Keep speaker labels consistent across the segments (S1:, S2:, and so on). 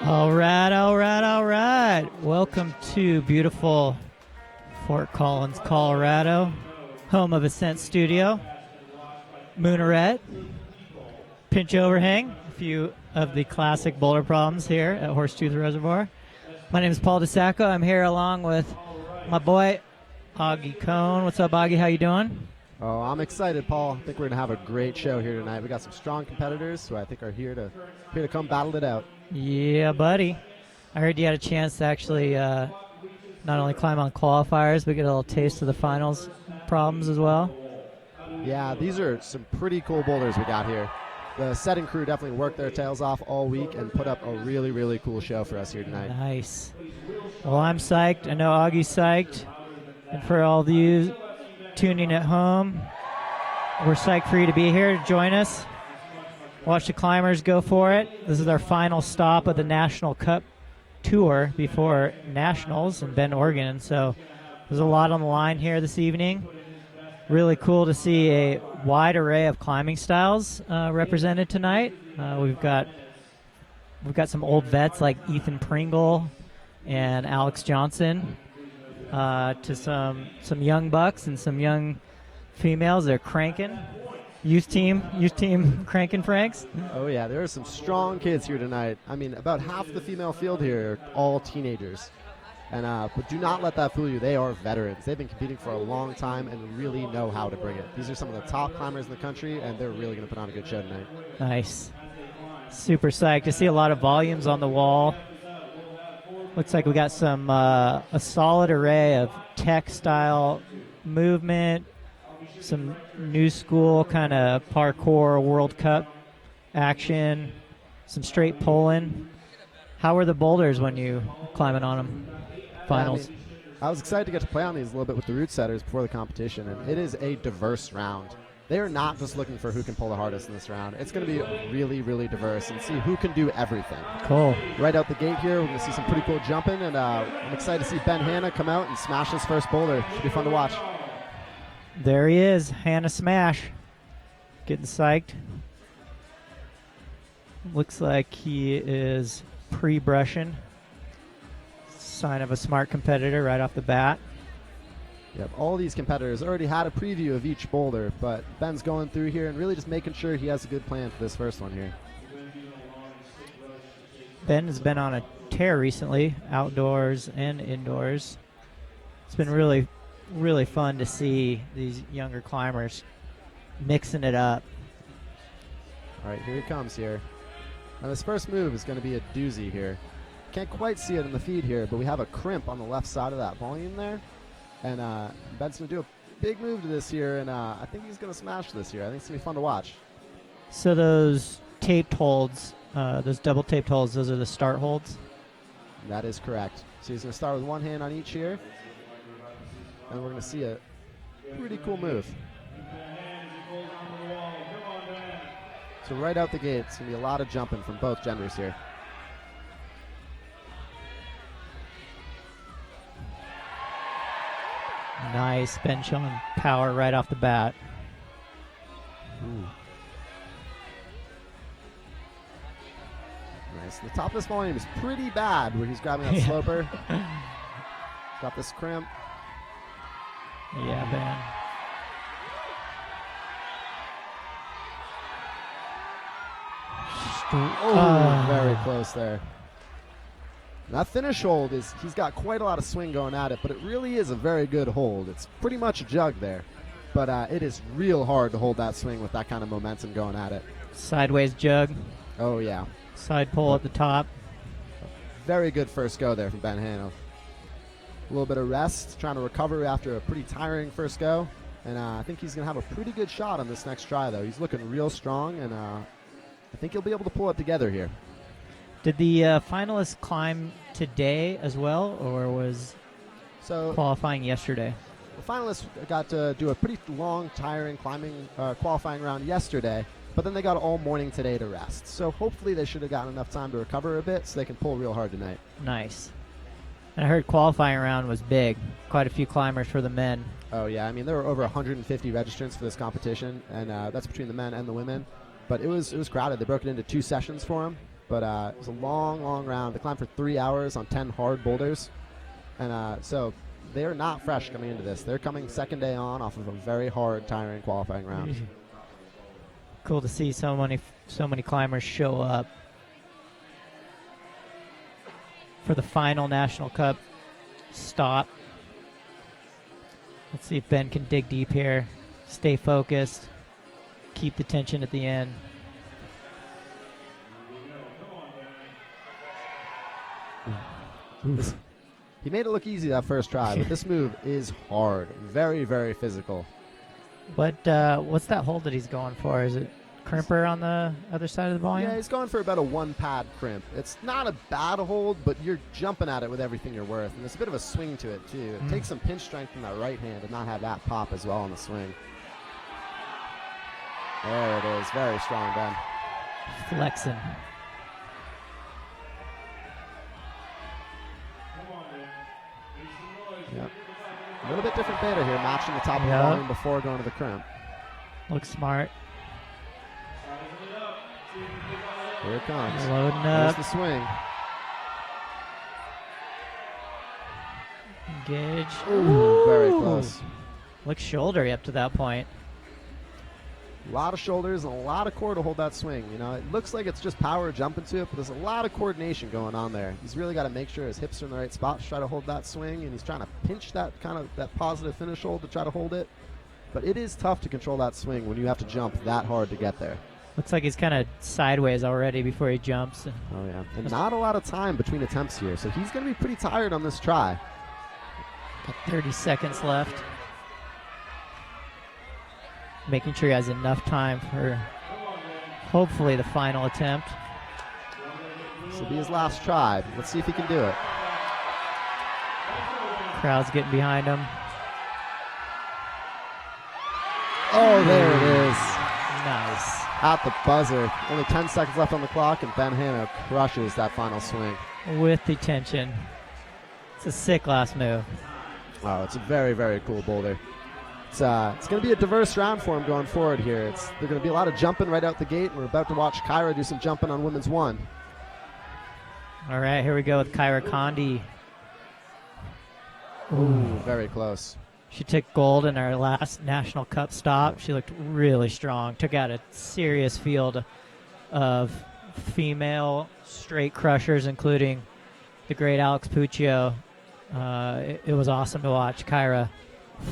S1: All right, all right, all right. Welcome to beautiful Fort Collins, Colorado, home of Ascent Studio, Mooneret, Pinch Overhang, a few of the classic boulder problems here at Horsetooth Reservoir. My name is Paul DeSacco. I'm here along with my boy, Augie Cohn. What's up, Augie? How you doing?
S2: Oh, I'm excited, Paul. I think we're going to have a great show here tonight. We got some strong competitors who I think are here to come battle it out.
S1: Yeah, buddy. I heard you had a chance to actually not only climb on qualifiers, but get a little taste of the finals problems as well.
S2: Yeah, these are some pretty cool boulders we got here. The setting crew definitely worked their tails off all week and put up a really, really cool show for us here tonight.
S1: Nice. Well, I'm psyched. I know Augie's psyched. And for all of you tuning at home, we're psyched for you to be here to join us. Watch the climbers go for it. This is our final stop of the National Cup Tour before Nationals in Bend, Oregon. So there's a lot on the line here this evening. Really cool to see a wide array of climbing styles represented tonight. We've got some old vets like Ethan Pringle and Alex Johnson, to some young bucks and some young females. They're cranking. Youth team cranking Franks.
S2: Oh yeah, there are some strong kids here tonight. I mean, about half the female field here are all teenagers. And but do not let that fool you. They are veterans. They've been competing for a long time and really know how to bring it. These are some of the top climbers in the country, and they're really going to put on a good show tonight.
S1: Nice. Super psyched to see a lot of volumes on the wall. Looks like we got some a solid array of tech style movement, some new school kind of parkour World Cup action, some straight pulling. How were the boulders when you climbing on them? Finals.
S2: Yeah, I was excited to get to play on these a little bit with the route setters before the competition, and it is a diverse round. They are not just looking for who can pull the hardest in this round. It's going to be really, really diverse and see who can do everything.
S1: Cool.
S2: Right out the gate here, we're going to see some pretty cool jumping, and I'm excited to see Ben Hanna come out and smash his first boulder. Should be fun to watch.
S1: There he is, Hanna Smash. Getting psyched. Looks like he is pre-brushing. Sign of a smart competitor right off the bat.
S2: Yep, all these competitors already had a preview of each boulder, but Ben's going through here and really just making sure he has a good plan for this first one here.
S1: Ben has been on a tear recently, outdoors and indoors. It's been really, really fun to see these younger climbers mixing it up.
S2: All right, here he comes here. Now this first move is going to be a doozy here. Can't quite see it in the feed here, but we have a crimp on the left side of that volume there. And Ben's going to do a big move to this here, and I think he's going to smash this here. I think it's going to be fun to watch.
S1: So those taped holds, those double taped holds, those are the start holds?
S2: That is correct. So he's going to start with one hand on each here, and we're going to see a pretty cool move. So right out the gate, it's going to be a lot of jumping from both genders here.
S1: Nice. Ben showing power right off the bat.
S2: Ooh. Nice. The top of this volume is pretty bad where he's grabbing that sloper. Got this crimp.
S1: Yeah, Ben.
S2: Very close there. That finish hold he's got quite a lot of swing going at it, but it really is a very good hold. It's pretty much a jug there, but it is real hard to hold that swing with that kind of momentum going at it.
S1: Sideways jug.
S2: Oh, yeah.
S1: Side pull at the top.
S2: Very good first go there from Ben Hanna. A little bit of rest, trying to recover after a pretty tiring first go, and I think he's going to have a pretty good shot on this next try, though. He's looking real strong, and I think he'll be able to pull it together here.
S1: Did the finalists climb today as well, or was qualifying yesterday?
S2: The finalists got to do a pretty long, tiring climbing qualifying round yesterday, but then they got all morning today to rest. So hopefully they should have gotten enough time to recover a bit so they can pull real hard tonight.
S1: Nice. And I heard qualifying round was big. Quite a few climbers for the men.
S2: Oh, yeah. I mean, there were over 150 registrants for this competition, and that's between the men and the women. But it was crowded. They broke it into 2 sessions for them. But it was a long, long round. They climbed for 3 hours on 10 hard boulders. And so they're not fresh coming into this. They're coming second day on off of a very hard, tiring qualifying round.
S1: Cool to see so many climbers show up for the final National Cup stop. Let's see if Ben can dig deep here, stay focused, keep the tension at the end.
S2: He made it look easy that first try, but this move is hard. Very, very physical.
S1: What's that hold that he's going for? Is it crimper on the other side of the volume?
S2: Yeah, he's going for about a 1-pad crimp. It's not a bad hold, but you're jumping at it with everything you're worth, and there's a bit of a swing to it, too. It takes some pinch strength in that right hand and not have that pop as well on the swing. There it is. Very strong, Ben.
S1: Flexing.
S2: Yep. A little bit different beta here, matching the top of the volume before going to the crimp.
S1: Looks smart.
S2: Here it comes.
S1: Loading
S2: There's
S1: up.
S2: the swing.
S1: Engage.
S2: Ooh, very close.
S1: Looks shouldery up to that point.
S2: A lot of shoulders and a lot of core to hold that swing. You know, it looks like it's just power jumping to it, but there's a lot of coordination going on there. He's really got to make sure his hips are in the right spot to try to hold that swing, and he's trying to pinch that that positive finish hold to try to hold it. But it is tough to control that swing when you have to jump that hard to get there.
S1: Looks like he's kind of sideways already before he jumps.
S2: Oh, yeah. And not a lot of time between attempts here, so he's going to be pretty tired on this try.
S1: Got 30 seconds left. Making sure he has enough time for hopefully the final attempt.
S2: This will be his last try. Let's see if he can do it.
S1: Crowd's getting behind him.
S2: Oh, there it is.
S1: Nice.
S2: At the buzzer. Only 10 seconds left on the clock, and Ben Hanno crushes that final swing.
S1: With the tension. It's a sick last move.
S2: Oh, it's a very, very cool boulder. It's going to be a diverse round for him going forward here. There's going to be a lot of jumping right out the gate. We're about to watch Kyra do some jumping on women's one.
S1: All right, here we go with Kyra Condi.
S2: Ooh, very close.
S1: She took gold in her last National Cup stop. She looked really strong. Took out a serious field of female straight crushers, including the great Alex Puccio. It was awesome to watch Kyra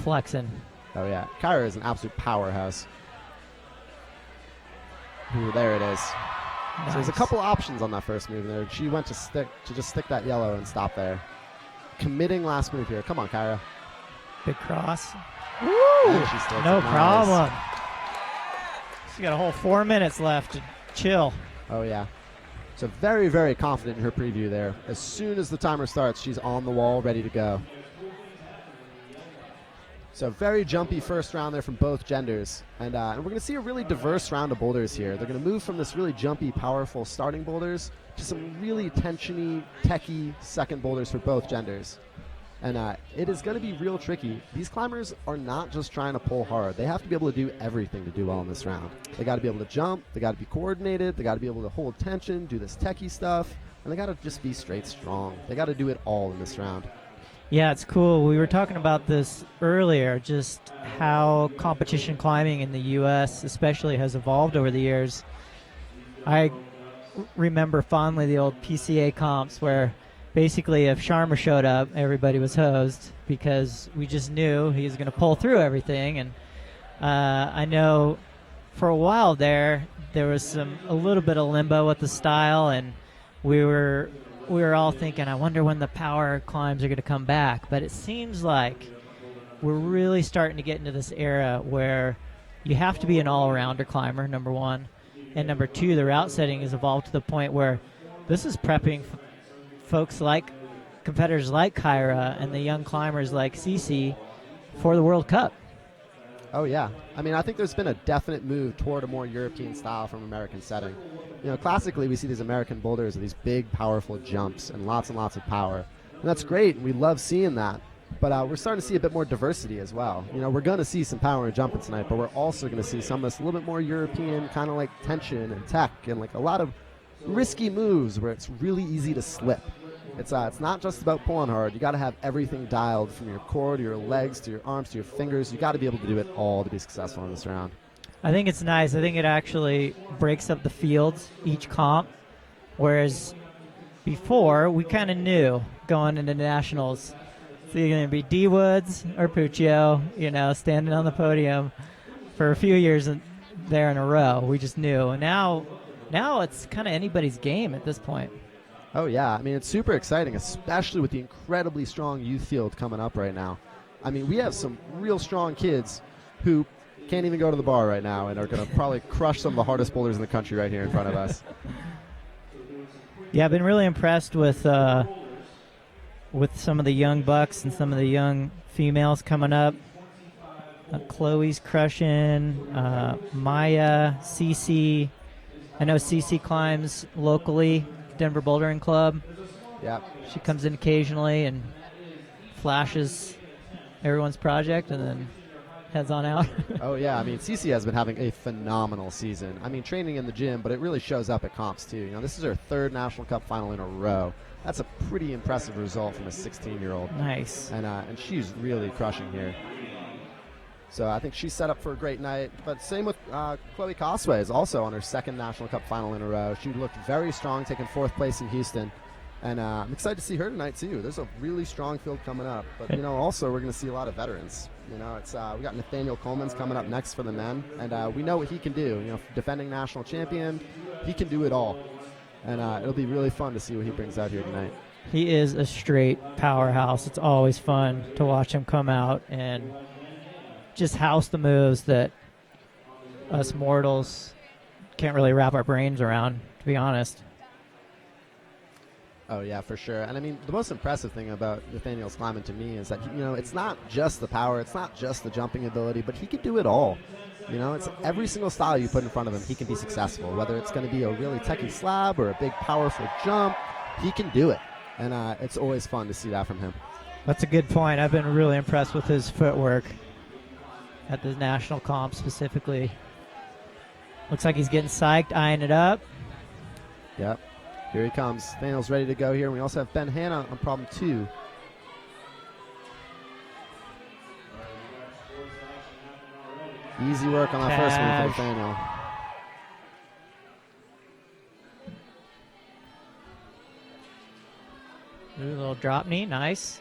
S1: flexing.
S2: Oh, yeah. Kyra is an absolute powerhouse. Ooh, there it is.
S1: Nice.
S2: So there's a couple options on that first move there. She went to just stick that yellow and stop there. Committing last move here. Come on, Kyra.
S1: Big cross.
S2: And she sticks
S1: No
S2: it. Nice.
S1: problem. She's got a whole 4 minutes left to chill.
S2: Oh, yeah. So very, very confident in her preview there. As soon as the timer starts, she's on the wall, ready to go. So very jumpy first round there from both genders. And we're going to see a really diverse round of boulders here. They're going to move from this really jumpy, powerful starting boulders to some really tensiony, techy second boulders for both genders. And it is going to be real tricky. These climbers are not just trying to pull hard. They have to be able to do everything to do well in this round. They got to be able to jump. They got to be coordinated. They got to be able to hold tension, do this techie stuff. And they got to just be straight strong. They got to do it all in this round.
S1: Yeah, it's cool. We were talking about this earlier, just how competition climbing in the U.S. especially has evolved over the years. I remember fondly the old PCA comps where basically if Sharma showed up, everybody was hosed because we just knew he was going to pull through everything. And I know for a while there was a little bit of limbo with the style, and we were all thinking, I wonder when the power climbs are going to come back. But it seems like we're really starting to get into this era where you have to be an all-rounder climber, number one. And number two, the route setting has evolved to the point where this is prepping folks like competitors like Kyra and the young climbers like Cece for the World Cup.
S2: Oh, yeah. I mean, I think there's been a definite move toward a more European style from American setting. You know, classically, we see these American boulders with these big, powerful jumps and lots of power. And that's great, and we love seeing that. But we're starting to see a bit more diversity as well. You know, we're going to see some power and jumping tonight, but we're also going to see some of this a little bit more European, kind of like tension and tech, and like a lot of risky moves where it's really easy to slip. It's not just about pulling hard. You got to have everything dialed from your core to your legs to your arms to your fingers. You got to be able to do it all to be successful in this round.
S1: I think it's nice. I think it actually breaks up the fields, each comp, whereas before we kind of knew going into nationals, it's either going to be D Woods or Puccio, standing on the podium for a few years there in a row. We just knew. And now it's kind of anybody's game at this point.
S2: Oh, yeah. I mean, it's super exciting, especially with the incredibly strong youth field coming up right now. I mean, we have some real strong kids who can't even go to the bar right now and are going to probably crush some of the hardest boulders in the country right here in front of us.
S1: Yeah, I've been really impressed with some of the young bucks and some of the young females coming up. Chloe's crushing, Maya, Cece. I know Cece climbs locally, Denver Bouldering Club.
S2: Yeah.
S1: She comes in occasionally and flashes everyone's project and then heads on out.
S2: Oh, yeah. I mean, Cece has been having a phenomenal season. I mean, training in the gym, but it really shows up at comps, too. This is her third National Cup final in a row. That's a pretty impressive result from a 16-year-old.
S1: Nice.
S2: And she's really crushing here. So I think she's set up for a great night. But same with Chloe Cosway is also on her second National Cup final in a row. She looked very strong, taking fourth place in Houston. And I'm excited to see her tonight, too. There's a really strong field coming up. But, also we're going to see a lot of veterans. It's we got Nathaniel Coleman's coming up next for the men. And we know what he can do. Defending national champion, he can do it all. And it'll be really fun to see what he brings out here tonight.
S1: He is a straight powerhouse. It's always fun to watch him come out and just house the moves that us mortals can't really wrap our brains around, to be honest.
S2: Oh, yeah, for sure. And, I mean, the most impressive thing about Nathaniel's climbing to me is that, it's not just the power, it's not just the jumping ability, but he can do it all. It's every single style you put in front of him, he can be successful. Whether it's going to be a really techy slab or a big, powerful jump, he can do it. And it's always fun to see that from him.
S1: That's a good point. I've been really impressed with his footwork at the national comp specifically. Looks like he's getting psyched, eyeing it up.
S2: Yep. Here he comes. Nathaniel's ready to go here. And we also have Ben Hanna on problem 2. Easy work on that first one for Nathaniel.
S1: Ooh, a little drop knee, nice.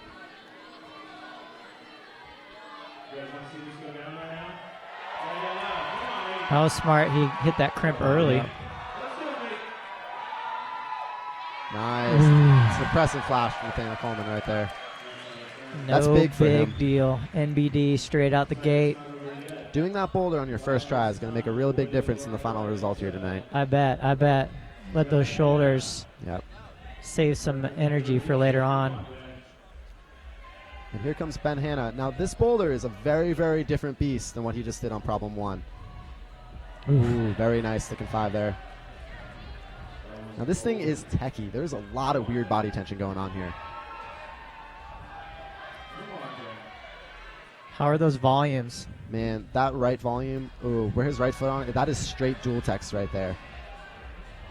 S1: That was smart. He hit that crimp early.
S2: Yeah. Nice. It's an impressive flash from Nathaniel Coleman right there. That's big for him.
S1: Big deal. NBD straight out the gate.
S2: Doing that boulder on your first try is going to make a real big difference in the final result here tonight.
S1: I bet. Let those shoulders
S2: Yep.
S1: save some energy for later on.
S2: And here comes Ben Hanna. Now, this boulder is a very, very different beast than what he just did on problem 1. Ooh, very nice sticking 5 there. Now, this thing is techie. There's a lot of weird body tension going on here.
S1: How are those volumes?
S2: Man, that right volume, ooh, where his right foot on, that is straight dual text right there.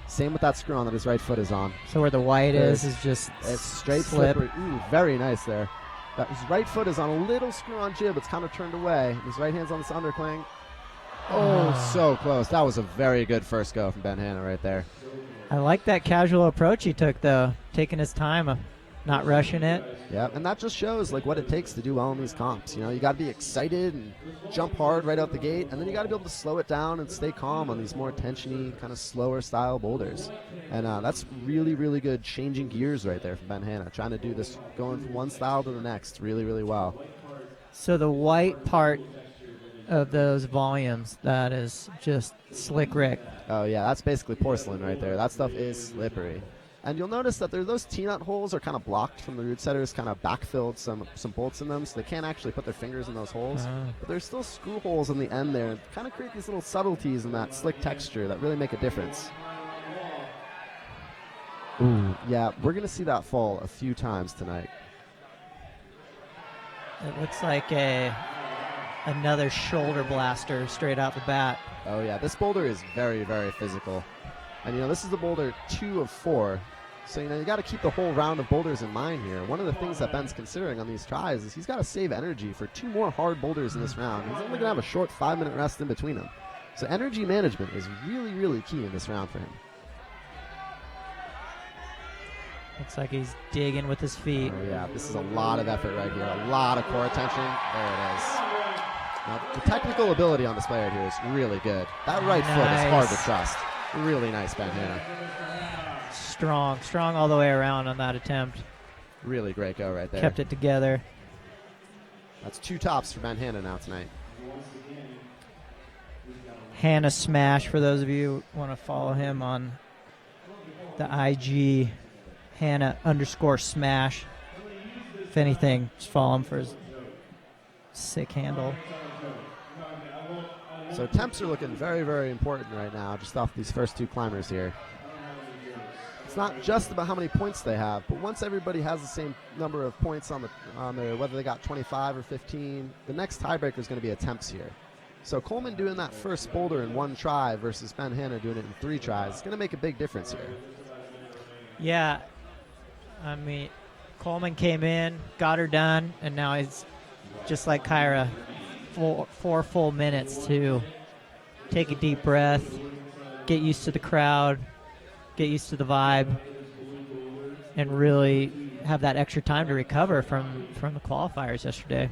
S2: Same with that screw on that his right foot is on.
S1: So where the white is just
S2: it's straight
S1: slip.
S2: slippery. Ooh, very nice there. His right foot is on a little screw on jib. It's kind of turned away. His right hand's on this undercling. Oh, so close. That was a very good first go from Ben Hanna right there.
S1: I like that casual approach he took, though, taking his time, not rushing it.
S2: Yeah, and that just shows what it takes to do well in these comps. You got to be excited and jump hard right out the gate, and then you got to be able to slow it down and stay calm on these more tensiony, kind of slower style boulders. And that's really, really good changing gears right there from Ben Hanna, trying to do this, going from one style to the next really, really well.
S1: So the white part of those volumes, that is just slick Rick.
S2: Oh, yeah, that's basically porcelain right there. That stuff is slippery. And you'll notice that those T-nut holes are kind of blocked from the root setters, kind of backfilled some bolts in them, so they can't actually put their fingers in those holes. But there's still screw holes in the end there, and kind of create these little subtleties in that slick texture that really make a difference. Ooh, yeah, we're going to see that fall a few times tonight.
S1: It looks like another shoulder blaster straight out the bat.
S2: Oh, yeah, this boulder is very, very physical. And, this is the boulder 2 of 4. So, you got to keep the whole round of boulders in mind here. One of the things that Ben's considering on these tries is he's got to save energy for 2 more hard boulders in this round. He's only going to have a short 5-minute rest in between them. So energy management is really, really key in this round for him.
S1: Looks like he's digging with his feet.
S2: Oh, yeah. This is a lot of effort right here. A lot of core attention. There it is. Now, the technical ability on display right here is really good. That right foot is hard to trust. Really nice, Ben Hanna.
S1: Strong all the way around on that attempt.
S2: Really great go right there.
S1: Kept it together.
S2: That's 2 tops for Ben Hanna now tonight.
S1: Hanna Smash, for those of you who want to follow him on the IG, Hanna_Smash. If anything, just follow him for his sick handle.
S2: So temps are looking very, very important right now, just off these first 2 climbers here. It's not just about how many points they have, but once everybody has the same number of points on their, whether they got 25 or 15, the next tiebreaker is going to be attempts here. So Coleman doing that first boulder in 1 try versus Ben Hanna doing it in 3 tries is going to make a big difference here.
S1: Yeah, I mean, Coleman came in, got her done, and now he's just like Kyra, 4 full minutes to take a deep breath, get used to the crowd, get used to the vibe, and really have that extra time to recover from the qualifiers yesterday.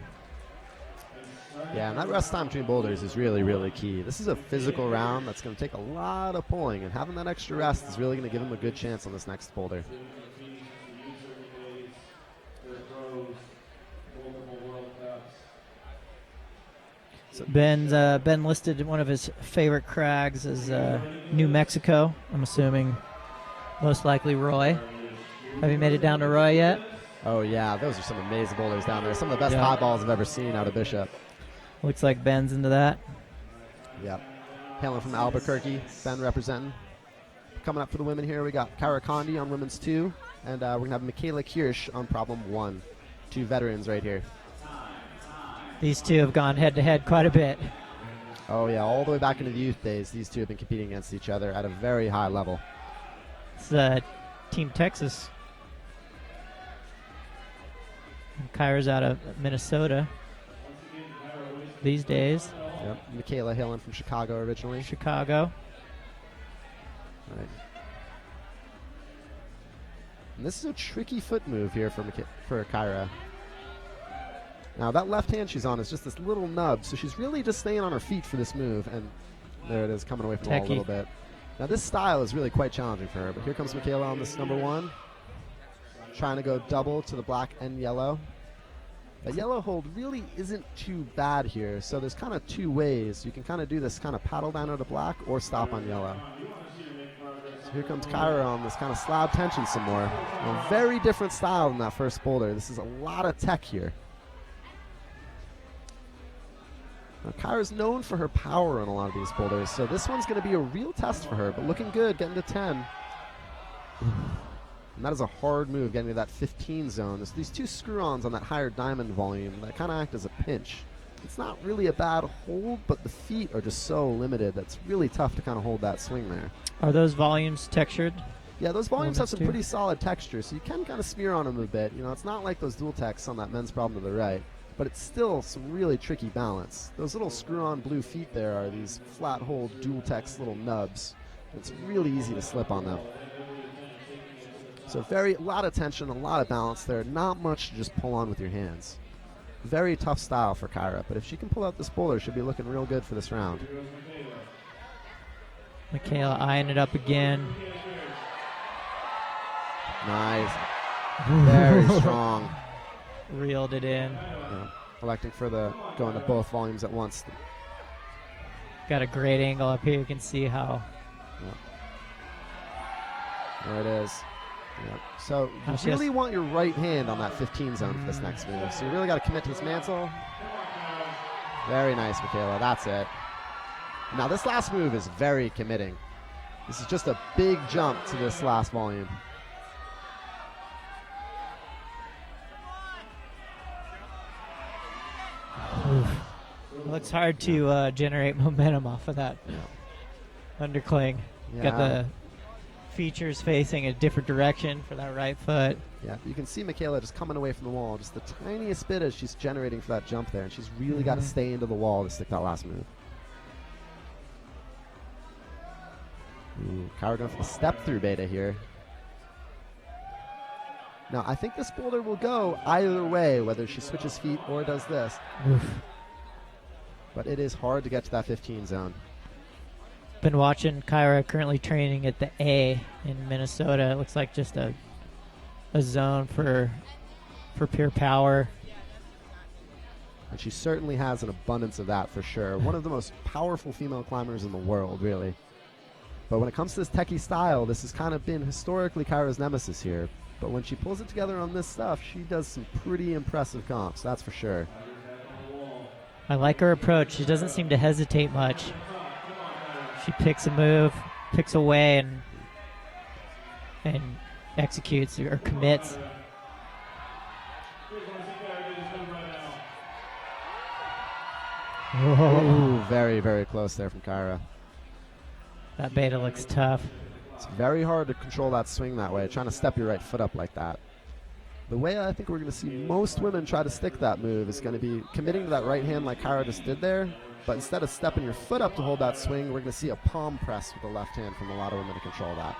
S2: Yeah, and that rest time between boulders is really, really key. This is a physical round that's going to take a lot of pulling, and having that extra rest is really going to give him a good chance on this next boulder.
S1: So Ben listed one of his favorite crags as New Mexico. I'm assuming most likely Roy. Have you made it down to Roy yet?
S2: Oh, yeah. Those are some amazing boulders down there. Some of the best high balls I've ever seen out of Bishop.
S1: Looks like Ben's into that.
S2: Yep. Hailing from Albuquerque. Ben representing. Coming up for the women here, we got Kara Condi on women's 2. And we're going to have Michaela Kirsch on problem 1. 2 veterans right here.
S1: These 2 have gone head-to-head quite a bit.
S2: Oh, yeah. All the way back into the youth days, these 2 have been competing against each other at a very high level.
S1: It's Team Texas. And Kyra's out of Minnesota these days.
S2: Yep. Michaela hailing from Chicago originally.
S1: Chicago.
S2: Right. And this is a tricky foot move here for Kyra. Now, that left hand she's on is just this little nub, so she's really just staying on her feet for this move, and there it is, coming away from the wall a little bit. Now, this style is really quite challenging for her, but here comes Michaela on this number 1, trying to go double to the black and yellow. The yellow hold really isn't too bad here, so there's kind of 2 ways. You can kind of do this kind of paddle down to the black or stop on yellow. So here comes Kyra on this kind of slab tension some more. A very different style than that first boulder. This is a lot of tech here. Now, Kyra's known for her power on a lot of these boulders, so this one's going to be a real test for her, but looking good, getting to 10. And that is a hard move, getting to that 15 zone. There's these 2 screw-ons on that higher diamond volume that kind of act as a pinch. It's not really a bad hold, but the feet are just so limited that's really tough to kind of hold that swing there.
S1: Are those volumes textured?
S2: Yeah, those volumes have some pretty solid texture, so you can kind of smear on them a bit. It's not like those dual techs on that men's problem to the right, but it's still some really tricky balance. Those little screw-on blue feet there are these flat-hold dual-tex little nubs. It's really easy to slip on them. So a lot of tension, a lot of balance there. Not much to just pull on with your hands. Very tough style for Kyra, but if she can pull out this boulder, she'll be looking real good for this round.
S1: Michaela eyeing it up again.
S2: Nice. Very strong.
S1: Reeled it in.
S2: Yeah. Electing for going to both volumes at once.
S1: Got a great angle up here. You can see how.
S2: There it is. Yep. So you really want your right hand on that 15 zone for this next move. So you really got to commit to this mantle. Very nice, Michaela. That's it. Now this last move is very committing. This is just a big jump to this last volume.
S1: It looks hard to generate momentum off of that undercling.
S2: Yeah.
S1: Got the features facing a different direction for that right foot.
S2: Yeah, you can see Michaela just coming away from the wall just the tiniest bit as she's generating for that jump there, and she's really got to stay into the wall to stick that last move. Ooh, Kyra going for the step through beta here. Now, I think this boulder will go either way, whether she switches feet or does this.
S1: Oof.
S2: But it is hard to get to that 15 zone.
S1: Been watching Kyra currently training at the A in Minnesota. It looks like just a zone for pure power.
S2: And she certainly has an abundance of that for sure. One of the most powerful female climbers in the world, really. But when it comes to this techie style, this has kind of been historically Kyra's nemesis here. But when she pulls it together on this stuff, she does some pretty impressive comps, that's for sure.
S1: I like her approach. She doesn't seem to hesitate much. She picks a move, picks a way, and executes or commits.
S2: Ooh, very, very close there from Kyra.
S1: That beta looks tough.
S2: It's very hard to control that swing that way, trying to step your right foot up like that. The way I think we're going to see most women try to stick that move is going to be committing to that right hand like Kyra just did there, but instead of stepping your foot up to hold that swing, we're going to see a palm press with the left hand from a lot of women to control that.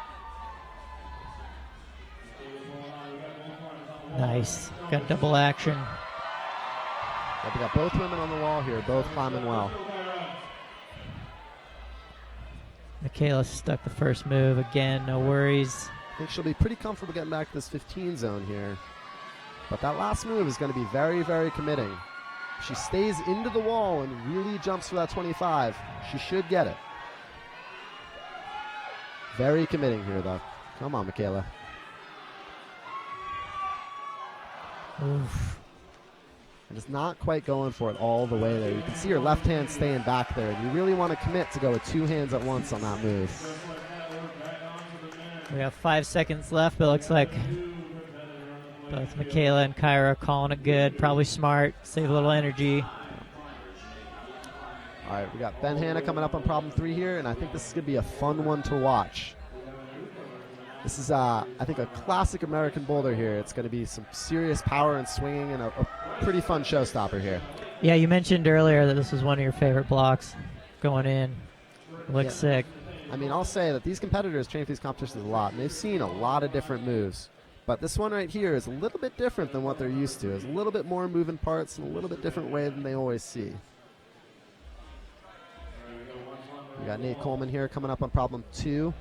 S1: Nice. Got double action.
S2: But we got both women on the wall here, both climbing well.
S1: Michaela stuck the first move again, no worries.
S2: I think she'll be pretty comfortable getting back to this 15 zone here. But that last move is going to be very, very committing. If she stays into the wall and really jumps for that 25, she should get it. Very committing here, though. Come on, Michaela.
S1: Oof.
S2: And it's not quite going for it all the way there. You can see her left hand staying back there, and you really want to commit to go with two hands at once on that move.
S1: We have 5 seconds left, but it looks like both Michaela and Kyra calling it good. Probably smart, save a little energy.
S2: All right, we got Ben Hanna coming up on problem 3 here, and I think this is going to be a fun one to watch. This is, I think, a classic American boulder here. It's going to be some serious power and swinging and a pretty fun showstopper here.
S1: Yeah, you mentioned earlier that this was one of your favorite blocks going in. Looks sick.
S2: I mean, I'll say that these competitors train for these competitions a lot, and they've seen a lot of different moves. But this one right here is a little bit different than what they're used to. It's a little bit more moving parts and a little bit different way than they always see. We got Nate Coleman here coming up on problem 2.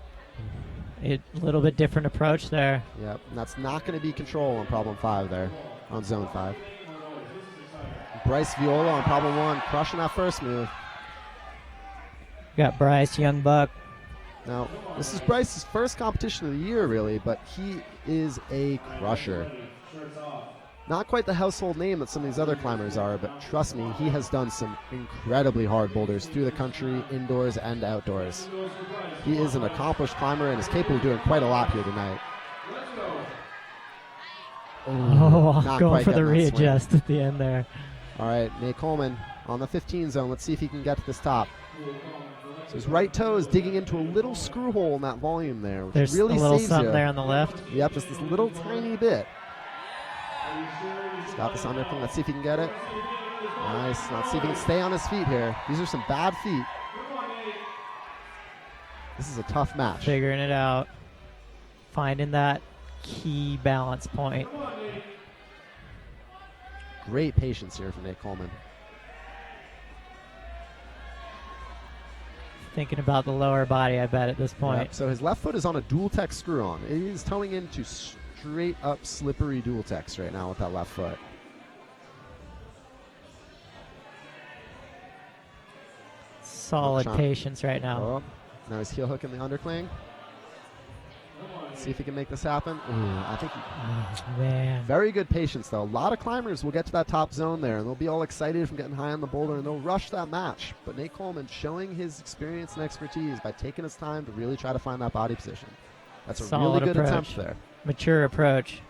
S1: A little bit different approach there.
S2: Yep, and that's not going to be control on problem 5 there, on zone 5. Bryce Viola on problem 1, crushing that first move.
S1: Got Bryce, young buck.
S2: Now, this is Bryce's first competition of the year, really, but he is a crusher. Not quite the household name that some of these other climbers are, but trust me, he has done some incredibly hard boulders through the country, indoors and outdoors. He is an accomplished climber and is capable of doing quite a lot here tonight.
S1: Oh, going for the readjust at the end there.
S2: All right, Nate Coleman on the 15 zone. Let's see if he can get to this top. So his right toe is digging into a little screw hole in that volume there, which
S1: There's
S2: really
S1: a little
S2: saves
S1: something
S2: you.
S1: there on the left.
S2: Yep, just this little tiny bit. He's got this undercling. Let's see if he can get it. Nice. Let's see if he can stay on his feet here. These are some bad feet. This is a tough match.
S1: Figuring it out. Finding that key balance point.
S2: Great patience here from Nate Coleman.
S1: Thinking about the lower body, I bet, at this point.
S2: Yep. So his left foot is on a dual tech screw on. He's toeing into straight up slippery dual techs right now with that left foot.
S1: Solid patience right now.
S2: Oh, now he's heel hooking the undercling. See if he can make this happen. Ooh, I think
S1: man.
S2: Very good patience, though. A lot of climbers will get to that top zone there, and they'll be all excited from getting high on the boulder, and they'll rush that match. But Nate Coleman showing his experience and expertise by taking his time to really try to find that body position. That's a
S1: Solid
S2: really good
S1: approach.
S2: attempt there.
S1: Mature approach.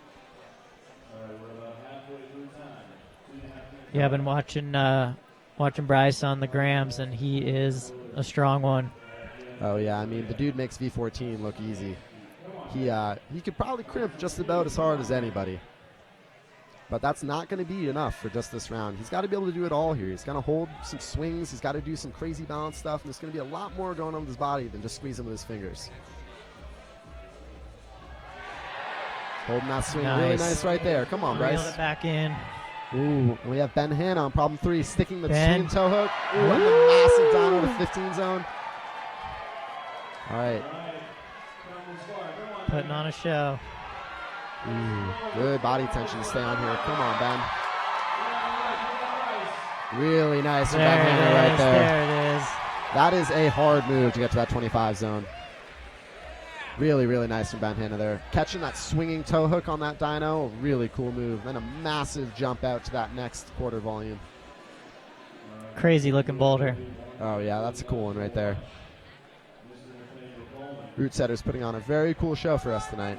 S1: Yeah, I've been watching Bryce on the grams, and he is a strong one.
S2: Oh, yeah. I mean, the dude makes V14 look easy. He could probably crimp just about as hard as anybody. But that's not going to be enough for just this round. He's got to be able to do it all here. He's going to hold some swings. He's got to do some crazy balance stuff. And there's going to be a lot more going on with his body than just squeezing with his fingers. Holding that swing really nice right there. Come on, Bryce.
S1: Reel it back in.
S2: Ooh, we have Ben Hanna on problem 3, sticking the swing toe hook. Ooh, and the massive down to 15 zone. All right.
S1: Putting on a show.
S2: Ooh, good body tension to stay on here. Come on, Ben. Really nice from Ben Hanna right there.
S1: There it is.
S2: That is a hard move to get to that 25 zone. Really, really nice from Ben Hanna there. Catching that swinging toe hook on that dyno, really cool move. Then a massive jump out to that next quarter volume.
S1: Crazy looking boulder.
S2: Oh yeah, that's a cool one right there. Root Setter's putting on a very cool show for us tonight.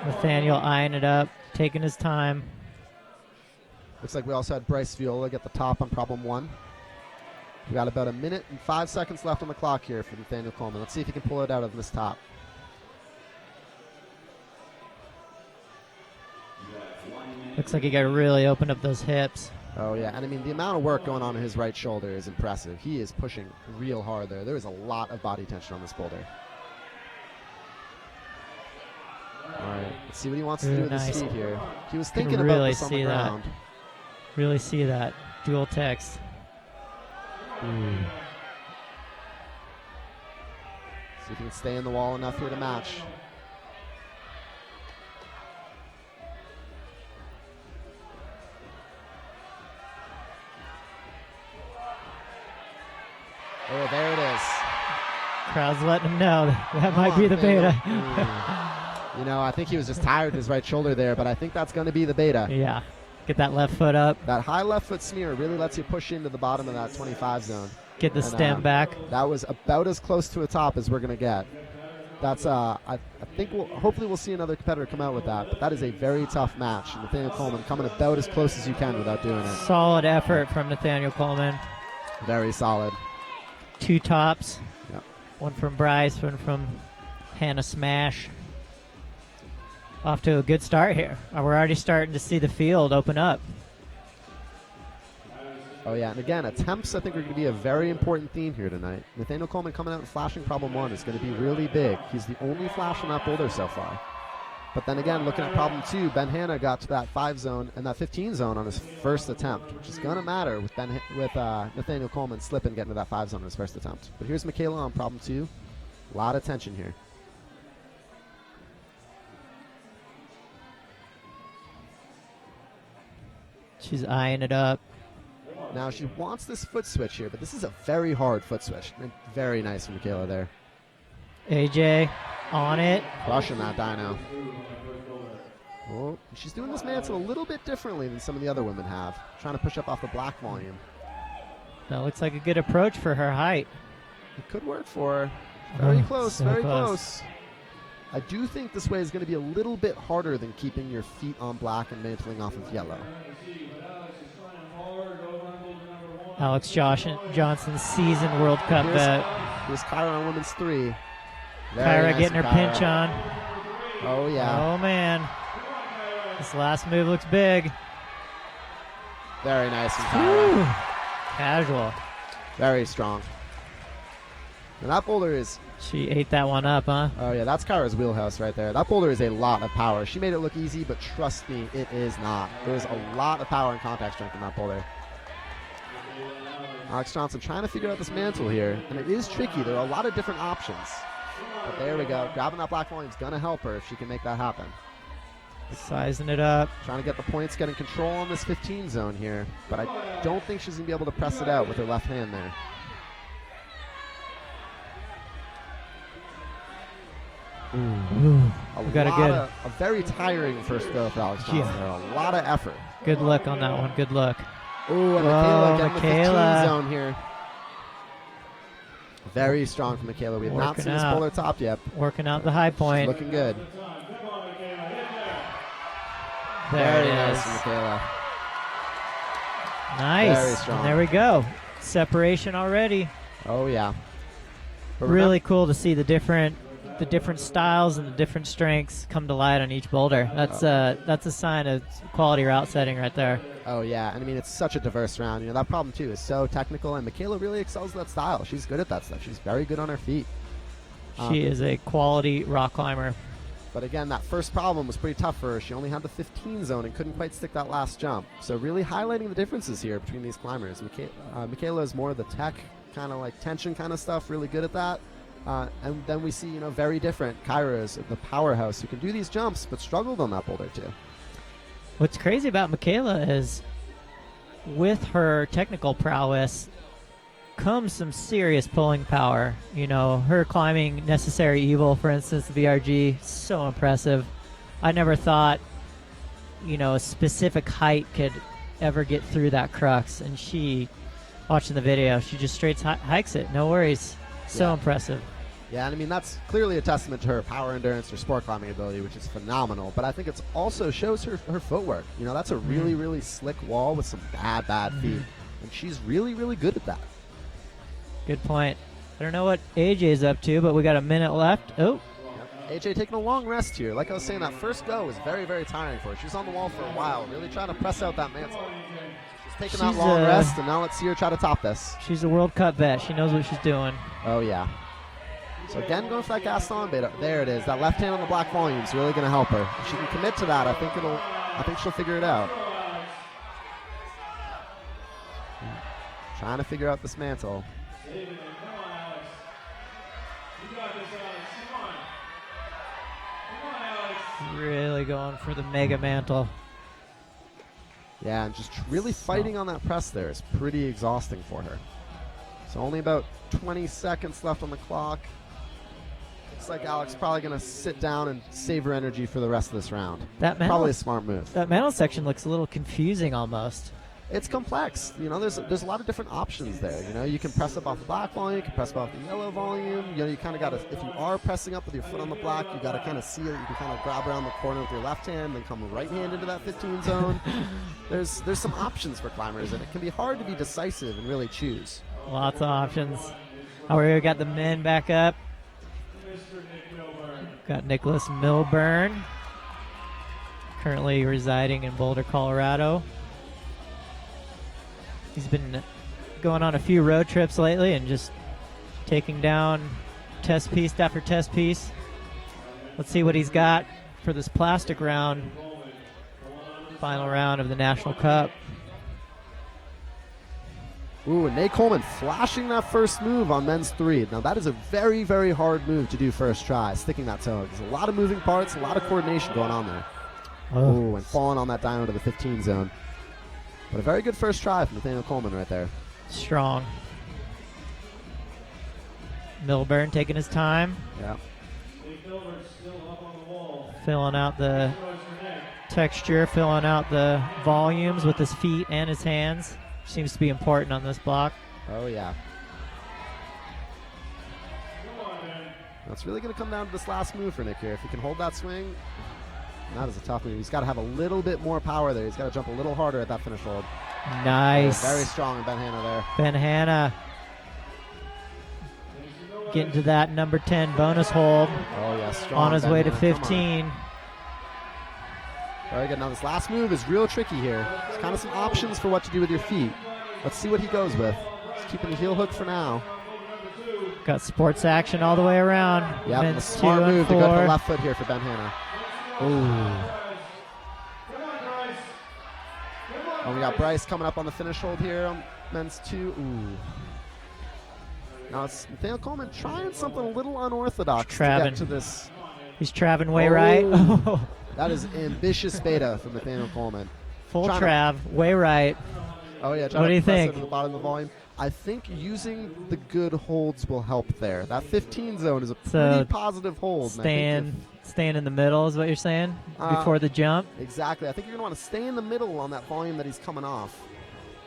S1: Nathaniel eyeing it up, taking his time.
S2: Looks like we also had Bryce Viola get the top on problem 1. We got about 1 minute and 5 seconds left on the clock here for Nathaniel Coleman. Let's see if he can pull it out of this top.
S1: Looks like he got really opened up those hips.
S2: Oh yeah, and I mean the amount of work going on in his right shoulder is impressive. He is pushing real hard there. There is a lot of body tension on this boulder. All right, let's see what he wants to do with his feet here. He was thinking about this on the ground.
S1: Really see that dual text.
S2: See if he can stay in the wall enough here to match. Oh, there it is.
S1: Crowd's letting him know that might be the beta.
S2: You know, I think he was just tired in his right shoulder there, but I think that's going to be the beta.
S1: Yeah. Get that left foot up.
S2: That high left foot smear really lets you push into the bottom of that 25 zone.
S1: Get the stem back.
S2: That was about as close to a top as we're going to get. That's I think hopefully we'll see another competitor come out with that, but that is a very tough match. Nathaniel Coleman coming about as close as you can without doing it.
S1: Solid effort from Nathaniel Coleman.
S2: Very solid.
S1: 2 tops.
S2: Yep.
S1: One from Bryce, one from Hannah Smash. Off to a good start here. We're already starting to see the field open up.
S2: Oh yeah, and again, attempts I think are going to be a very important theme here tonight. Nathaniel Coleman coming out and flashing problem 1 is going to be really big. He's the only flash on that boulder so far. But then again, looking at problem 2, Ben Hanna got to that 5 zone and that 15 zone on his first attempt, which is going to matter with Nathaniel Coleman slipping getting to that 5 zone on his first attempt. But here's Michaela on problem 2. A lot of tension here.
S1: She's eyeing it up.
S2: Now she wants this foot switch here, but this is a very hard foot switch. Very nice from Michaela there.
S1: AJ on it.
S2: Crushing that dyno. Oh, she's doing this mantle a little bit differently than some of the other women have. Trying to push up off the black volume.
S1: That looks like a good approach for her height.
S2: It could work for her. Very close,
S1: so
S2: very close. I do think this way is going to be a little bit harder than keeping your feet on black and mantling off of yellow.
S1: Alex Johnson's seasoned World Cup vet.
S2: Here's Kyra on women's 3.
S1: Kyra nice getting her pinch on.
S2: Oh, yeah.
S1: Oh, man. This last move looks big.
S2: Very nice from Kyra.
S1: Casual.
S2: Very strong. And that boulder is...
S1: She ate that one up, huh?
S2: Oh, yeah, that's Kyra's wheelhouse right there. That boulder is a lot of power. She made it look easy, but trust me, it is not. There's a lot of power and contact strength in that boulder. Alex Johnson trying to figure out this mantle here, and it is tricky. There are a lot of different options. But there we go. Grabbing that black volume is going to help her if she can make that happen.
S1: Sizing it up.
S2: Trying to get the points, getting control on this 15 zone here, but I don't think she's going to be able to press it out with her left hand there. A very tiring first go for Alex Johnson. A lot of effort.
S1: Good look on that one. Good look.
S2: Ooh, and Michaela getting the 15 zone here. Very strong from Michaela. We have not seen this boulder topped yet.
S1: Working out the high point.
S2: She's looking good.
S1: There it
S2: nice
S1: is.
S2: From Michaela.
S1: Nice.
S2: Very strong.
S1: And there we go. Separation already.
S2: Oh, yeah. But
S1: really cool to see the different styles and the different strengths come to light on each boulder. That's a sign of quality route setting right there.
S2: Oh yeah, and I mean it's such a diverse round. You know, that problem too is so technical, and Michaela really excels at that style. She's good at that stuff. She's very good on her feet.
S1: She is a quality rock climber.
S2: But again, that first problem was pretty tough for her. She only had the 15 zone and couldn't quite stick that last jump. So really highlighting the differences here between these climbers. Michaela is more of the tech, kind of like tension kind of stuff, really good at that. And then we see, you know, very different Kyra's, the powerhouse, who can do these jumps but struggled on that boulder too.
S1: What's crazy about Michaela is with her technical prowess comes some serious pulling power. You know, her climbing Necessary Evil, for instance, the VRG, so impressive. I never thought, you know, a specific height could ever get through that crux. And she, watching the video, she just straight hikes it. No worries. So impressive.
S2: Yeah, and I mean, that's clearly a testament to her power endurance, her sport climbing ability, which is phenomenal. But I think it also shows her footwork. You know, that's a really, really slick wall with some bad feet. And she's really, really good at that.
S1: Good point. I don't know what AJ's up to, but we got a minute left. Oh.
S2: Yep. AJ taking a long rest here. Like I was saying, that first go was very, very tiring for her. She was on the wall for a while, really trying to press out that mantle. She's taking that long rest, and now let's see her try to top this.
S1: She's a World Cup vet. She knows what she's doing.
S2: Oh, yeah. So again, going for that Gaston beta. There it is. That left hand on the black volume is really going to help her. If she can commit to that, I think she'll figure it out. Trying to figure out this mantle.
S1: Really going for the mega mantle.
S2: Yeah, and just really fighting on that press there is pretty exhausting for her. So only about 20 seconds left on the clock. Looks like Alex probably going to sit down and save her energy for the rest of this round. Probably a smart move.
S1: That mantle section looks a little confusing almost.
S2: It's complex. You know, there's a lot of different options there. You know, you can press up off the black volume, you can press up off the yellow volume. You know, you kind of got to, if you are pressing up with your foot on the black, you got to kind of seal it. You can kind of grab around the corner with your left hand, then come right hand into that 15 zone. There's some options for climbers, and it can be hard to be decisive and really choose.
S1: Lots of options. Oh, we got the men back up. Got Nicholas Milburn, currently residing in Boulder, Colorado. He's been going on a few road trips lately and just taking down test piece after test piece. Let's see what he's got for this plastic round, final round of the National Cup.
S2: Ooh, and Nate Coleman flashing that first move on men's 3. Now that is a very, very hard move to do first try, sticking that toe. There's a lot of moving parts, a lot of coordination going on there. Ooh, and falling on that dyno to the 15 zone. But a very good first try from Nathaniel Coleman right there.
S1: Strong. Milburn taking his time.
S2: Yeah.
S1: Filling out the texture, filling out the volumes with his feet and his hands. Seems to be important on this block.
S2: Oh, yeah. That's really going to come down to this last move for Nick here. If he can hold that swing, that is a tough move. He's got to have a little bit more power there. He's got to jump a little harder at that finish hold.
S1: Nice.
S2: Oh, very strong in Ben Hanna there.
S1: Ben Hanna getting to that number 10 bonus hold.
S2: Oh, yeah, strong.
S1: On his
S2: Ben
S1: way to
S2: Hanna.
S1: 15.
S2: Very good. Now this last move is real tricky here. There's kind of some options for what to do with your feet. Let's see what he goes with. He's keeping the heel hook for now.
S1: Got sports action all the way around.
S2: Yeah, a smart move to go to the left foot here for Ben Hanna. Ooh. Oh, we got Bryce coming up on the finish hold here on men's 2. Ooh. Now it's Nathaniel Coleman trying something a little unorthodox to get to this.
S1: He's traveling way right.
S2: That is ambitious beta from Nathaniel Coleman.
S1: Full trav, way right.
S2: Oh yeah,
S1: what do you think?
S2: To the bottom of the volume. I think using the good holds will help there. That 15 zone is a pretty positive hold.
S1: Staying in the middle is what you're saying before the jump?
S2: Exactly. I think you're going to want to stay in the middle on that volume that he's coming off.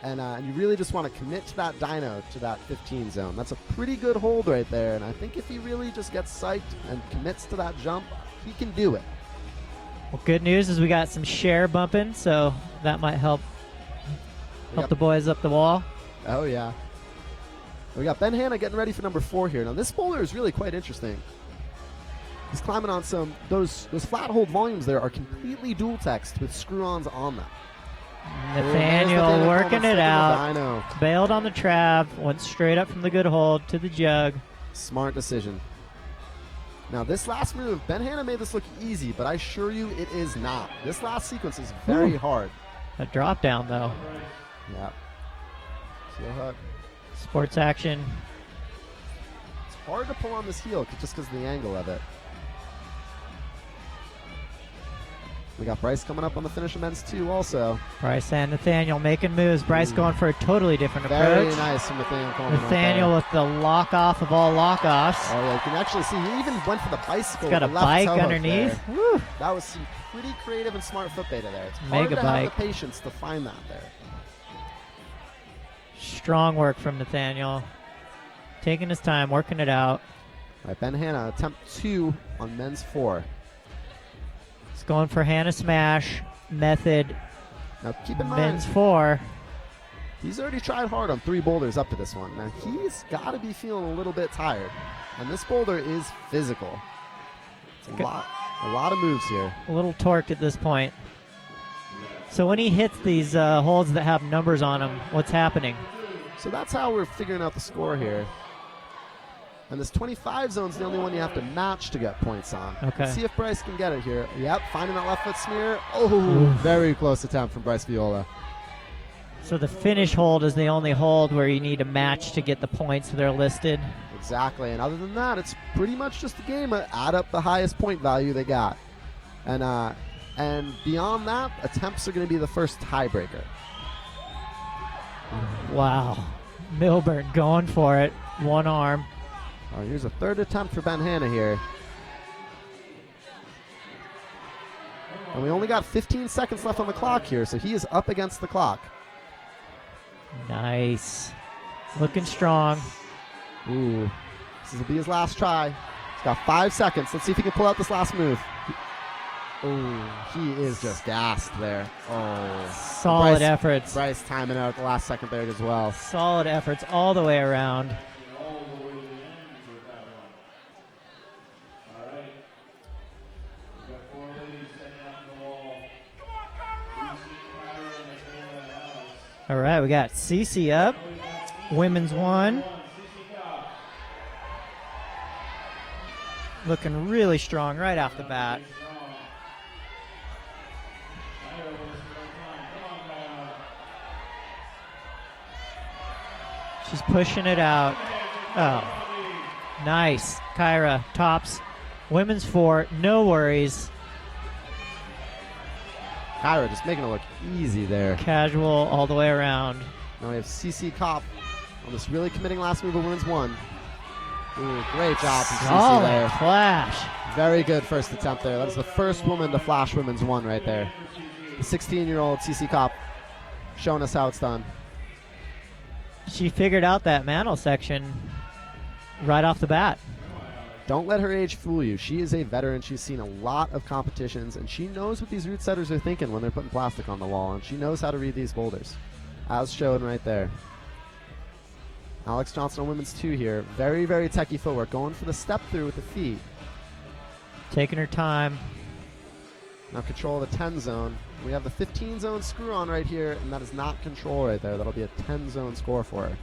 S2: And you really just want to commit to that dyno, to that 15 zone. That's a pretty good hold right there. And I think if he really just gets psyched and commits to that jump, he can do it.
S1: Well, good news is we got some share bumping, so that might help the boys up the wall.
S2: Oh, yeah. We got Ben Hanna getting ready for number 4 here. Now this boulder is really quite interesting. He's climbing on those flat hold volumes there are completely dual text with screw-ons on them.
S1: Nathaniel working it out.
S2: I know.
S1: Bailed on the trap, went straight up from the good hold to the jug.
S2: Smart decision. Now this last move, Ben Hanna made this look easy, but I assure you it is not. This last sequence is very hard.
S1: A drop down though.
S2: Yeah. Heel hook.
S1: Sports action.
S2: It's hard to pull on this heel just because of the angle of it. We got Bryce coming up on the finish of men's 2 also.
S1: Bryce and Nathaniel making moves. Bryce going for a totally different
S2: Very
S1: approach.
S2: nice from Nathaniel Coleman.
S1: Nathaniel with the lock off of all lock offs.
S2: Oh yeah, you can actually see he even went for the bicycle.
S1: He's got a
S2: with the left
S1: bike
S2: toe hook
S1: underneath.
S2: there.
S1: Woo.
S2: That was some pretty creative and smart foot beta there. It's
S1: Mega
S2: hard to
S1: bike.
S2: have the patience to find that there.
S1: Strong work from Nathaniel. Taking his time, working it out.
S2: All right, Ben Hanna, attempt 2 on men's 4.
S1: He's going for Hanna smash method.
S2: Now keep in mind,
S1: Men's 4.
S2: he's already tried hard on 3 boulders up to this one. Now he's got to be feeling a little bit tired, and this boulder is physical. It's a lot of moves here.
S1: A little torqued at this point. So when he hits these holds that have numbers on them, what's happening?
S2: So that's how we're figuring out the score here. And this 25 zone is the only one you have to match to get points on.
S1: Okay.
S2: Let's see if Bryce can get it here. Yep, finding that left foot smear. Oh, very close attempt from Bryce Viola.
S1: So the finish hold is the only hold where you need a match to get the points that are listed.
S2: Exactly, and other than that, it's pretty much just a game of add up the highest point value they got. And beyond that, attempts are going to be the first tiebreaker.
S1: Wow. Milburn going for it. One arm.
S2: All right, here's a third attempt for Ben Hanna here. And we only got 15 seconds left on the clock here, so he is up against the clock.
S1: Nice. Looking strong.
S2: Ooh, this will be his last try. He's got 5 seconds. Let's see if he can pull out this last move. Ooh, he is just gassed there. Oh,
S1: Solid efforts.
S2: Bryce timing out at the last second there as well.
S1: Solid efforts all the way around. All right, we got Cece up. Women's 1. Looking really strong right off the bat. She's pushing it out. Oh, nice. Kyra tops. Women's 4, no worries.
S2: Kyra just making it look easy there.
S1: Casual all the way around.
S2: Now we have CC Kopp on this really committing last move of women's 1. Ooh, great job from CC there.
S1: Flash.
S2: Very good first attempt there. That is the first woman to flash women's 1 right there. The 16-year-old CC Kopp showing us how it's done.
S1: She figured out that mantle section right off the bat.
S2: Don't let her age fool you. She is a veteran. She's seen a lot of competitions, and she knows what these root setters are thinking when they're putting plastic on the wall, and she knows how to read these boulders, as shown right there. Alex Johnson on women's 2 here. Very, very techie footwork. Going for the step through with the feet.
S1: Taking her time.
S2: Now control of the 10 zone. We have the 15 zone screw on right here, and that is not control right there. That'll be a 10 zone score for her.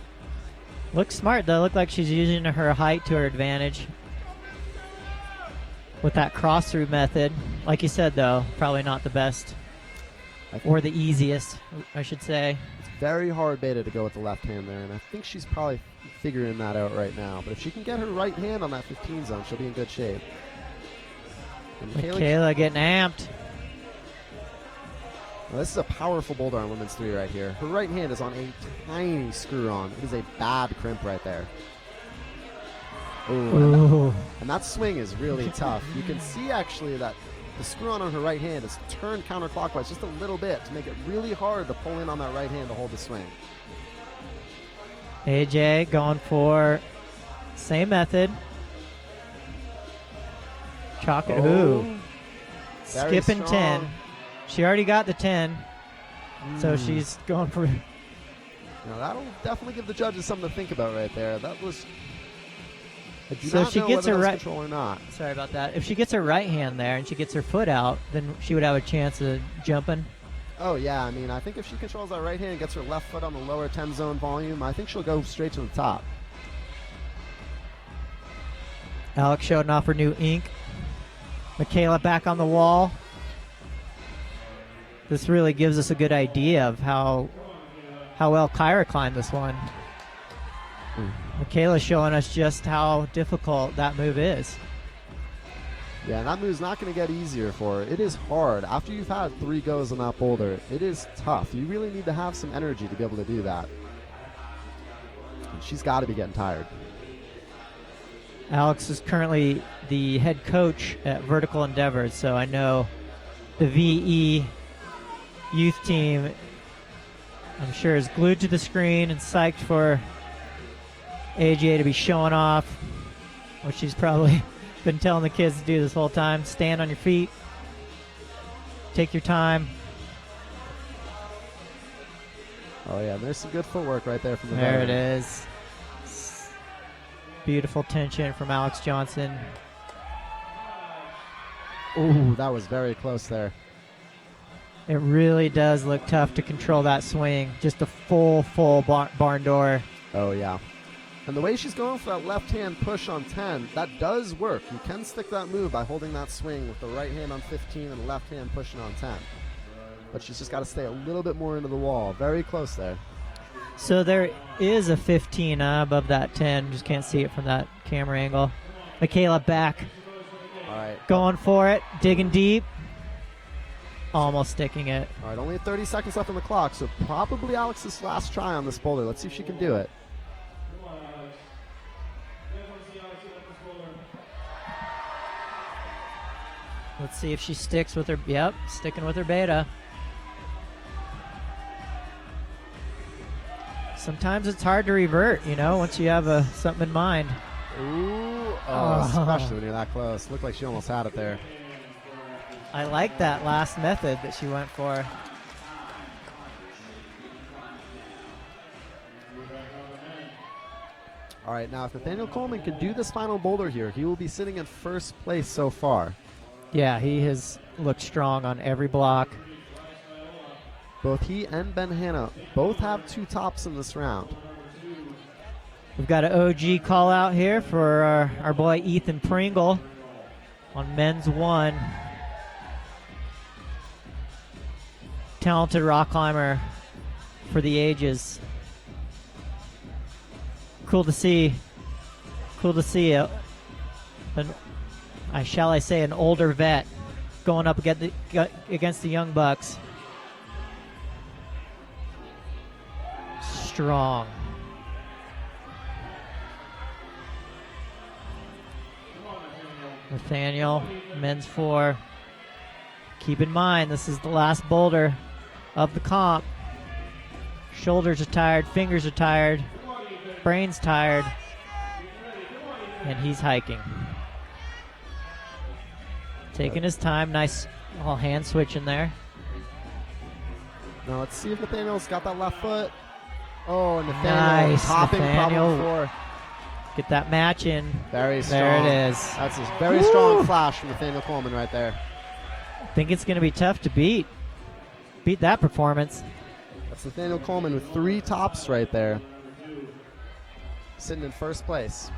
S1: Looks smart though. Look like she's using her height to her advantage with that cross through method. Like you said though, probably not the best or the easiest, I should say.
S2: It's very hard beta to go with the left hand there, and I think she's probably figuring that out right now. But if she can get her right hand on that 15 zone, she'll be in good shape. And
S1: Michaela getting amped.
S2: Now this is a powerful boulder on women's 3 right here. Her right hand is on a tiny screw on. It is a bad crimp right there. Ooh. And that swing is really tough. You can see actually that the screw on her right hand is turned counterclockwise just a little bit to make it really hard to pull in on that right hand to hold the swing.
S1: AJ going for same method. Chalk it. Ooh. Skipping
S2: strong.
S1: 10. She already got the 10. So she's going for
S2: Now that'll definitely give the judges something to think about right there. That was. I do
S1: So
S2: not
S1: if she
S2: know
S1: gets
S2: whether
S1: her
S2: that's
S1: right
S2: control or not.
S1: Sorry about that. If she gets her right hand there and she gets her foot out, then she would have a chance of jumping.
S2: Oh yeah, I mean, I think if she controls that right hand and gets her left foot on the lower 10 zone volume, I think she'll go straight to the top.
S1: Alex showing off her new ink. Michaela back on the wall. This really gives us a good idea of how well Kyra climbed this one. Michaela showing us just how difficult that move is.
S2: Yeah, and that move's not going to get easier for her. It is hard. After you've had 3 goes on that boulder, it is tough. You really need to have some energy to be able to do that. And she's got to be getting tired.
S1: Alex is currently the head coach at Vertical Endeavors, so I know the VE youth team, I'm sure, is glued to the screen and psyched for AJ to be showing off, which she's probably been telling the kids to do this whole time. Stand on your feet. Take your time.
S2: Oh yeah, there's some good footwork right there from the
S1: There
S2: veteran.
S1: it is. Beautiful tension from Alex Johnson.
S2: Ooh, that was very close there.
S1: It really does look tough to control that swing. Just a full barn door.
S2: Oh yeah. And the way she's going for that left hand push on 10, that does work. You can stick that move by holding that swing with the right hand on 15 and the left hand pushing on 10. But she's just got to stay a little bit more into the wall. Very close there.
S1: So there is a 15 above that 10. Just can't see it from that camera angle. Michaela back.
S2: All right.
S1: Going for it. Digging deep. Almost sticking it.
S2: All right, only 30 seconds left on the clock, so probably Alex's last try on this boulder. Let's see if she can do it.
S1: Let's see if she sticks with her. Yep, sticking with her beta. Sometimes it's hard to revert, you know, once you have something in mind.
S2: Ooh, especially when you're that close. Looked like she almost had it there.
S1: I like that last method that she went for.
S2: All right, now if Nathaniel Coleman can do this final boulder here, he will be sitting in first place so far.
S1: Yeah, he has looked strong on every block.
S2: Both he and Ben Hanna both have 2 tops in this round.
S1: We've got an OG call out here for our boy Ethan Pringle on men's 1. Talented rock climber for the ages. Cool to see. Cool to see an older vet going up against the young bucks. Strong. Nathaniel, men's 4. Keep in mind, this is the last boulder of the comp. Shoulders are tired, fingers are tired, brain's tired, and he's hiking. Taking his time, nice little hand switch in there.
S2: Now let's see if Nathaniel's got that left foot. Oh, and
S1: Nice,
S2: hopping
S1: Nathaniel.
S2: problem 4.
S1: Get that match in.
S2: Very strong.
S1: There it is.
S2: That's a very strong flash from Nathaniel Coleman right there.
S1: I think it's going to be tough to beat that performance.
S2: That's Nathaniel Coleman with 3 tops right there. Sitting in first place.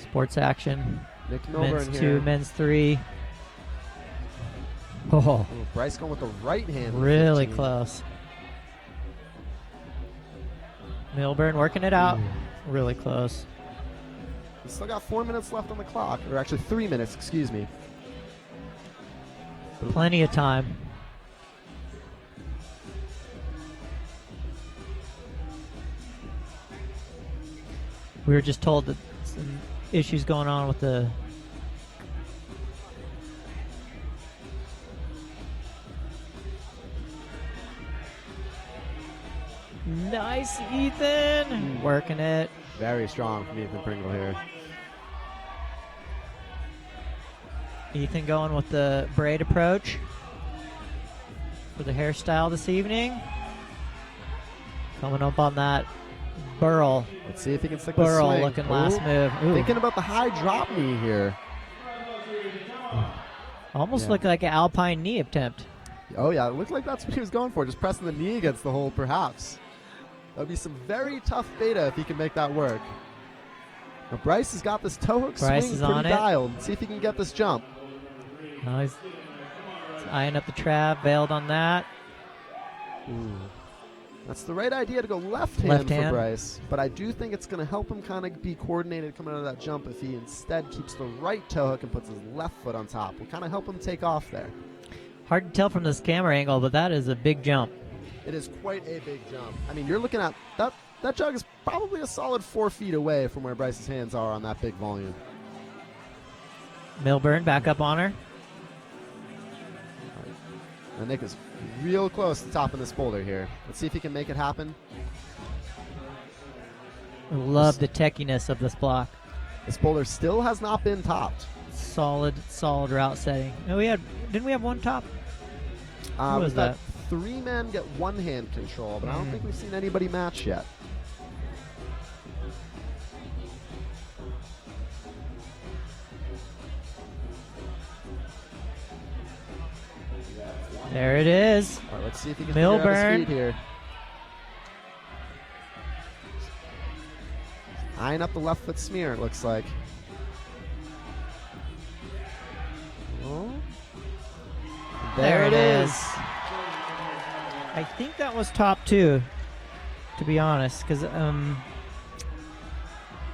S1: Sports action.
S2: Nick Milburn
S1: Men's
S2: here.
S1: 2, men's 3. Oh,
S2: Ooh, Bryce going with the right hand. with
S1: really
S2: 15.
S1: close. Milburn working it out. Really close.
S2: We still got 4 minutes left on the clock, or actually 3 minutes, excuse me.
S1: Plenty of time. We were just told that some issues going on with the nice Ethan working it.
S2: Very strong from Ethan Pringle here.
S1: Ethan going with the braid approach for the hairstyle this evening. Coming up on that burl.
S2: Let's see if he can stick the
S1: Burl
S2: swing.
S1: looking last move. Ooh.
S2: Thinking about the high drop knee here.
S1: Almost looked like an alpine knee attempt.
S2: Oh, yeah, it looked like that's what he was going for, just pressing the knee against the hole, perhaps. That would be some very tough beta if he can make that work. Now, Bryce has got this toe hook
S1: Bryce
S2: swing
S1: is
S2: pretty
S1: on it.
S2: dialed. See if he can get this jump.
S1: Oh, he's eyeing up the trap, bailed on that.
S2: Ooh. That's the right idea to go left hand for
S1: hand.
S2: Bryce, but I do think it's going to help him kind of be coordinated coming out of that jump if he instead keeps the right toe hook and puts his left foot on top. Will kind of help him take off there.
S1: Hard to tell from this camera angle, but that is a big jump.
S2: It is quite a big jump. I mean, you're looking at that jug is probably a solid 4 feet away from where Bryce's hands are on that big volume.
S1: Milburn back up on her.
S2: And Nick is real close to topping this boulder here. Let's see if he can make it happen.
S1: Love the techiness of this block.
S2: This boulder still has not been topped.
S1: Solid route setting. No, didn't we have one top? Who was
S2: we've got
S1: that?
S2: 3 men get one hand control, but I don't think we've seen anybody match yet.
S1: There it is.
S2: All right, let's see if he can figure out
S1: Milburn.
S2: his feet here. Eyeing up the left foot smear, it looks like. Oh. There it is.
S1: I think that was top 2, to be honest, because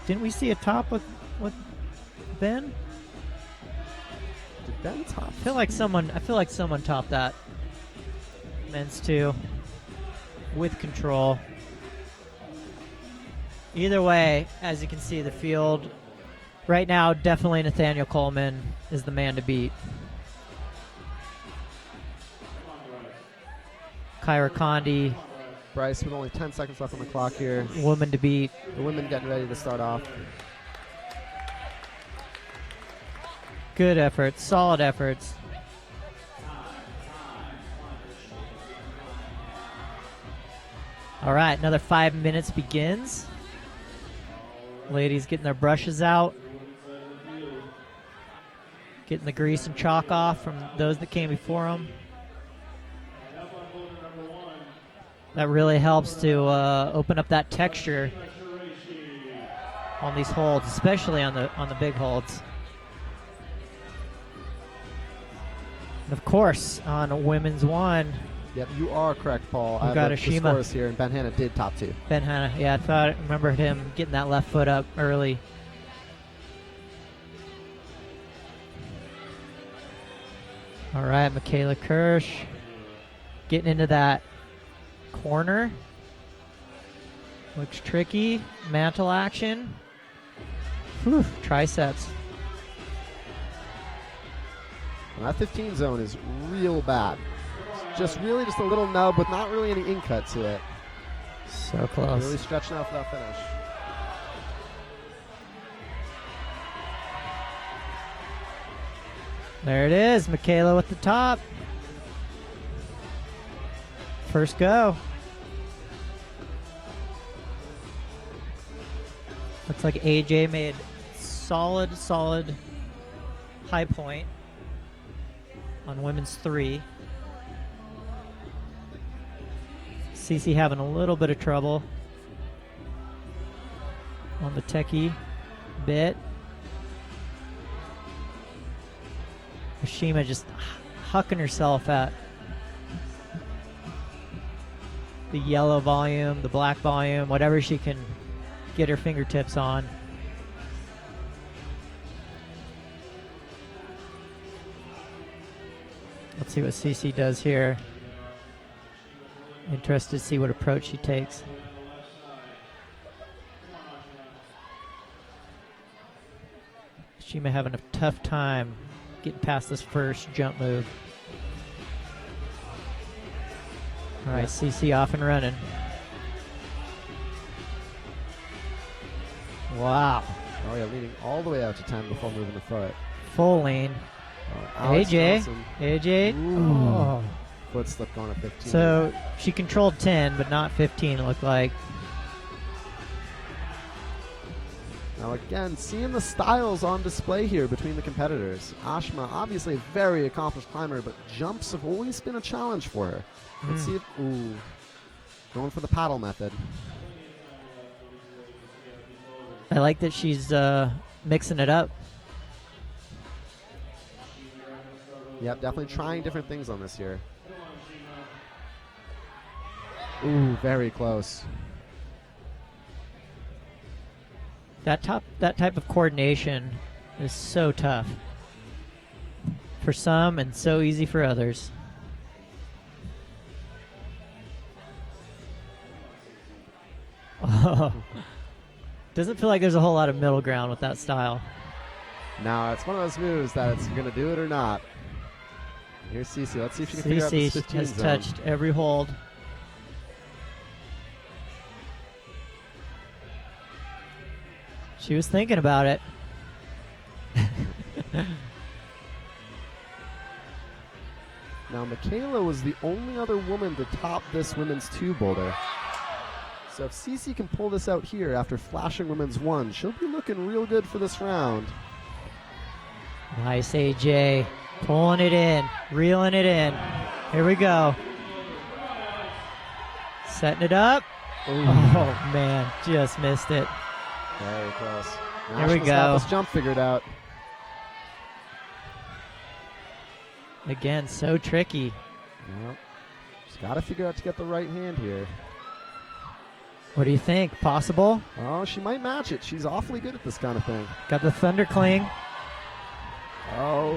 S1: didn't we see a top with Ben?
S2: Did Ben top?
S1: I feel like someone topped that. Men's 2 with control. Either way, as you can see, the field right now, definitely Nathaniel Coleman is the man to beat. Kyra Condi,
S2: Bryce with only 10 seconds left on the clock here.
S1: woman to beat.
S2: The women getting ready to start off.
S1: Good efforts, solid efforts. All right, another 5 minutes begins. Ladies getting their brushes out. Getting the grease and chalk off from those that came before them. That really helps to open up that texture on these holds, especially on the big holds. And of course, on women's 1,
S2: Yep, you are correct, Paul.
S1: We've
S2: I
S1: got
S2: have the
S1: Ashima.
S2: scores here, and Ben Hanna did top 2.
S1: Ben Hanna, yeah, I remembered him getting that left foot up early. All right, Michaela Kirsch getting into that corner. Looks tricky. Mantle action. Whew, triceps.
S2: And that 15 zone is real bad. It's really just a little nub with not really any in cut to it.
S1: So close.
S2: Really stretching out for that finish.
S1: There it is, Michaela with the top. First go. Looks like AJ made solid high point on women's 3. CC having a little bit of trouble on the techie bit. Ashima just hucking herself at the yellow volume, the black volume, whatever she can get her fingertips on. Let's see what CC does here. Interested to see what approach she takes. Ashima having a tough time getting past this first jump move. All right, CC off and running. Wow.
S2: Oh yeah, leaning all the way out to 10 before moving the foot.
S1: Full lean.
S2: Alex
S1: AJ.
S2: Johnson.
S1: AJ.
S2: Ooh.
S1: Oh.
S2: foot slip going to 15.
S1: So she controlled 10, but not 15, it looked like.
S2: Now again, seeing the styles on display here between the competitors. Ashima, obviously a very accomplished climber, but jumps have always been a challenge for her. Let's see if, ooh, going for the paddle method.
S1: I like that she's mixing it up.
S2: Yep, definitely trying different things on this here. Ooh, very close.
S1: That type of coordination is so tough for some and so easy for others. Oh. Doesn't feel like there's a whole lot of middle ground with that style.
S2: Now, it's one of those moves that it's going to do it or not. Here's Cece. Let's see if she can figure out this 15
S1: has
S2: zone.
S1: touched every hold. She was thinking about it.
S2: Now, Michaela was the only other woman to top this women's 2 boulder. So if Cece can pull this out here after flashing women's 1, she'll be looking real good for this round.
S1: Nice, AJ. Pulling it in, reeling it in. Here we go. Setting it up.
S2: Ooh.
S1: Oh, man, just missed it.
S2: Very close. Now
S1: There we
S2: she's got
S1: go.
S2: this jump figured out.
S1: Again, so tricky.
S2: Yep. She's got to figure out to get the right hand here.
S1: What do you think? Possible?
S2: Oh, she might match it. She's awfully good at this kind of thing.
S1: Got the thunder cling.
S2: Oh.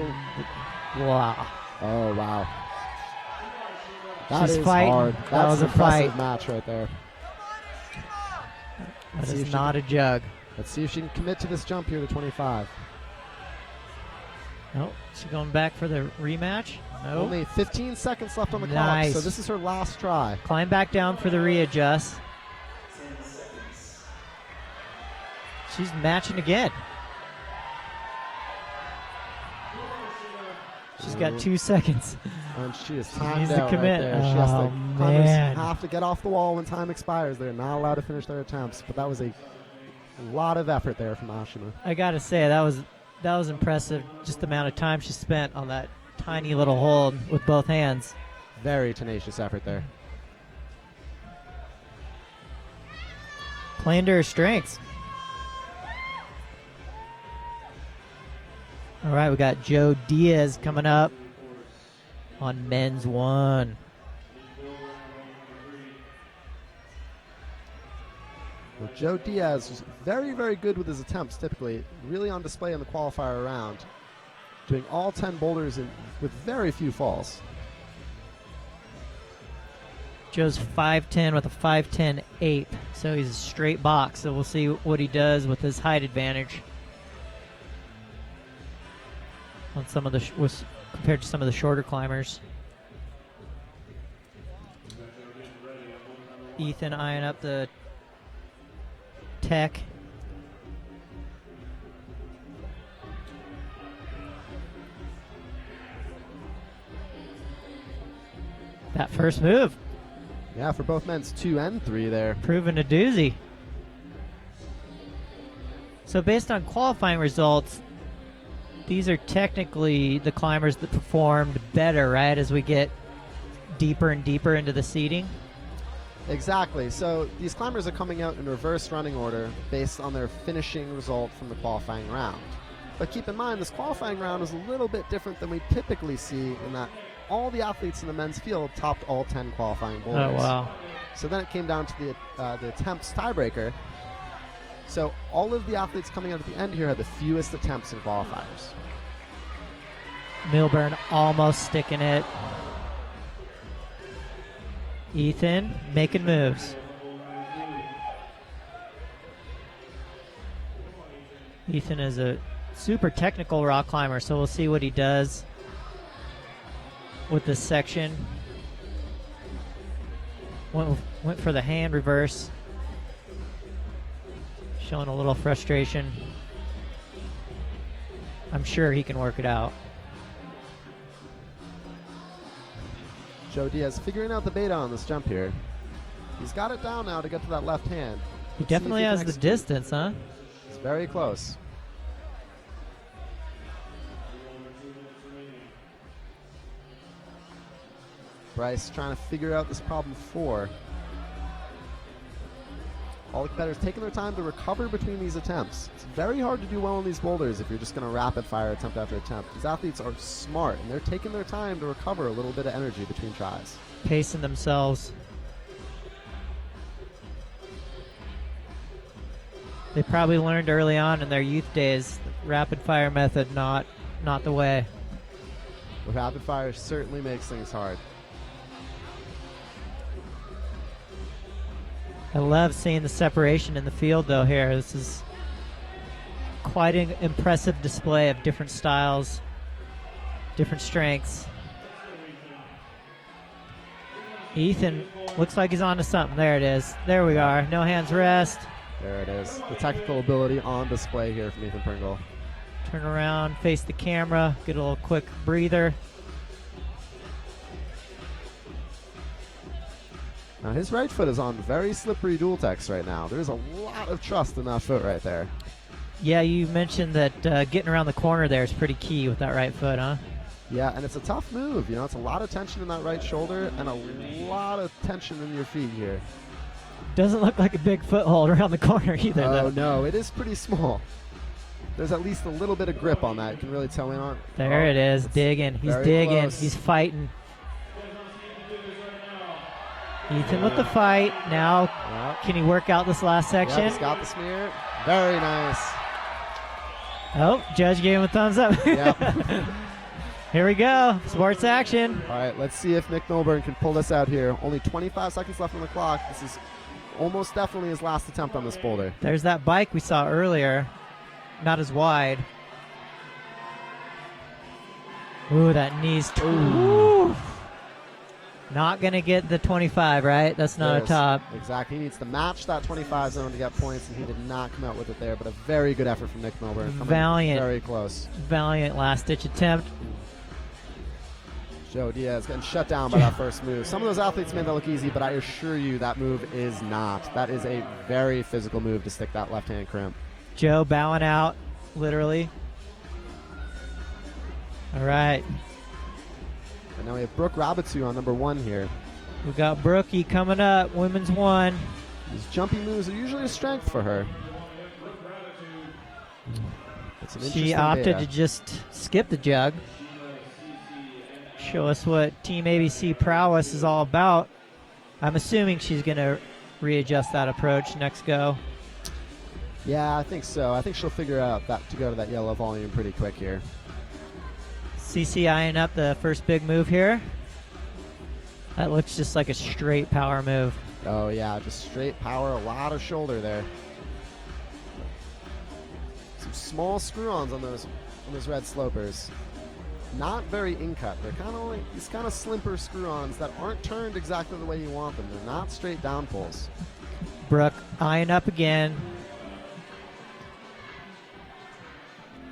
S1: Wow.
S2: Oh, wow. That
S1: She's
S2: is
S1: fighting.
S2: hard.
S1: That
S2: That's
S1: was
S2: an
S1: a
S2: impressive
S1: fight.
S2: match right there.
S1: That
S2: see if
S1: is
S2: she
S1: not a jug.
S2: Let's see if she can commit to this jump here to 25.
S1: Nope. She going back for the rematch? Nope.
S2: Only 15 seconds left on the
S1: Nice.
S2: clock, so this is her last try.
S1: Climb back down for the readjust. She's matching again. She's got 2 seconds.
S2: And she is
S1: She
S2: timed
S1: needs to
S2: out
S1: commit.
S2: right there. She has
S1: Oh,
S2: to, climbers
S1: man.
S2: have to get off the wall when time expires. They're not allowed to finish their attempts, but that was a lot of effort there from Ashima.
S1: I gotta say that was impressive. Just the amount of time she spent on that tiny little hold with both hands.
S2: Very tenacious effort there.
S1: Playing to her strengths. All right, we got Joe Diaz coming up on men's 1.
S2: Well, Joe Diaz was very, very good with his attempts typically, really on display in the qualifier round, doing all 10 boulders with very few falls.
S1: Joe's 5'10" with a 5'10" ape, so he's a straight box. So we'll see what he does with his height advantage on some of the compared to some of the shorter climbers. Ethan eyeing up the tech. That first move,
S2: Yeah, for both men's 2 and 3 there.
S1: proving a doozy. So based on qualifying results, these are technically the climbers that performed better, right, as we get deeper and deeper into the seeding?
S2: Exactly. So these climbers are coming out in reverse running order based on their finishing result from the qualifying round. But keep in mind, this qualifying round is a little bit different than we typically see in that all the athletes in the men's field topped all 10 qualifying boulders.
S1: Oh, wow.
S2: So then it came down to the attempts tiebreaker. So all of the athletes coming out at the end here had the fewest attempts in qualifiers.
S1: Milburn almost sticking it. Ethan making moves. Ethan is a super technical rock climber, so we'll see what he does with this section. Went for the hand reverse. Showing a little frustration. I'm sure he can work it out.
S2: Joe Diaz figuring out the beta on this jump here. He's got it down now to get to that left hand.
S1: He definitely has the distance, huh?
S2: It's very close. Bryce trying to figure out this problem 4. All the competitors taking their time to recover between these attempts. It's very hard to do well on these boulders if you're just going to rapid fire attempt after attempt. These athletes are smart and they're taking their time to recover a little bit of energy between tries.
S1: Pacing themselves. They probably learned early on in their youth days, rapid fire method, not the way.
S2: The rapid fire certainly makes things hard.
S1: I love seeing the separation in the field, though, here. This is quite an impressive display of different styles, different strengths. Ethan looks like he's onto something. There it is. There we are. No hands rest.
S2: There it is. The technical ability on display here from Ethan Pringle.
S1: Turn around, face the camera, get a little quick breather.
S2: Now his right foot is on very slippery dual text right now. There's a lot of trust in that foot right there.
S1: Yeah, you mentioned that getting around the corner there is pretty key with that right foot, huh?
S2: Yeah, and it's a tough move. You know, it's a lot of tension in that right shoulder and a lot of tension in your feet here.
S1: Doesn't look like a big foothold around the corner either, though.
S2: Oh, no, it is pretty small. There's at least a little bit of grip on that. You can really tell me on.
S1: There it is, digging. He's digging.
S2: Close.
S1: He's fighting. Ethan with the fight. Now, can he work out this last section?
S2: Yep, he's got the smear. Very nice.
S1: Oh, judge gave him a thumbs up.
S2: Yep.
S1: Here we go. Sports action.
S2: All right, let's see if Nick Milburn can pull this out here. Only 25 seconds left on the clock. This is almost definitely his last attempt on this boulder.
S1: There's that bike we saw earlier. Not as wide. Ooh, that knee's. Ooh. Not going to get the 25, right? That's not a top.
S2: Exactly. He needs to match that 25 zone to get points, and he did not come out with it there, but a very good effort from Nick Milburn.
S1: Valiant.
S2: Very close.
S1: Valiant last-ditch attempt.
S2: Joe Diaz getting shut down by that first move. Some of those athletes made that look easy, but I assure you that move is not. That is a very physical move to stick that left-hand crimp.
S1: Joe bowing out, literally. All right.
S2: And now we have Brooke Rabatu on number 1 here.
S1: We got Brookie coming up, women's 1.
S2: These jumpy moves are usually a strength for her. It's an
S1: she opted to just skip the jug. Show us what Team ABC prowess is all about. I'm assuming she's going to readjust that approach next go.
S2: Yeah, I think so. I think she'll figure out that to go to that yellow volume pretty quick here.
S1: CC eyeing up the first big move here. That looks just like a straight power move.
S2: Oh yeah, just straight power, a lot of shoulder there. Some small screw-ons on those red slopers. Not very in-cut. They're kind of like these kind of slimper screw-ons that aren't turned exactly the way you want them. They're not straight down pulls.
S1: Brooke eyeing up again.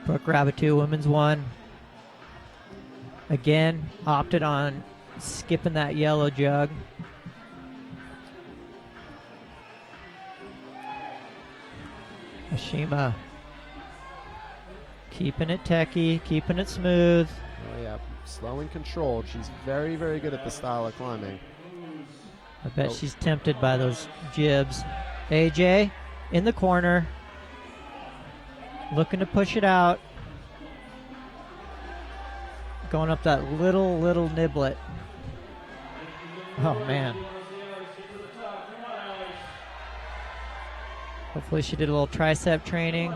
S1: Brooke Rabatu, women's 1. Again, opted on skipping that yellow jug. Ashima keeping it techie, keeping it smooth.
S2: Oh yeah, slow and controlled. She's very, very good at this style of climbing.
S1: I bet she's tempted by those jibs. AJ in the corner, looking to push it out. Going up that little niblet. Oh, man. Hopefully she did a little tricep training.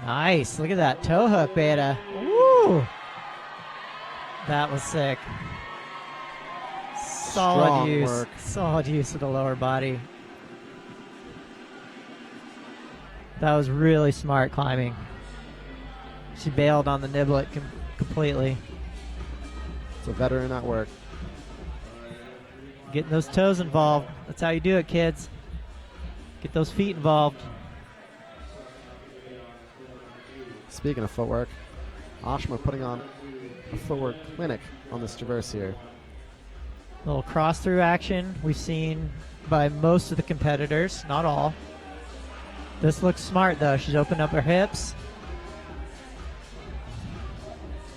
S1: Nice. Look at that toe hook, Beta. Woo! That was sick. Solid use.
S2: Work.
S1: Solid use of the lower body. That was really smart climbing. She bailed on the niblet completely.
S2: It's a veteran at work.
S1: Getting those toes involved. That's how you do it, kids. Get those feet involved.
S2: Speaking of footwork, Ashma putting on a footwork clinic on this traverse here.
S1: Little cross through action we've seen by most of the competitors, not all. This looks smart though. She's opened up her hips.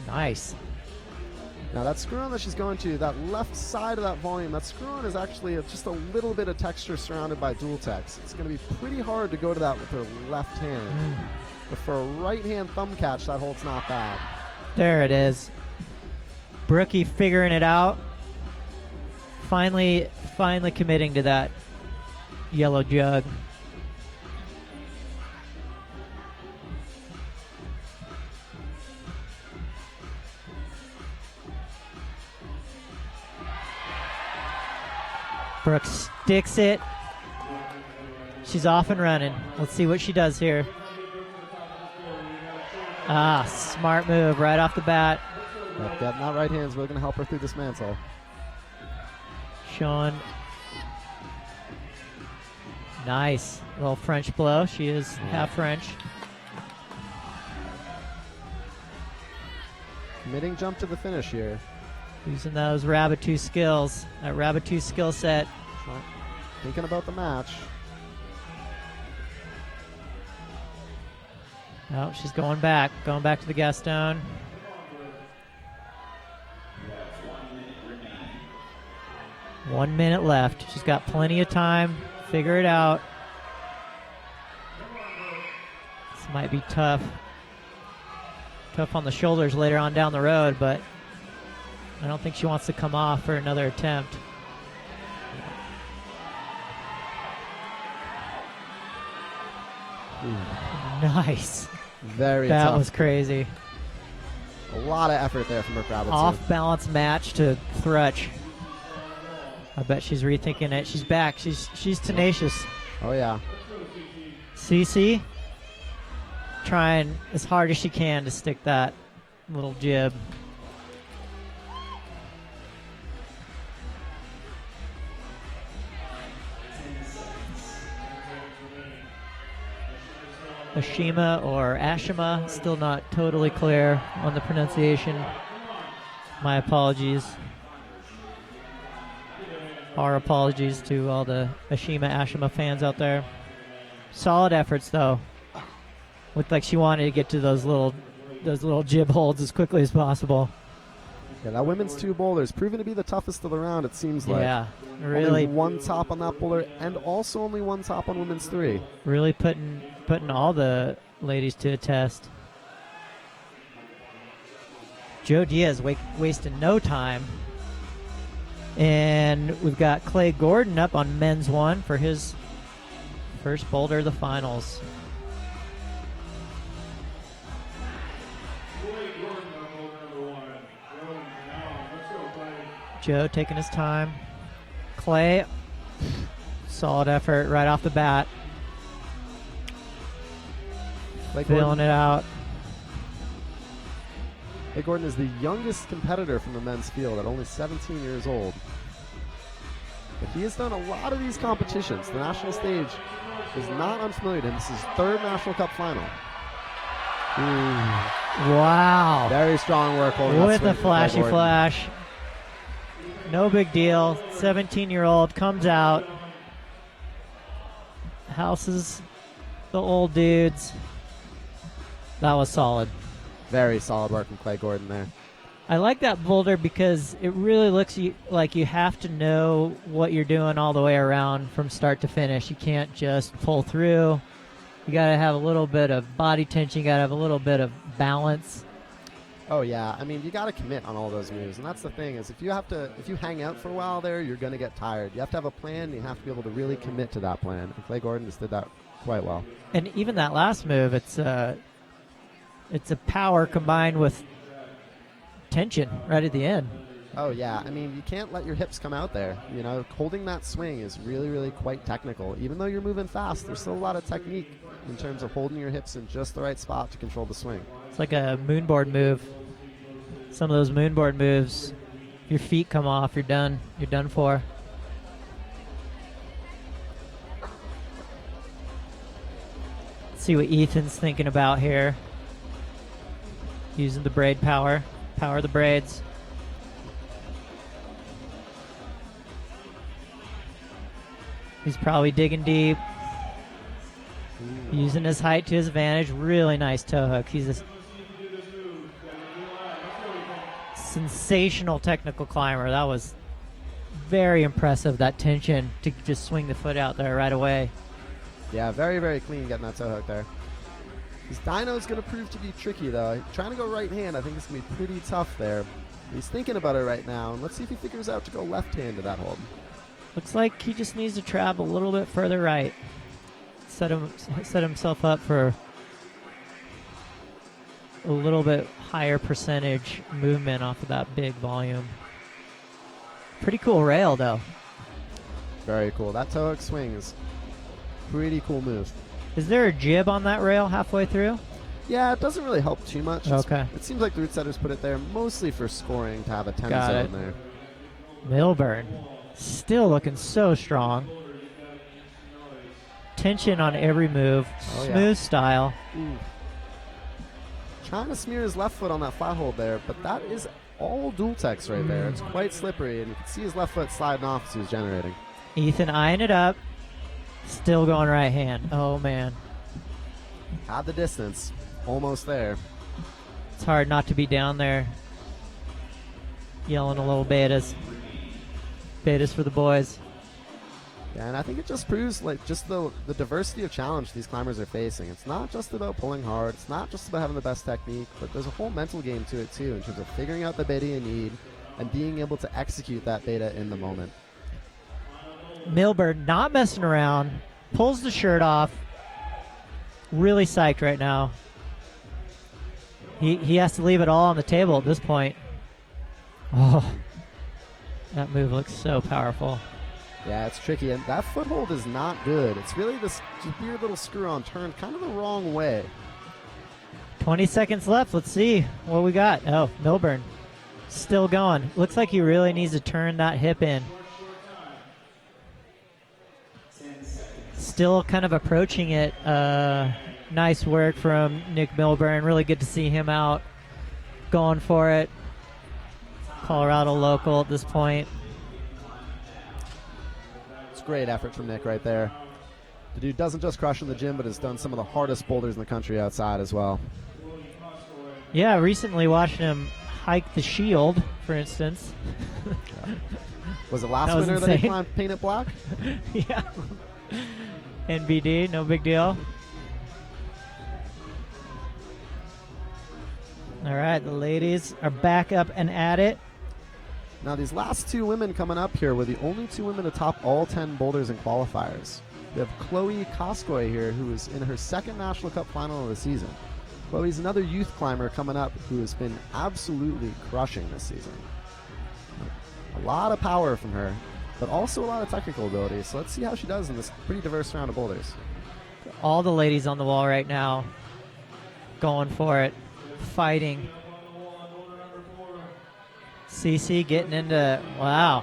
S1: Nice.
S2: Now that screw-on that she's going to, that left side of that volume, that screw-on is actually just a little bit of texture surrounded by dual text. It's going to be pretty hard to go to that with her left hand. But for a right hand thumb catch, that hold's not bad.
S1: There it is. Brookie figuring it out. Finally committing to that yellow jug. Brooke sticks it. She's off and running. Let's see what she does here. Ah, smart move right off the bat.
S2: Yep, getting that right hand is really going to help her through this mantle.
S1: Sean. Nice. Little French blow. She is half French.
S2: Committing jump to the finish here.
S1: Using those Rabbit skills. That Rabbit skill set.
S2: Thinking about the match.
S1: Oh, she's going back to the Gaston. One minute left. She's got plenty of time. Figure it out. This might be tough. Tough on the shoulders later on down the road, but I don't think she wants to come off for another attempt. Nice.
S2: Very
S1: That
S2: tough.
S1: was crazy.
S2: A lot of effort there from Brooke Rabbit.
S1: Off balance match to Thrutch. I bet she's rethinking it. She's back. She's tenacious.
S2: Oh yeah.
S1: Cece trying as hard as she can to stick that little jib. Ashima or Ashima, still not totally clear on the pronunciation. My apologies. Our apologies to all the Ashima fans out there. Solid efforts though. Looked like she wanted to get to those little jib holds as quickly as possible.
S2: Yeah, that women's two boulder is proven to be the toughest of the round, it seems like.
S1: Yeah, really.
S2: Only one top on that boulder, and also only one top on women's three.
S1: Really putting all the ladies to a test. Joe Diaz wasting no time. And we've got Clay Gordon up on men's one for his first boulder of the finals. Joe taking his time. Clay, solid effort right off the bat. Filling it out.
S2: Clay Gordon is the youngest competitor from the men's field at only 17 years old. But he has done a lot of these competitions. The national stage is not unfamiliar to him. This is his third National Cup final.
S1: Wow.
S2: Very strong work holding
S1: with a flashy flash. No big deal. 17-year-old comes out. Houses the old dudes. That was solid.
S2: Very solid work from Clay Gordon there.
S1: I like that boulder because it really looks like you have to know what you're doing all the way around from start to finish. You can't just pull through. You got to have a little bit of body tension. You got to have a little bit of balance.
S2: Oh yeah, I mean you got to commit on all those moves, and that's the thing is if you hang out for a while there, you're going to get tired. You have to have a plan. And you have to be able to really commit to that plan. And Clay Gordon just did that quite well.
S1: And even that last move, it's a power combined with tension right at the end.
S2: Oh yeah, I mean you can't let your hips come out there. You know, holding that swing is really, really quite technical. Even though you're moving fast, there's still a lot of technique in terms of holding your hips in just the right spot to control the swing.
S1: It's like a moonboard move. Some of those moonboard moves, if your feet come off, you're done. You're done for. Let's see what Ethan's thinking about here. using the braid power. Power the braids. He's probably digging deep. Using his height to his advantage. Really nice toe hook. He's a sensational technical climber. That was very impressive, that tension to just swing the foot out there right away.
S2: Yeah, very, very clean getting that toe hook there. This dyno's going to prove to be tricky, though. Trying to go right hand, I think it's going to be pretty tough there. He's thinking about it right now, and let's see if he figures out to go left hand to that hold.
S1: Looks like he just needs to travel a little bit further right. Set himself up for a little bit higher percentage movement off of that big volume. Pretty cool rail, though.
S2: Very cool. That toe hook swing is pretty cool move.
S1: Is there a jib on that rail halfway through?
S2: Yeah, it doesn't really help too much.
S1: Okay.
S2: It seems like the root setters put it there mostly for scoring to have a 10 zone there.
S1: Milburn still looking so strong. Tension on every move. Smooth style.
S2: Ooh. Trying to smear his left foot on that flat hold there, but that is all dual text right there. It's quite slippery, and you can see his left foot sliding off as he was generating.
S1: Ethan eyeing it up. Still going right hand. Oh, man.
S2: Had the distance. Almost there.
S1: It's hard not to be down there yelling a little betas. Betas for the boys.
S2: Yeah, and I think it just proves like just the diversity of challenge these climbers are facing. It's not just about pulling hard. It's not just about having the best technique, but there's a whole mental game to it too in terms of figuring out the beta you need and being able to execute that beta in the moment.
S1: Milburn not messing around. Pulls the shirt off. Really psyched right now. He has to leave it all on the table at this point. Oh, that move looks so powerful.
S2: Yeah, it's tricky, and that foothold is not good. It's really this weird little screw-on turn kind of the wrong way.
S1: 20 seconds left. Let's see what we got. Oh, Milburn still going. Looks like he really needs to turn that hip in. Still kind of approaching it. Nice work from Nick Milburn. Really good to see him out going for it. Colorado local at this point.
S2: It's great effort from Nick right there. The dude doesn't just crush in the gym, but has done some of the hardest boulders in the country outside as well.
S1: Yeah, recently watching him hike the Shield, for instance.
S2: Yeah. Was it last
S1: That was
S2: winter that
S1: insane.
S2: he climbed Paint It Black?
S1: Yeah. NBD, no big deal. All right, the ladies are back up and at it.
S2: Now, these last two women coming up here were the only two women to top all 10 boulders and qualifiers. We have Chloe Koskoy here, who is in her second National Cup final of the season. Chloe's another youth climber coming up who has been absolutely crushing this season. A lot of power from her, but also a lot of technical ability. So let's see how she does in this pretty diverse round of boulders.
S1: All the ladies on the wall right now going for it, fighting. Cece getting into, wow,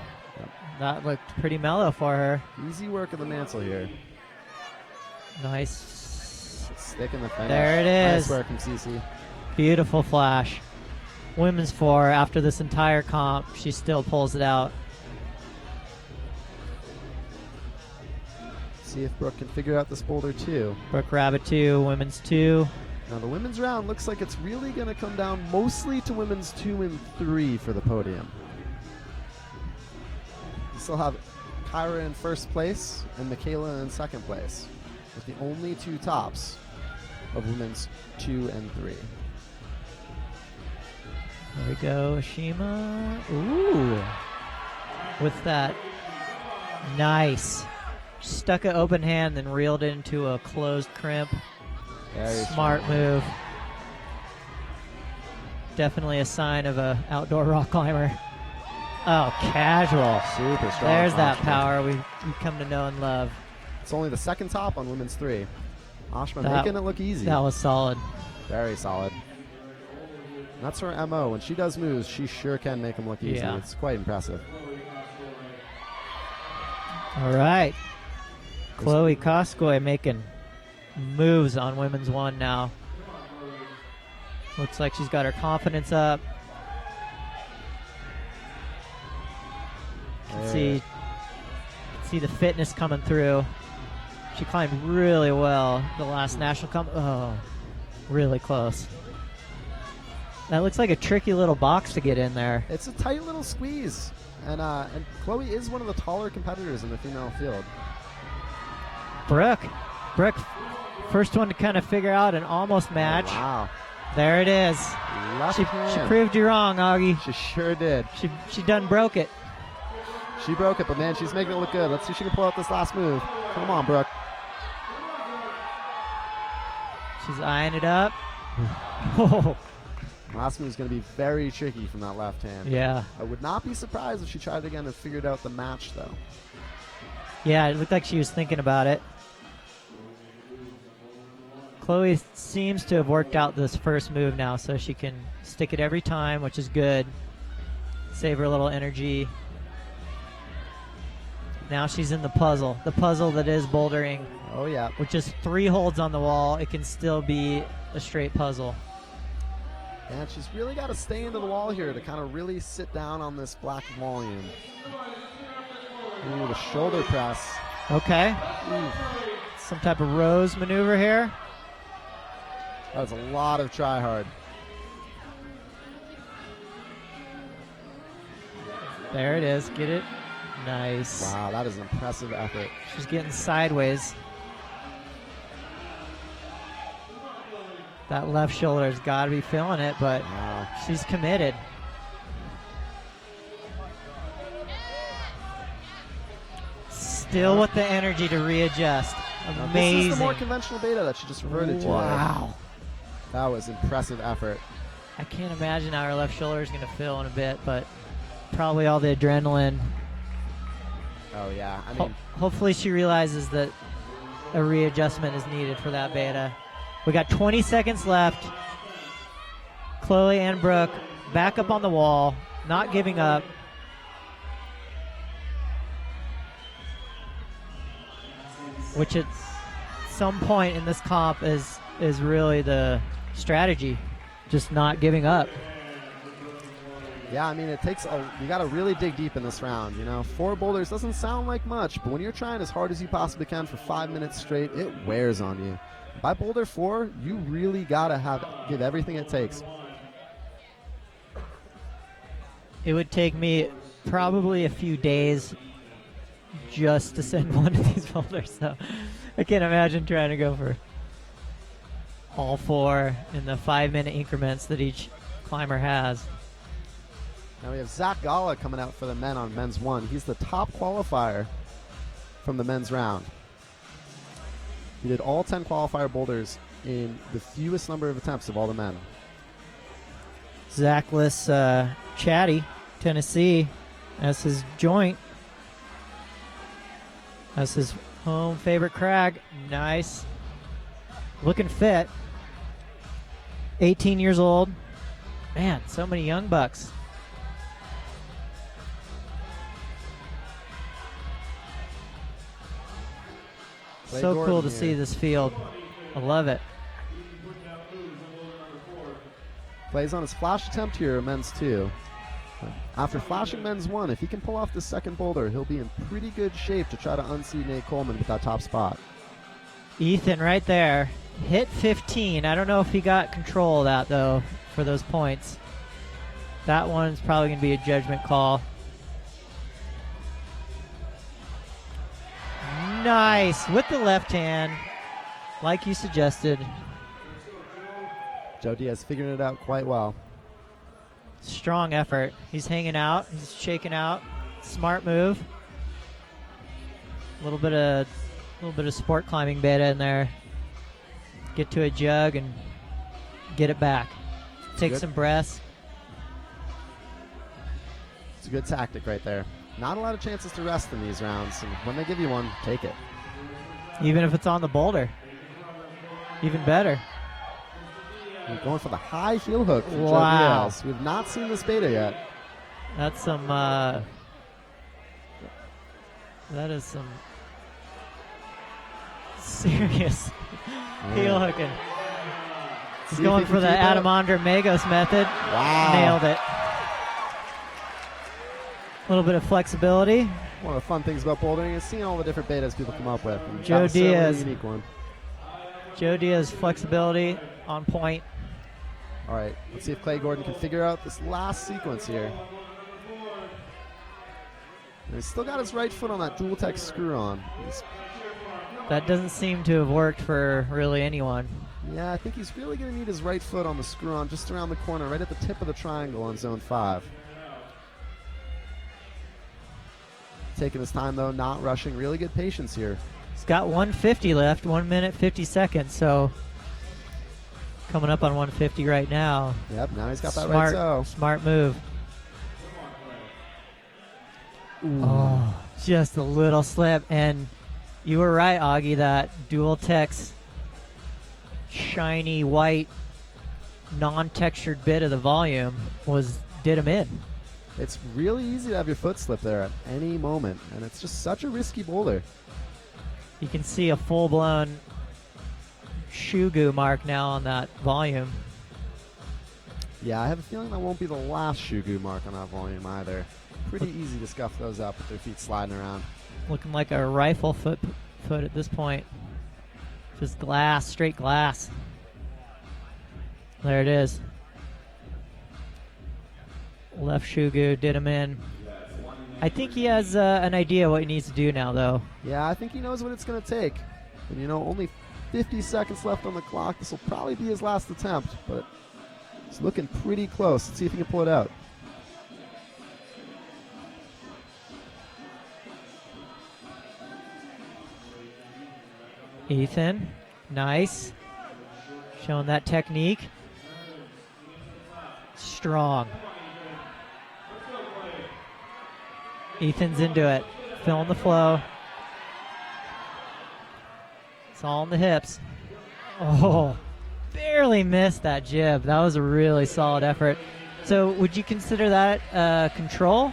S1: that looked pretty mellow for her.
S2: Easy work of the mantle here.
S1: Nice.
S2: Stick in the finish.
S1: There it is.
S2: Nice work from Cece.
S1: Beautiful flash. Women's 4, after this entire comp, she still pulls it out.
S2: See if Brooke can figure out this boulder too.
S1: Brooke Rabbit 2, women's 2.
S2: Now the women's round looks like it's really going to come down mostly to women's 2 and 3 for the podium. You still have Kyra in first place and Michaela in second place, with the only two tops of women's 2 and 3.
S1: There we go, Ashima. Ooh. With that. Nice. Stuck an open hand, then reeled it into a closed crimp.
S2: Very
S1: Smart
S2: strong.
S1: move. Definitely a sign of a outdoor rock climber. Oh, casual.
S2: Super strong.
S1: There's that
S2: Ashma.
S1: power we come to know and love.
S2: It's only the second top on women's 3. Ashma
S1: That-
S2: making it look easy.
S1: That was solid.
S2: Very solid. And that's her MO. When she does moves, she sure can make them look easy.
S1: Yeah.
S2: It's quite impressive.
S1: All right. Chloe Koskoy making moves on women's 1 now. Looks like she's got her confidence up. See the fitness coming through. She climbed really well the last national comp. Oh, really close. That looks like a tricky little box to get in there.
S2: It's a tight little squeeze. And Chloe is one of the taller competitors in the female field.
S1: Brooke, first one to kind of figure out an almost match.
S2: Oh, wow.
S1: There it is. She proved you wrong, Augie.
S2: She sure did.
S1: She done broke it.
S2: She broke it, but man, she's making it look good. Let's see if she can pull out this last move. Come on, Brooke.
S1: She's eyeing it up.
S2: Last move is going to be very tricky from that left hand.
S1: Yeah.
S2: I would not be surprised if she tried it again and figured out the match, though.
S1: Yeah, it looked like she was thinking about it. Chloe seems to have worked out this first move now, so she can stick it every time, which is good. Save her a little energy. Now she's in the puzzle that is bouldering.
S2: Oh, yeah.
S1: With just 3 holds on the wall, it can still be a straight puzzle.
S2: And she's really got to stay into the wall here to kind of really sit down on this black volume. Ooh, the shoulder press.
S1: Okay.
S2: Ooh.
S1: Some type of rose maneuver here.
S2: That was a lot of try hard.
S1: There it is. Get it. Nice.
S2: Wow, that is an impressive effort.
S1: She's getting sideways. That left shoulder's got to be feeling it, but
S2: wow.
S1: She's committed. Still with the energy to readjust. Amazing.
S2: This is the more conventional beta that she just reverted to.
S1: Wow.
S2: That was impressive effort.
S1: I can't imagine how her left shoulder is going to feel in a bit, but probably all the adrenaline.
S2: Oh, yeah. I mean,
S1: hopefully she realizes that a readjustment is needed for that beta. We got 20 seconds left. Chloe and Brooke back up on the wall, not giving up. Which at some point in this comp is really the strategy, just not giving up.
S2: yeah, I mean, it takes you got to really dig deep in this round. You know, 4 boulders doesn't sound like much, but when you're trying as hard as you possibly can for 5 minutes straight, it wears on you. By boulder 4, you really got to give everything it takes.
S1: It would take me probably a few days just to send one of these boulders, so I can't imagine trying to go for all 4 in the 5-minute increments that each climber has.
S2: Now we have Zach Gala coming out for the men on men's 1. He's the top qualifier from the men's round. He did all 10 qualifier boulders in the fewest number of attempts of all the men.
S1: Zachless Chatty, Tennessee, as his joint. That's his home favorite crag. Nice. Looking fit. 18 years old. Man, so many young bucks. So cool to see this field. I love it.
S2: Plays on his flash attempt here, men's 2. After flashing men's 1, if he can pull off the second boulder, he'll be in pretty good shape to try to unseat Nate Coleman with that top spot.
S1: Ethan right there. Hit 15. I don't know if he got control of that, though, for those points. That one's probably going to be a judgment call. Nice. With the left hand, like you suggested.
S2: Joe Diaz figuring it out quite well.
S1: Strong effort. He's hanging out. He's shaking out. Smart move. A little bit of sport climbing beta in there. Get to a jug and get it back. Take some breaths.
S2: It's a good tactic right there. Not a lot of chances to rest in these rounds, and when they give you one, take it.
S1: Even if it's on the boulder. Even better.
S2: We're going for the high heel hook for Joe
S1: Wow.
S2: Diaz. We've not seen this beta yet.
S1: That's some that is some serious heel hooking. He's going for the Adamandra Magos method.
S2: Wow.
S1: Nailed it. A little bit of flexibility.
S2: One of the fun things about bouldering is seeing all the different betas people come up with. And
S1: Joe
S2: that was certainly
S1: Diaz.
S2: a unique one.
S1: Joe Diaz flexibility on point.
S2: All right, let's see if Clay Gordon can figure out this last sequence here. And he's still got his right foot on that dual tech screw on.
S1: That doesn't seem to have worked for really anyone.
S2: Yeah, I think he's really going to need his right foot on the screw on just around the corner, right at the tip of the triangle on zone 5. Taking his time, though, not rushing. Really good patience here.
S1: He's got 150 left, 1 minute, 50 seconds, so coming up on 150 right now.
S2: Yep, now he's got that right toe.
S1: Smart move.
S2: Ooh.
S1: Oh, just a little slip. And you were right, Augie, that dual tech's shiny white non-textured bit of the volume did him in.
S2: It's really easy to have your foot slip there at any moment, and it's just such a risky boulder.
S1: You can see a full-blown shoe goo mark now on that volume.
S2: Yeah, I have a feeling that won't be the last shoe goo mark on that volume either. Pretty easy to scuff those up with their feet sliding around.
S1: Looking like a rifle foot at this point. Just glass, straight glass. There it is. Left shoe goo did him in. I think he has an idea what he needs to do now, though.
S2: Yeah, I think he knows what it's going to take. And, you know, only 50 seconds left on the clock. This will probably be his last attempt, but it's looking pretty close. Let's see if he can pull it out.
S1: Ethan, nice. Showing that technique. Strong. Ethan's into it. Feeling the flow. It's all in the hips. Oh, barely missed that jib. That was a really solid effort. So would you consider that control?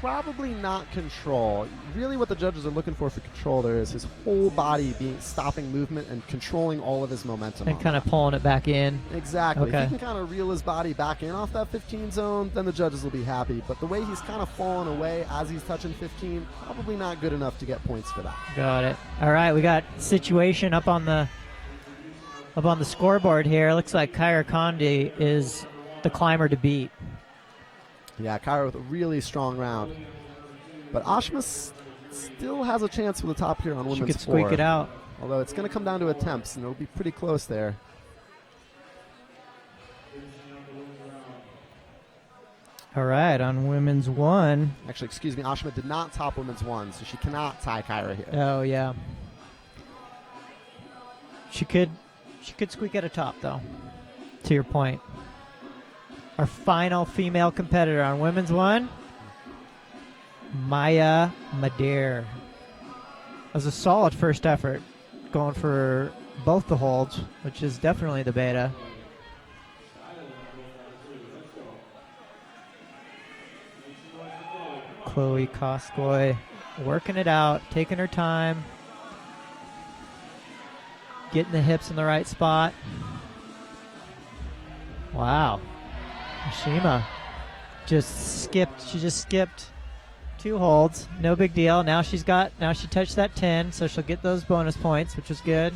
S2: Probably not control. Really what the judges are looking for control there is his whole body stopping movement and controlling all of his momentum.
S1: And kind of pulling it back in.
S2: Exactly.
S1: Okay.
S2: If he can kind of reel his body back in off that 15 zone, then the judges will be happy. But the way he's kind of falling away as he's touching 15, probably not good enough to get points for that.
S1: Got it. All right, we got situation up on the scoreboard here. Looks like Kyra Condi is the climber to beat.
S2: Yeah, Kyra with a really strong round. But Ashma still has a chance for the top here on women's 4.
S1: She could squeak it out.
S2: Although it's going to come down to attempts, and it'll be pretty close there.
S1: All right, on women's 1.
S2: Actually, excuse me, Ashma did not top women's 1, so she cannot tie Kyra here.
S1: Oh, yeah. She could squeak at a top, though, to your point. Our final female competitor on women's 1, Maya Madeir. That was a solid first effort, going for both the holds, which is definitely the beta. Chloe Koskoy working it out, taking her time, getting the hips in the right spot. Wow. Ashima just skipped 2 holds. No big deal. Now she touched that 10, so she'll get those bonus points, which is good.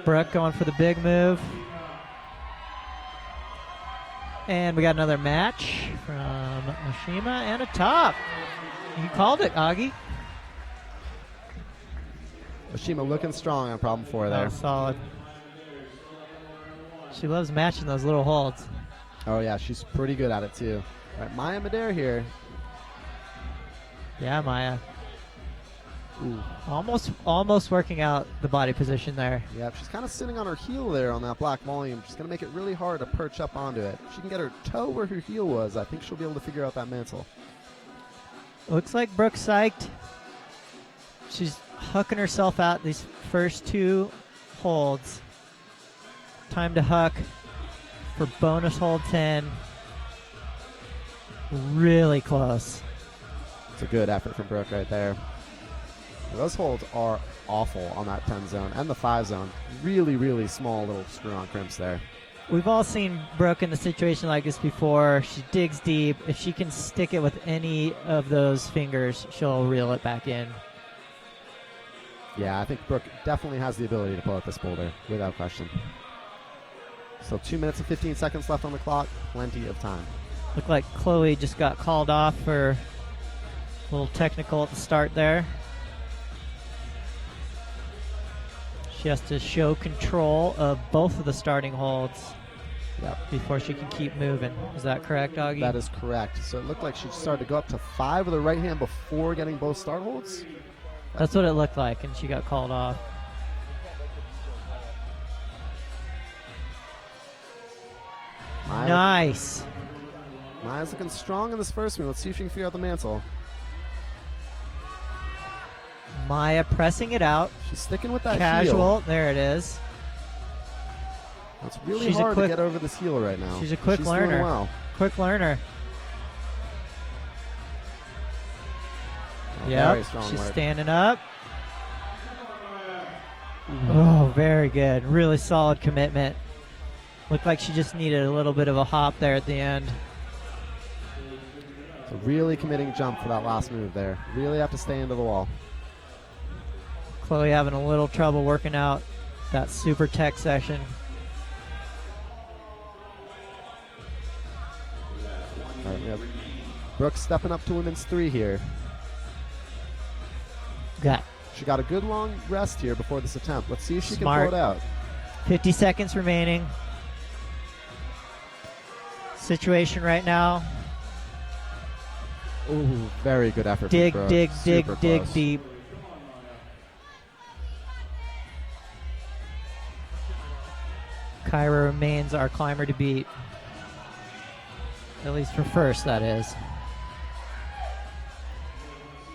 S1: Brooke going for the big move. And we got another match from Ashima and a top. You called it, Augie.
S2: Ashima looking strong on problem 4 there.
S1: Oh, solid. She loves matching those little holds.
S2: Oh, yeah, she's pretty good at it, too. All right, Maya Madeir here.
S1: Yeah, Maya.
S2: Ooh.
S1: Almost working out the body position there.
S2: Yep, she's kind of sitting on her heel there on that black volume. She's going to make it really hard to perch up onto it. If she can get her toe where her heel was, I think she'll be able to figure out that mantle.
S1: Looks like Brooke psyched. She's hucking herself out these first 2 holds. Time to huck for bonus hold 10. Really close.
S2: It's a good effort from Brooke right there. Those holds are awful on that 10 zone and the 5 zone. Really, really small little screw-on crimps there.
S1: We've all seen Brooke in a situation like this before. She digs deep. If she can stick it with any of those fingers, she'll reel it back in.
S2: Yeah, I think Brooke definitely has the ability to pull out this boulder, without question. So 2 minutes and 15 seconds left on the clock. Plenty of time.
S1: Looked like Chloe just got called off for a little technical at the start there. She has to show control of both of the starting holds before she can keep moving. Is that correct, Augie?
S2: That is correct. So it looked like she started to go up to 5 with her right hand before getting both start holds.
S1: That's what it looked like, and she got called off. Nice.
S2: Maya's looking strong in this first one. Let's see if she can figure out the mantle.
S1: Maya pressing it out.
S2: She's sticking with that
S1: casual.
S2: heel.
S1: There it is.
S2: It's really hard to get over this heel right now.
S1: She's a quick learner.
S2: Doing well.
S1: Quick learner.
S2: Yep,
S1: she's standing up. Oh, very good. Really solid commitment. Looked like she just needed a little bit of a hop there at the end.
S2: So really committing jump for that last move there. Really have to stay into the wall.
S1: Chloe having a little trouble working out that super tech session.
S2: All right, we have Brooke stepping up to women's 3 here. She got a good long rest here before this attempt. Let's see if she can pull it out.
S1: 50 seconds remaining. Situation right now.
S2: Ooh, very good effort.
S1: Dig,
S2: from Brooke.
S1: dig, dig,
S2: Super
S1: dig
S2: close.
S1: deep. Kyra remains our climber to beat. At least for first, that is.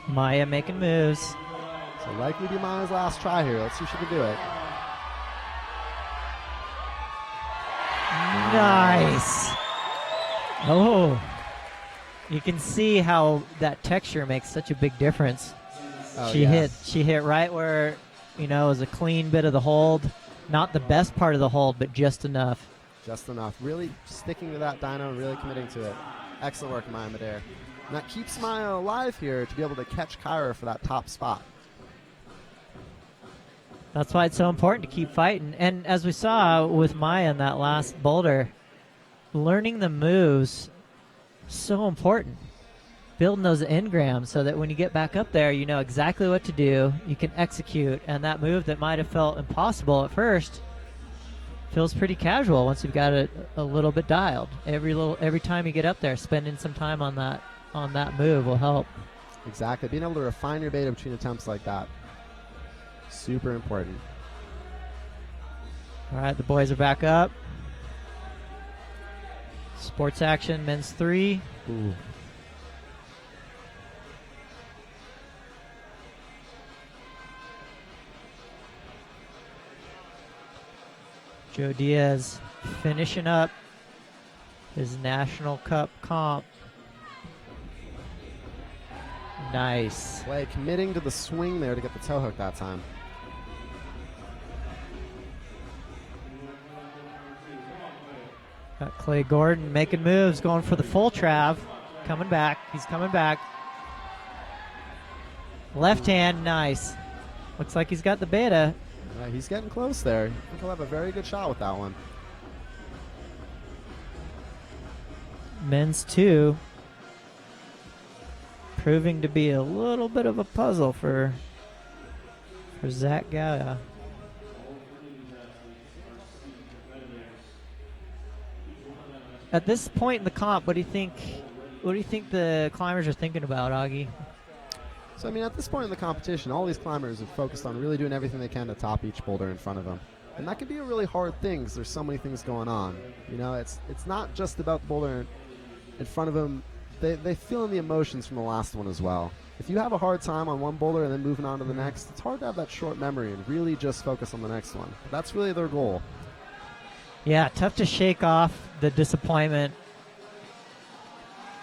S1: Maya making moves.
S2: So likely be Maya's last try here. Let's see if she can do it.
S1: Nice. Oh, you can see how that texture makes such a big difference.
S2: Oh,
S1: she hit right where, it was a clean bit of the hold. Not the best part of the hold, but just enough.
S2: Just enough. Really sticking to that dyno and really committing to it. Excellent work, Maya Midair. And that keeps Maya alive here to be able to catch Kyra for that top spot.
S1: That's why it's so important to keep fighting. And as we saw with Maya in that last boulder, learning the moves, so important. Building those engrams so that when you get back up there, you know exactly what to do. You can execute. And that move that might have felt impossible at first feels pretty casual once you've got it a little bit dialed. Every time you get up there, spending some time on that move will help.
S2: Exactly. Being able to refine your beta between attempts like that, super important.
S1: All right, the boys are back up. Sports action, men's 3.
S2: Ooh.
S1: Joe Diaz finishing up his National Cup comp. Nice.
S2: Play committing to the swing there to get the toe hook that time.
S1: Got Clay Gordon making moves, going for the full trav. Coming back. He's coming back. Left hand, nice. Looks like he's got the beta.
S2: He's getting close there. I think he'll have a very good shot with that one.
S1: Men's 2. Proving to be a little bit of a puzzle for Zach Gaya. At this point in the comp, what do you think the climbers are thinking about, Augie?
S2: So, I mean, at this point in the competition, all these climbers are focused on really doing everything they can to top each boulder in front of them. And that can be a really hard thing because there's so many things going on. It's not just about the boulder in front of them. They feel in the emotions from the last one as well. If you have a hard time on one boulder and then moving on to the next, it's hard to have that short memory and really just focus on the next one. But that's really their goal.
S1: Yeah, tough to shake off the disappointment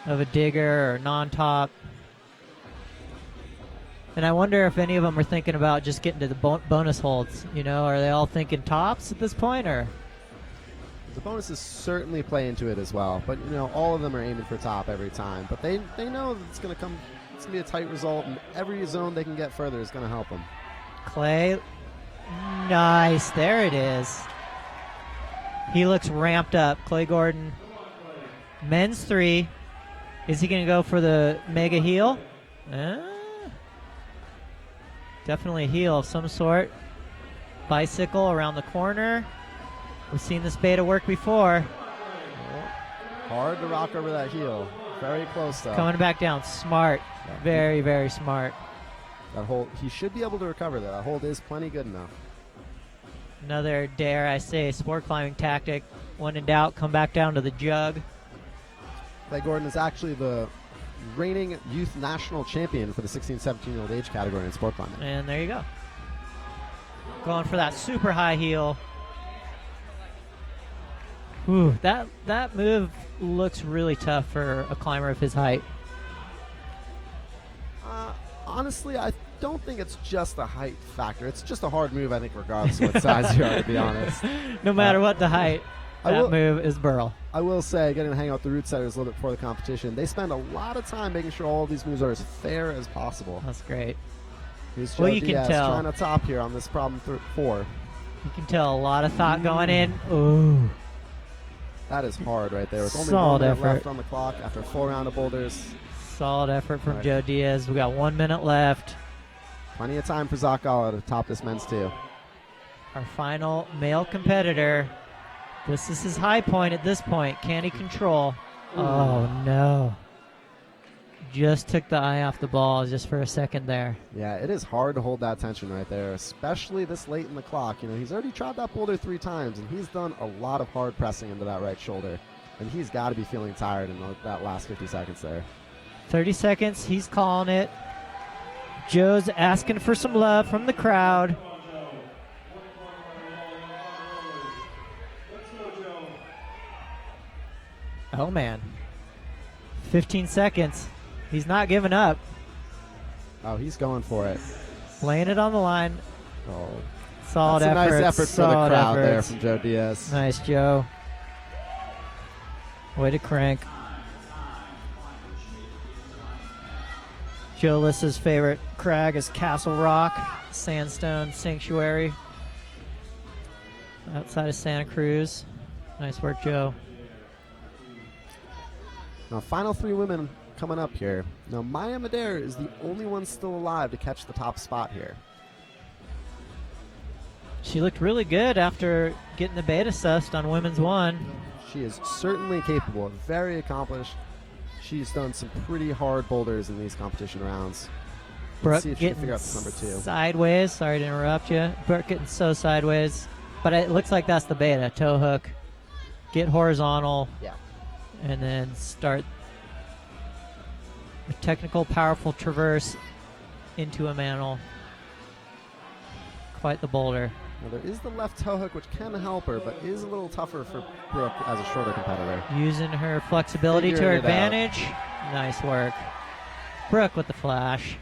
S1: of a digger or non-top. And I wonder if any of them are thinking about just getting to the bonus holds. You know, are they all thinking tops at this point, or?
S2: The bonuses certainly play into it as well, but you know, all of them are aiming for top every time. But they know that it's going to come. It's going to be a tight result, and every zone they can get further is going to help them.
S1: Clay, nice. There it is. He looks ramped up. Clay Gordon, men's 3. Is he going to go for the mega heel? Definitely a heel of some sort. Bicycle around the corner. We've seen this beta work before.
S2: Hard to rock over that heel. Very close, though.
S1: Coming back down. Smart.
S2: Yeah.
S1: Very, very smart.
S2: That hold, he should be able to recover that. That hold is plenty good enough.
S1: Another, dare I say, sport climbing tactic. When in doubt, come back down to the jug.
S2: Clay Gordon is actually the reigning youth national champion for the 16-17-year-old age category in sport climbing.
S1: And there you go. Going for that super high heel. Ooh, that move looks really tough for a climber of his height.
S2: Honestly, I don't think it's just a height factor. It's just a hard move, I think, regardless of what size you are, to be honest.
S1: No matter what the height, that move is burl.
S2: I will say, getting to hang out with the root setters a little bit before the competition, they spend a lot of time making sure all of these moves are as fair as possible.
S1: That's great.
S2: Here's
S1: Well,
S2: Joe
S1: you can
S2: Diaz
S1: tell.
S2: trying to top here on this problem 4.
S1: You can tell a lot of thought going in. Ooh.
S2: That is hard right there. With only
S1: Solid
S2: 1 minute
S1: effort.
S2: left on the clock after a full round of boulders.
S1: Solid effort from
S2: Right.
S1: Joe Diaz. We got 1 minute left.
S2: Plenty of time for Zakala to top this men's 2.
S1: Our final male competitor. This is his high point at this point. Can he control?
S2: Ooh.
S1: Oh, no. Just took the eye off the ball just for a second there.
S2: Yeah, it is hard to hold that tension right there, especially this late in the clock. You know, he's already tried that boulder 3 times, and he's done a lot of hard pressing into that right shoulder. And he's got to be feeling tired in that last 50 seconds there.
S1: 30 seconds. He's calling it. Joe's asking for some love from the crowd. Oh, man. 15 seconds. He's not giving up.
S2: Oh, he's going for it.
S1: Laying it on the line.
S2: Oh,
S1: Solid
S2: that's a
S1: effort.
S2: nice effort for the
S1: Solid
S2: crowd there
S1: efforts.
S2: from Joe Diaz.
S1: Nice, Joe. Way to crank. Joe Lissa's favorite crag is Castle Rock, Sandstone Sanctuary, outside of Santa Cruz. Nice work, Joe.
S2: Now, final 3 women coming up here. Now, Maya Madere is the only one still alive to catch the top spot here.
S1: She looked really good after getting the beta sussed on Women's 1.
S2: She is certainly capable, very accomplished. She's done some pretty hard boulders in these competition rounds.
S1: Brooke
S2: Let's see if she can
S1: getting
S2: figure out this number 2.
S1: sideways. Sorry to interrupt you. Brooke getting so sideways. But it looks like that's the beta. Toe hook. Get horizontal.
S2: Yeah.
S1: And then start a technical, powerful traverse into a mantle. Quite the boulder.
S2: Now, there is the left toe hook, which can help her, but is a little tougher for Brooke as a shorter competitor.
S1: Using her flexibility to her
S2: Figuring it out.
S1: advantage. Nice work. Brooke with the flash.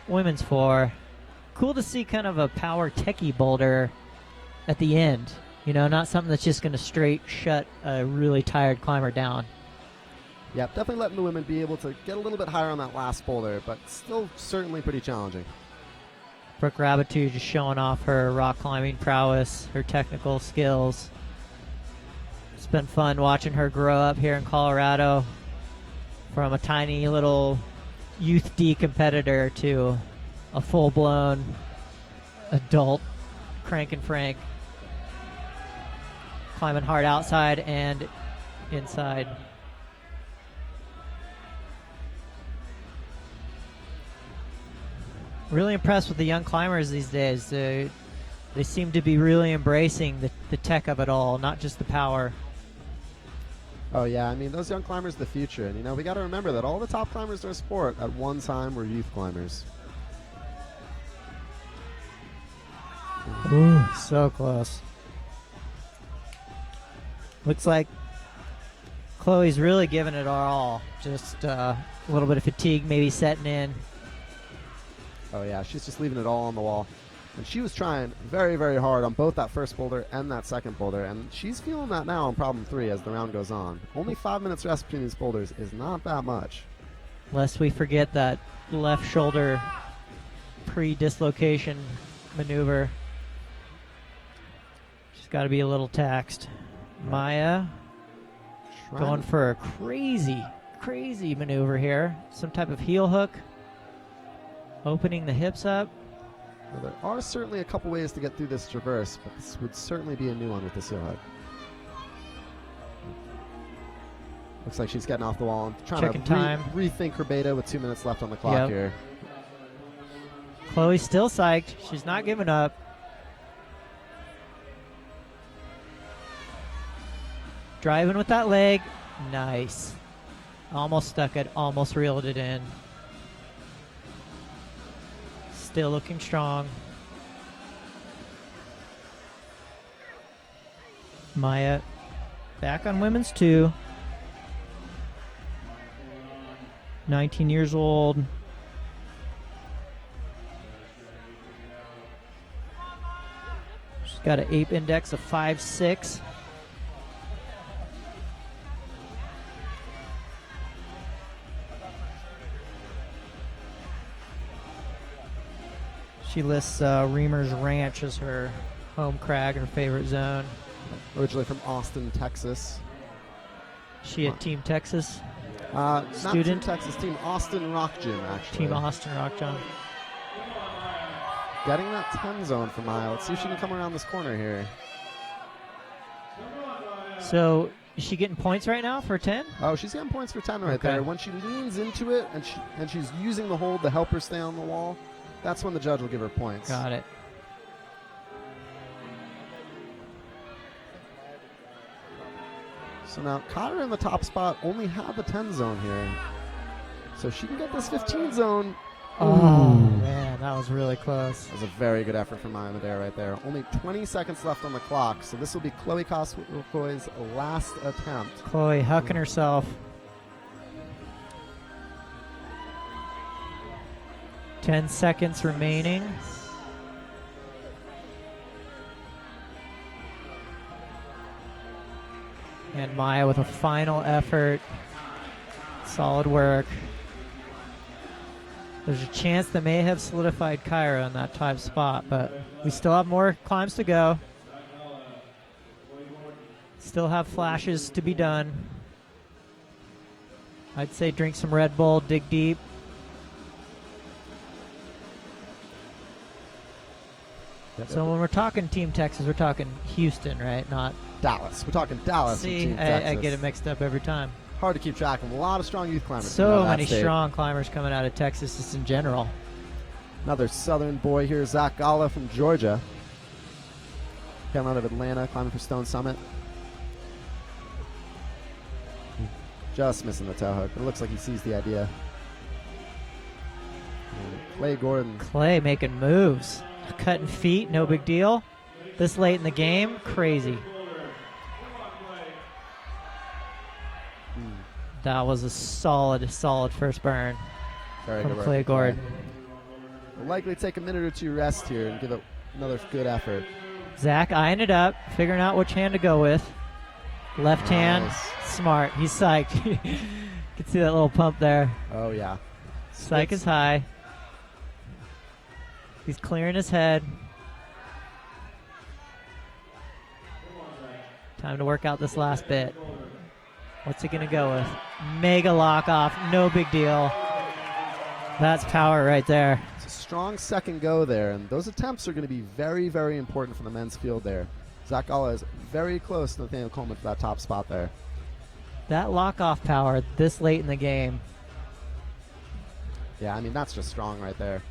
S1: Women's 4. Cool to see kind of a power techie boulder at the end. You know, not something that's just going to straight shut a really tired climber down.
S2: Yeah, definitely letting the women be able to get a little bit higher on that last boulder, but still certainly pretty challenging.
S1: Brooke Rabitou just showing off her rock climbing prowess, her technical skills. It's been fun watching her grow up here in Colorado from a tiny little youth D competitor to a full-blown adult crank and frank, climbing hard outside and inside. Really impressed with the young climbers these days. They seem to be really embracing the tech of it all, not just the power.
S2: Oh yeah, I mean, those young climbers are the future, and you know, we got to remember that all the top climbers in our sport at one time were youth climbers.
S1: Ooh, so close. Looks like Chloe's really giving it our all. Just a little bit of fatigue maybe setting in.
S2: Oh, yeah, she's just leaving it all on the wall. And she was trying very, very hard on both that first boulder and that second boulder, and she's feeling that now on problem 3 as the round goes on. Only 5 minutes rest between these boulders is not that much.
S1: Lest we forget that left shoulder pre-dislocation maneuver. She's got to be a little taxed. Maya going for a crazy, crazy maneuver here. Some type of heel hook. Opening the hips up.
S2: Well, there are certainly a couple ways to get through this traverse, but this would certainly be a new one with this heel hook. Looks like she's getting off the wall and trying
S1: Checking
S2: to
S1: time.
S2: rethink her beta with 2 minutes left on the clock here.
S1: Chloe's still psyched. She's not giving up. Driving with that leg. Nice. Almost stuck it. Almost reeled it in. Still looking strong. Maya back on women's 2. 19 years old. She's got an ape index of 5.6. She lists Reamer's Ranch as her home crag, her favorite zone.
S2: Originally from Austin, Texas.
S1: She a Team Texas
S2: student? Not Team Texas, Team Austin Rock Gym, actually.
S1: Team Austin Rock Gym.
S2: Getting that 10 zone for Maya. Let's see if she can come around this corner here.
S1: So, is she getting points right now for 10?
S2: Oh, she's getting points for 10 right there. When she leans into it and she's using the hold to help her stay on the wall, that's when the judge will give her points.
S1: Got it.
S2: So now Cotter in the top spot only have a 10 zone here. So she can get this 15 zone.
S1: Oh, man, that was really close.
S2: That was a very good effort from Maya Madera right there. Only 20 seconds left on the clock. So this will be Chloe Koswokoy's last attempt.
S1: Chloe hucking herself. 10 seconds remaining. And Maya with a final effort. Solid work. There's a chance that may have solidified Kyra in that top spot, but we still have more climbs to go. Still have flashes to be done. I'd say drink some Red Bull, dig deep. So when we're talking Team Texas, we're talking Houston, right? Not
S2: Dallas. We're talking Dallas.
S1: See,
S2: and Team Texas.
S1: I get it mixed up every time.
S2: Hard to keep track of. A lot of strong youth climbers.
S1: So many strong climbers coming out of Texas just in general.
S2: Another southern boy here, Zach Gala from Georgia. Came out of Atlanta, climbing for Stone Summit. Just missing the toe hook, but it looks like he sees the idea. And Clay Gordon.
S1: Clay making moves. Cutting feet, no big deal. This late in the game, crazy. That was a solid first burn from Clay Gordon.
S2: We'll likely take a minute or two rest here and give it another good effort.
S1: Zach eyeing it up, figuring out which hand to go with. Left hand, smart. He's psyched. You can see that little pump there.
S2: Oh, yeah.
S1: Psych is high. He's clearing his head. Time to work out this last bit. What's he going to go with? Mega lock off. No big deal. That's power right there.
S2: It's a strong second go there, and those attempts are going to be very, very important for the men's field there. Zach Gala is very close to Nathaniel Coleman for that top spot there.
S1: That lock off power this late in the game.
S2: Yeah, I mean, that's just strong right there.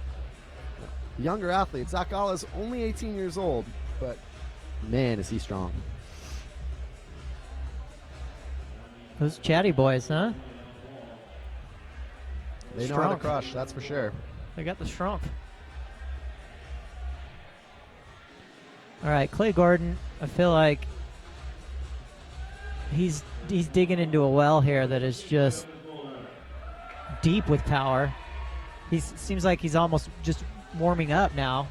S2: Younger athlete. Zach Gala is only 18 years old, but man, is he strong.
S1: Those chatty boys, huh?
S2: They know how to crush, that's for sure.
S1: They got the strength. All right, Clay Gordon, I feel like he's digging into a well here that is just deep with power. He seems like he's almost just warming up now.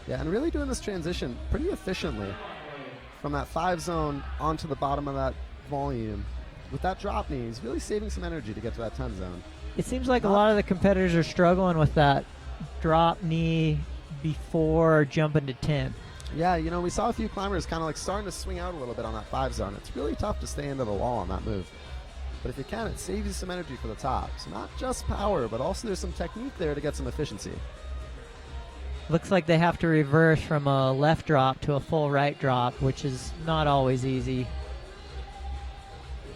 S2: Yeah, and really doing this transition pretty efficiently from that 5 zone onto the bottom of that volume. With that drop knee, he's really saving some energy to get to that 10 zone.
S1: It seems like a lot of the competitors are struggling with that drop knee before jumping to 10.
S2: Yeah, you know, we saw a few climbers kind of like starting to swing out a little bit on that 5 zone. It's really tough to stay into the wall on that move. But if you can, it saves you some energy for the top. So not just power, but also there's some technique there to get some efficiency.
S1: Looks like they have to reverse from a left drop to a full right drop, which is not always easy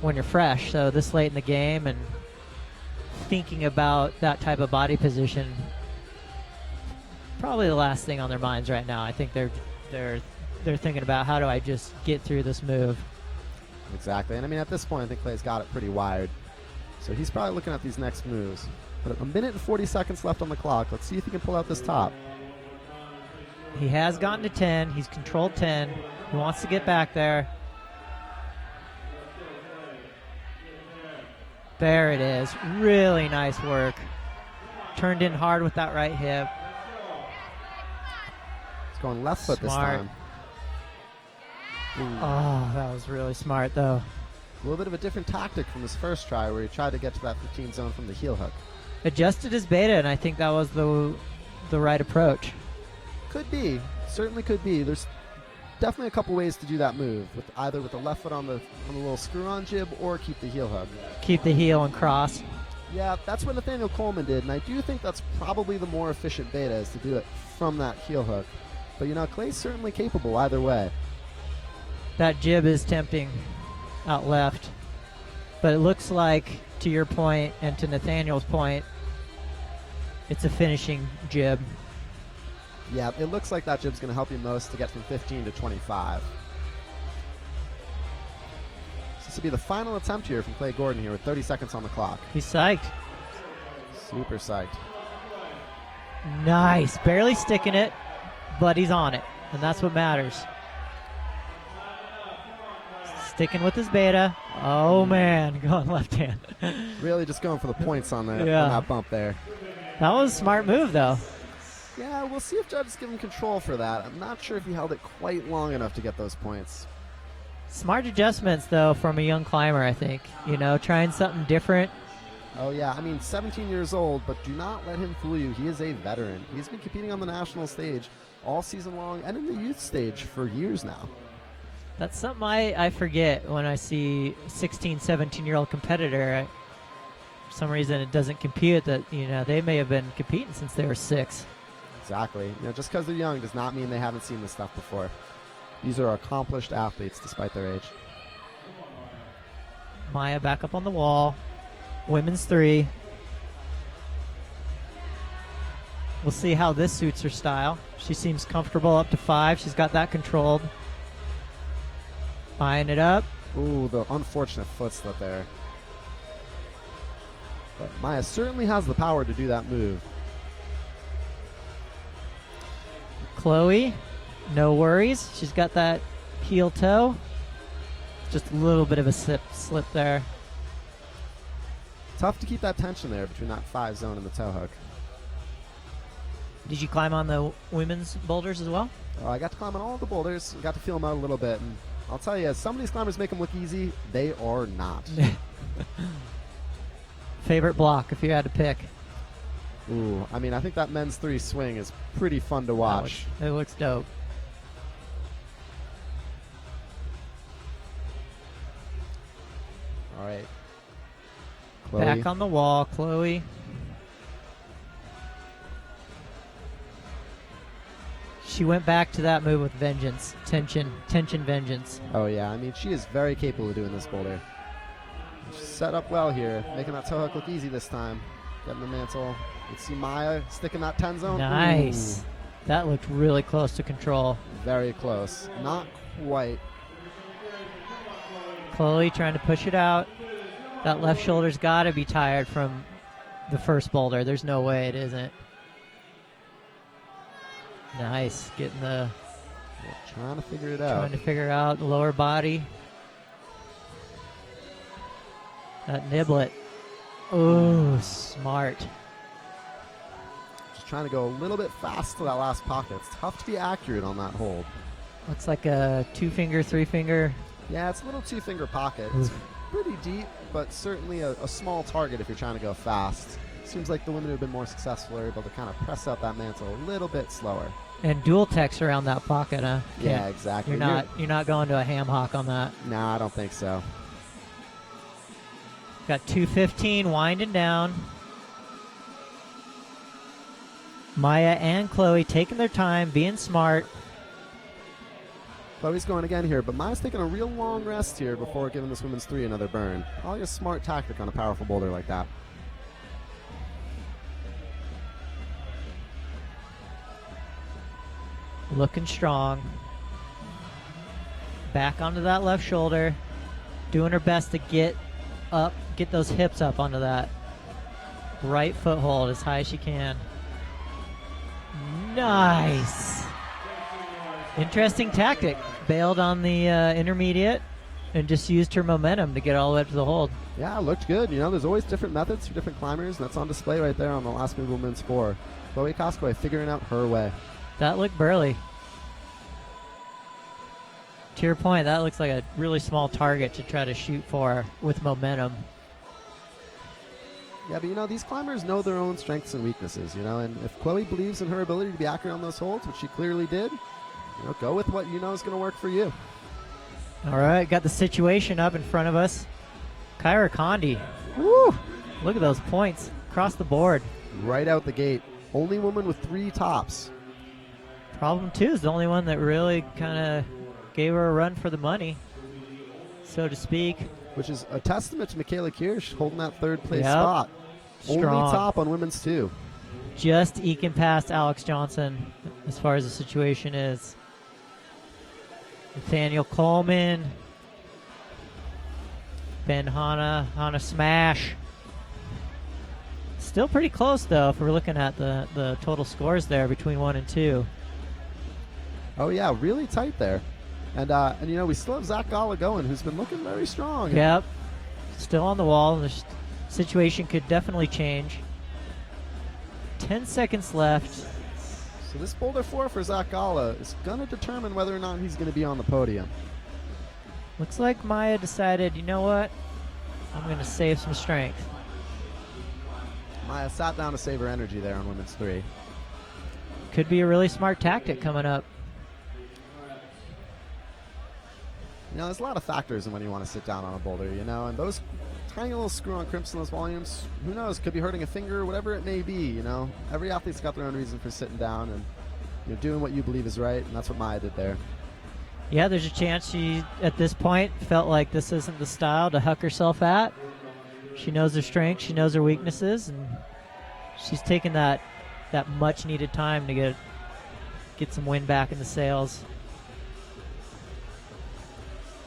S1: when you're fresh. So this late in the game and thinking about that type of body position, probably the last thing on their minds right now. I think they're thinking about, how do I just get through this move?
S2: Exactly. And I mean, at this point, I think Clay's got it pretty wired. So he's probably looking at these next moves. But a minute and 40 seconds left on the clock. Let's see if he can pull out this top.
S1: He has gotten to 10. He's controlled 10. He wants to get back there. There it is. Really nice work. Turned in hard with that right hip.
S2: He's going left foot this
S1: Smart.
S2: time.
S1: Oh, that was really smart, though.
S2: A little bit of a different tactic from his first try where he tried to get to that 15 zone from the heel hook.
S1: Adjusted his beta, and I think that was the right approach.
S2: Could be. Certainly could be. There's definitely a couple ways to do that move, with either with the left foot on the little screw-on jib or keep the heel hook.
S1: Keep the heel and cross.
S2: Yeah, that's what Nathaniel Coleman did, and I do think that's probably the more efficient beta, is to do it from that heel hook. But, you know, Clay's certainly capable either way.
S1: That jib is tempting out left. But it looks like, to your point and to Nathaniel's point, it's a finishing jib.
S2: Yeah, it looks like that jib's going to help you most to get from 15 to 25. So this will be the final attempt here from Clay Gordon here with 30 seconds on the clock.
S1: He's psyched.
S2: Super psyched.
S1: Nice. Barely sticking it, but he's on it. And that's what matters. Sticking with his beta. Oh, man. Going left hand.
S2: Really just going for the points on that,
S1: Yeah.
S2: on that bump there.
S1: That was a smart move, though.
S2: Yeah, we'll see if judges give him control for that. I'm not sure if he held it quite long enough to get those points.
S1: Smart adjustments, though, from a young climber, I think. You know, trying something different.
S2: Oh, yeah. I mean, 17 years old, but do not let him fool you. He is a veteran. He's been competing on the national stage all season long and in the youth stage for years now.
S1: That's something I forget when I see 16, 17-year-old competitor. For some reason, it doesn't compute that, you know, they may have been competing since they were 6.
S2: Exactly. You know, just because they're young does not mean they haven't seen this stuff before. These are accomplished athletes despite their age.
S1: Maya back up on the wall. Women's 3. We'll see how this suits her style. She seems comfortable up to 5. She's got that controlled. Eyeing it up.
S2: Ooh, the unfortunate foot slip there. But Maya certainly has the power to do that move.
S1: Chloe, no worries. She's got that heel toe. Just a little bit of a slip there.
S2: Tough to keep that tension there between that 5 zone and the toe hook.
S1: Did you climb on the women's boulders as well?
S2: I got to climb on all the boulders. Got to feel them out a little bit. And I'll tell you, some of these climbers make them look easy. They are not.
S1: Favorite block, if you had to pick?
S2: Ooh, I mean, I think that men's 3 swing is pretty fun to watch.
S1: It looks dope.
S2: All right. Chloe.
S1: Back on the wall, Chloe. She went back to that move with vengeance. Tension, vengeance.
S2: Oh, yeah. I mean, she is very capable of doing this boulder. She's set up well here, making that toe hook look easy this time. Getting the mantle. You see Maya sticking that 10 zone.
S1: Nice.
S2: Ooh.
S1: That looked really close to control.
S2: Very close. Not quite.
S1: Chloe trying to push it out. That left shoulder's got to be tired from the first boulder. There's no way it isn't. Nice. Getting the...
S2: Trying to figure it out.
S1: Trying to figure out the lower body. That niblet. Oh, smart.
S2: Just trying to go a little bit fast to that last pocket. It's tough to be accurate on that hold.
S1: Looks like a 2-finger, 3-finger.
S2: Yeah, it's a little 2-finger pocket. It's pretty deep, but certainly a small target if you're trying to go fast. Seems like the women who have been more successful are able to kind of press out that mantle a little bit slower.
S1: And dual techs around that pocket, huh?
S2: Yeah, exactly.
S1: You're not going to a ham hock on that.
S2: Nah, I don't think so.
S1: Got 2:15 winding down. Maya and Chloe taking their time, being smart.
S2: Chloe's going again here, but Maya's taking a real long rest here before giving this women's 3 another burn. Probably a smart tactic on a powerful boulder like that.
S1: Looking strong. Back onto that left shoulder. Doing her best to get those hips up onto that right foothold as high as she can. Nice. Interesting tactic. Bailed on the intermediate and just used her momentum to get all the way up to the hold.
S2: Yeah, it looked good. You know, there's always different methods for different climbers, and that's on display right there on the last move women's 4. Chloe Koskoi figuring out her way.
S1: That looked burly. To your point, that looks like a really small target to try to shoot for with momentum.
S2: Yeah, but you know, these climbers know their own strengths and weaknesses, you know, and if Chloe believes in her ability to be accurate on those holds, which she clearly did, you know, go with what you know is going to work for you.
S1: All right, got the situation up in front of us. Kyra Condi. Woo! Look at those points across the board.
S2: Right out the gate. Only woman with 3 tops.
S1: Problem 2 is the only one that really kind of gave her a run for the money, so to speak.
S2: Which is a testament to Michaela Kirsch holding that 3rd place
S1: Yep.
S2: spot.
S1: Strong.
S2: Only top on women's 2.
S1: Just eking past Alex Johnson as far as the situation is. Nathaniel Coleman. Ben Hana smash. Still pretty close though if we're looking at the total scores there between 1 and 2.
S2: Oh yeah, really tight there. And you know, we still have Zach Gala going, who's been looking very strong.
S1: Yep. Still on the wall. The situation could definitely change. 10 seconds left.
S2: So this boulder 4 for Zach Gala is going to determine whether or not he's going to be on the podium.
S1: Looks like Maya decided, you know what? I'm going to save some strength.
S2: Maya sat down to save her energy there on women's 3.
S1: Could be a really smart tactic coming up.
S2: You know, there's a lot of factors in when you want to sit down on a boulder, you know, and those tiny little screw-on crimps in those volumes, who knows, could be hurting a finger, whatever it may be, you know. Every athlete's got their own reason for sitting down and, you know, doing what you believe is right, and that's what Maya did there.
S1: Yeah, there's a chance she, at this point, felt like this isn't the style to huck herself at. She knows her strengths, she knows her weaknesses, and she's taken that much-needed time to get some wind back in the sails.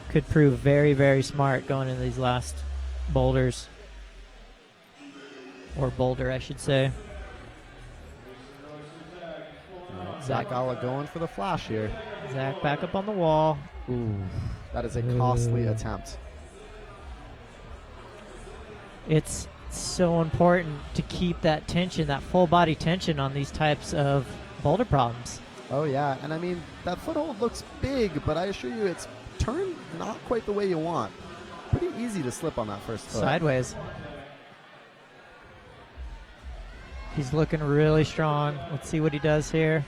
S1: Could prove very, very smart going into these last boulders. Or boulder, I should say.
S2: Zach Gala going for the flash here.
S1: Zach back up on the wall.
S2: Ooh, that is a costly attempt.
S1: It's so important to keep that tension, that full body tension on these types of boulder problems.
S2: Oh yeah, and I mean, that foothold looks big, but I assure you it's turned not quite the way you want. Pretty easy to slip on that first foot.
S1: Sideways. He's looking really strong. Let's see what he does here.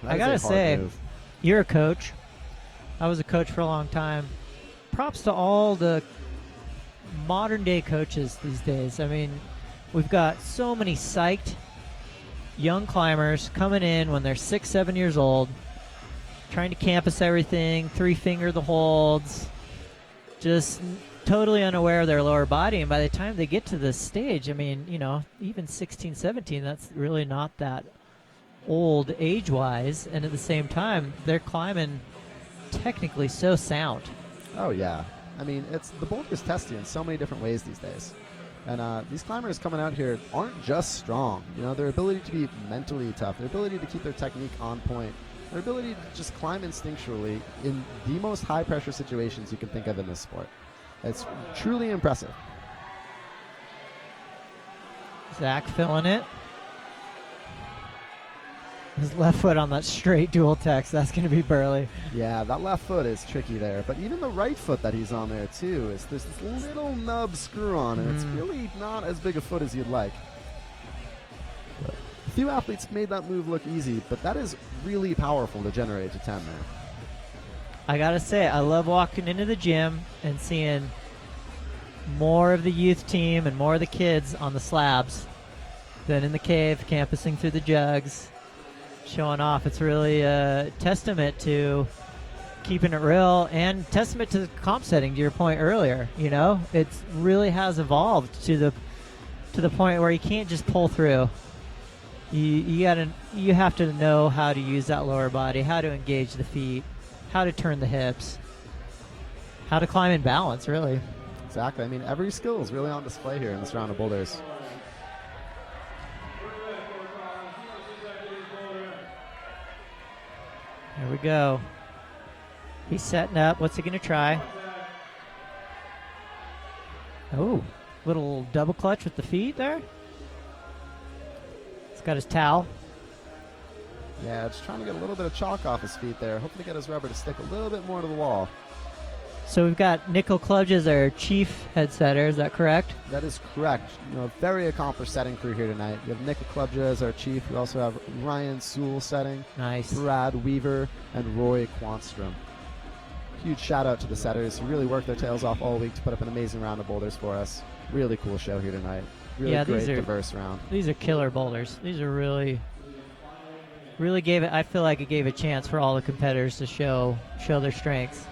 S1: I gotta say, you're a coach. I was a coach for a long time. Props to all the modern day coaches these days. I mean, we've got so many psyched young climbers coming in when they're 6, 7 years old, trying to campus everything, 3-finger the holds, just totally unaware of their lower body. And by the time they get to this stage, I mean, you know, even 16, 17, that's really not that old age-wise. And at the same time, they're climbing technically so sound.
S2: Oh, yeah. I mean, the boulder's testy in so many different ways these days. And these climbers coming out here aren't just strong. You know, their ability to be mentally tough, their ability to keep their technique on point, Her ability to just climb instinctually in the most high-pressure situations you can think of in this sport. It's truly impressive.
S1: Zach filling it. His left foot on that straight dual text. That's going to be burly.
S2: Yeah, that left foot is tricky there. But even the right foot that he's on there, too, is there's this little nub screw on, and it's really not as big a foot as you'd like. A few athletes made that move look easy, but that is really powerful to generate to 10 there.
S1: I got to say, I love walking into the gym and seeing more of the youth team and more of the kids on the slabs than in the cave, campusing through the jugs, showing off. It's really a testament to keeping it real and testament to the comp setting, to your point earlier. You know, it really has evolved to the point where you can't just pull through. You have to know how to use that lower body, how to engage the feet, how to turn the hips, how to climb in balance, really.
S2: Exactly. I mean, every skill is really on display here in this round of boulders.
S1: Here we go. He's setting up. What's he going to try? Oh, little double clutch with the feet there. He's got his towel.
S2: Yeah, just trying to get a little bit of chalk off his feet there. Hoping to get his rubber to stick a little bit more to the wall.
S1: So we've got Nickel Kludge as our chief head setter. Is that correct?
S2: That is correct. You know, a very accomplished setting crew here tonight. We have Nickel Kludge as our chief. We also have Ryan Sewell setting.
S1: Nice.
S2: Brad Weaver and Roy Quanstrom. Huge shout out to the setters who really worked their tails off all week to put up an amazing round of boulders for us. Really cool show here tonight. Really great, diverse round.
S1: These are killer boulders. These are really gave it. I feel like it gave a chance for all the competitors to show their strengths.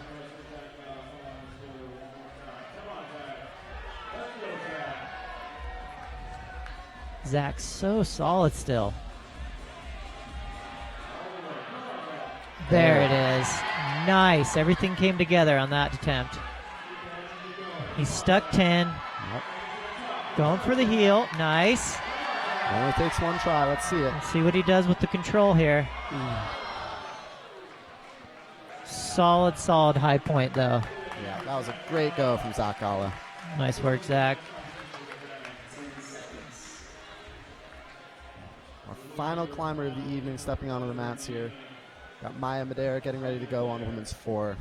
S1: Zach's so solid still. There it is. Nice. Everything came together on that attempt. He's stuck 10.
S2: Yep.
S1: Going for the heel. Nice.
S2: Only takes one try. Let's see it.
S1: Let's see what he does with the control here. Solid high point, though.
S2: Yeah, that was a great go from Zach Gala.
S1: Nice work, Zach.
S2: Our final climber of the evening stepping onto the mats here. Got Maya Madera getting ready to go on women's 4.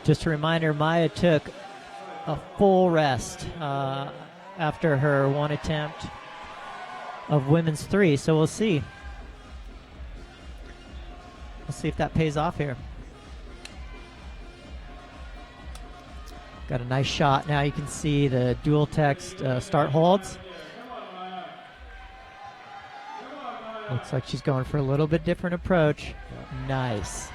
S1: Just a reminder, Maya took a full rest after her one attempt of women's 3, so we'll see. We'll see if that pays off here. Got a nice shot. Now you can see the dual text start holds. Looks like she's going for a little bit different approach.
S2: Yep.
S1: Nice.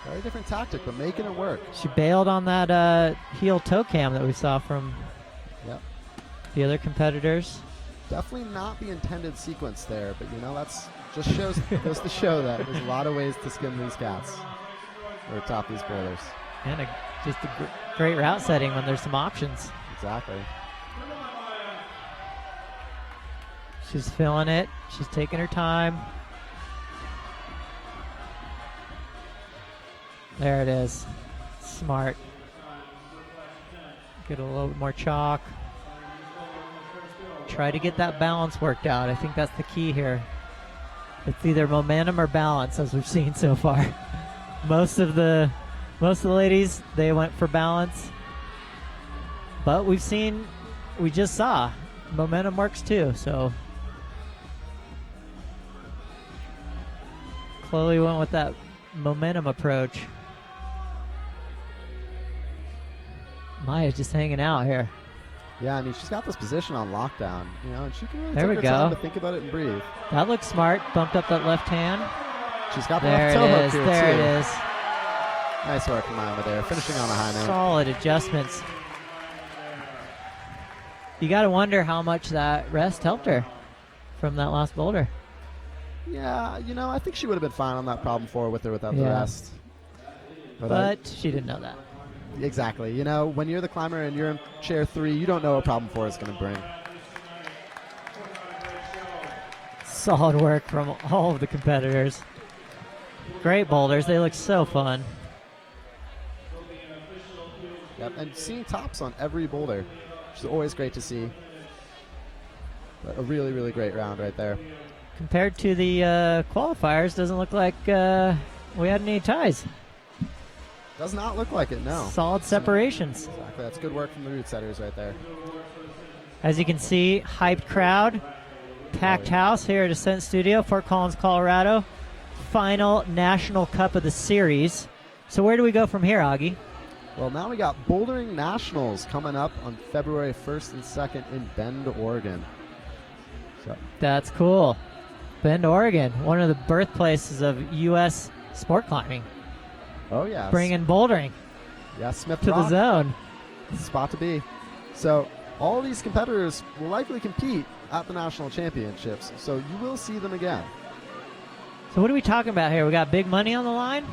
S2: Very different tactic, but making it work.
S1: She bailed on that heel toe cam that we saw from the other competitors.
S2: Definitely not the intended sequence there, but you know, that's just goes to show that there's a lot of ways to skin these cats or top these boulders.
S1: And just a great route setting when there's some options.
S2: Exactly.
S1: She's feeling it. She's taking her time. There it is. Smart. Get a little bit more chalk. Try to get that balance worked out. I think that's the key here. It's either momentum or balance, as we've seen so far. Most of the ladies, they went for balance. But we just saw, momentum works too, so. Chloe went with that momentum approach. Maya's just hanging out here.
S2: Yeah, I mean, she's got this position on lockdown, you know, and she can really
S1: there
S2: take
S1: we
S2: her
S1: go.
S2: time to think about it and breathe.
S1: That looks smart. Bumped up that left hand.
S2: She's got the
S1: there
S2: left toe
S1: it
S2: hook
S1: is.
S2: here,
S1: There
S2: too.
S1: it is.
S2: Nice work from Maya there, finishing on a high note.
S1: Solid adjustments. You got to wonder how much that rest helped her from that last boulder.
S2: Yeah, you know, I think she would have been fine on that problem 4 with or without the rest.
S1: But she didn't know that.
S2: Exactly. You know, when you're the climber and you're in chair 3, you don't know what problem 4 is going to bring.
S1: Solid work from all of the competitors. Great boulders. They look so fun.
S2: Yep, and seeing tops on every boulder, which is always great to see. But a really, really great round right there.
S1: Compared to the qualifiers, doesn't look like we had any ties.
S2: Does not look like it, no.
S1: Solid separations.
S2: Exactly, that's good work from the root setters right there.
S1: As you can see, hyped crowd, packed house here at Ascent Studio, Fort Collins, Colorado. Final National Cup of the series. So where do we go from here, Augie?
S2: Well, now we got Bouldering Nationals coming up on February 1st and 2nd in Bend, Oregon. So.
S1: That's cool. Bend, Oregon, one of the birthplaces of U.S. sport climbing.
S2: Oh, yeah.
S1: Bringing bouldering
S2: Smith
S1: to
S2: Rock.
S1: the zone.
S2: Spot to be. So all these competitors will likely compete at the national championships, so you will see them again.
S1: So what are we talking about here? We got big money on the line?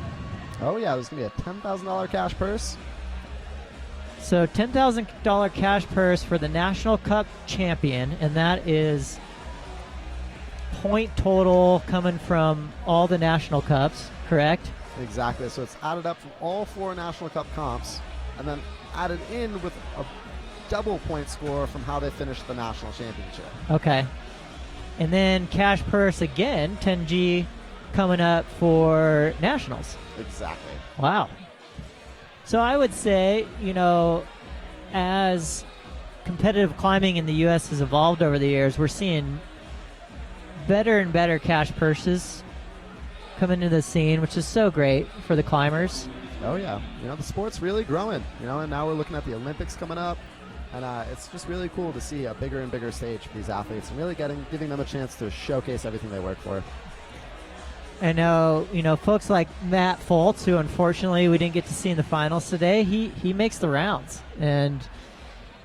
S2: Oh, yeah, there's going to be a $10,000 cash purse.
S1: So $10,000 cash purse for the National Cup champion, and that is point total coming from all the National Cups, correct?
S2: Exactly. So it's added up from all 4 National Cup comps and then added in with a double point score from how they finished the national championship.
S1: Okay. And then cash purse again, 10G coming up for nationals.
S2: Exactly.
S1: Wow. So I would say, as competitive climbing in the U.S. has evolved over the years, we're seeing better and better cash purses come into the scene, which is so great for the climbers.
S2: Oh, yeah. The sport's really growing, and now we're looking at the Olympics coming up. And it's just really cool to see a bigger and bigger stage for these athletes and really giving them a chance to showcase everything they work for.
S1: I know, folks like Matt Foltz, who unfortunately we didn't get to see in the finals today, he makes the rounds. And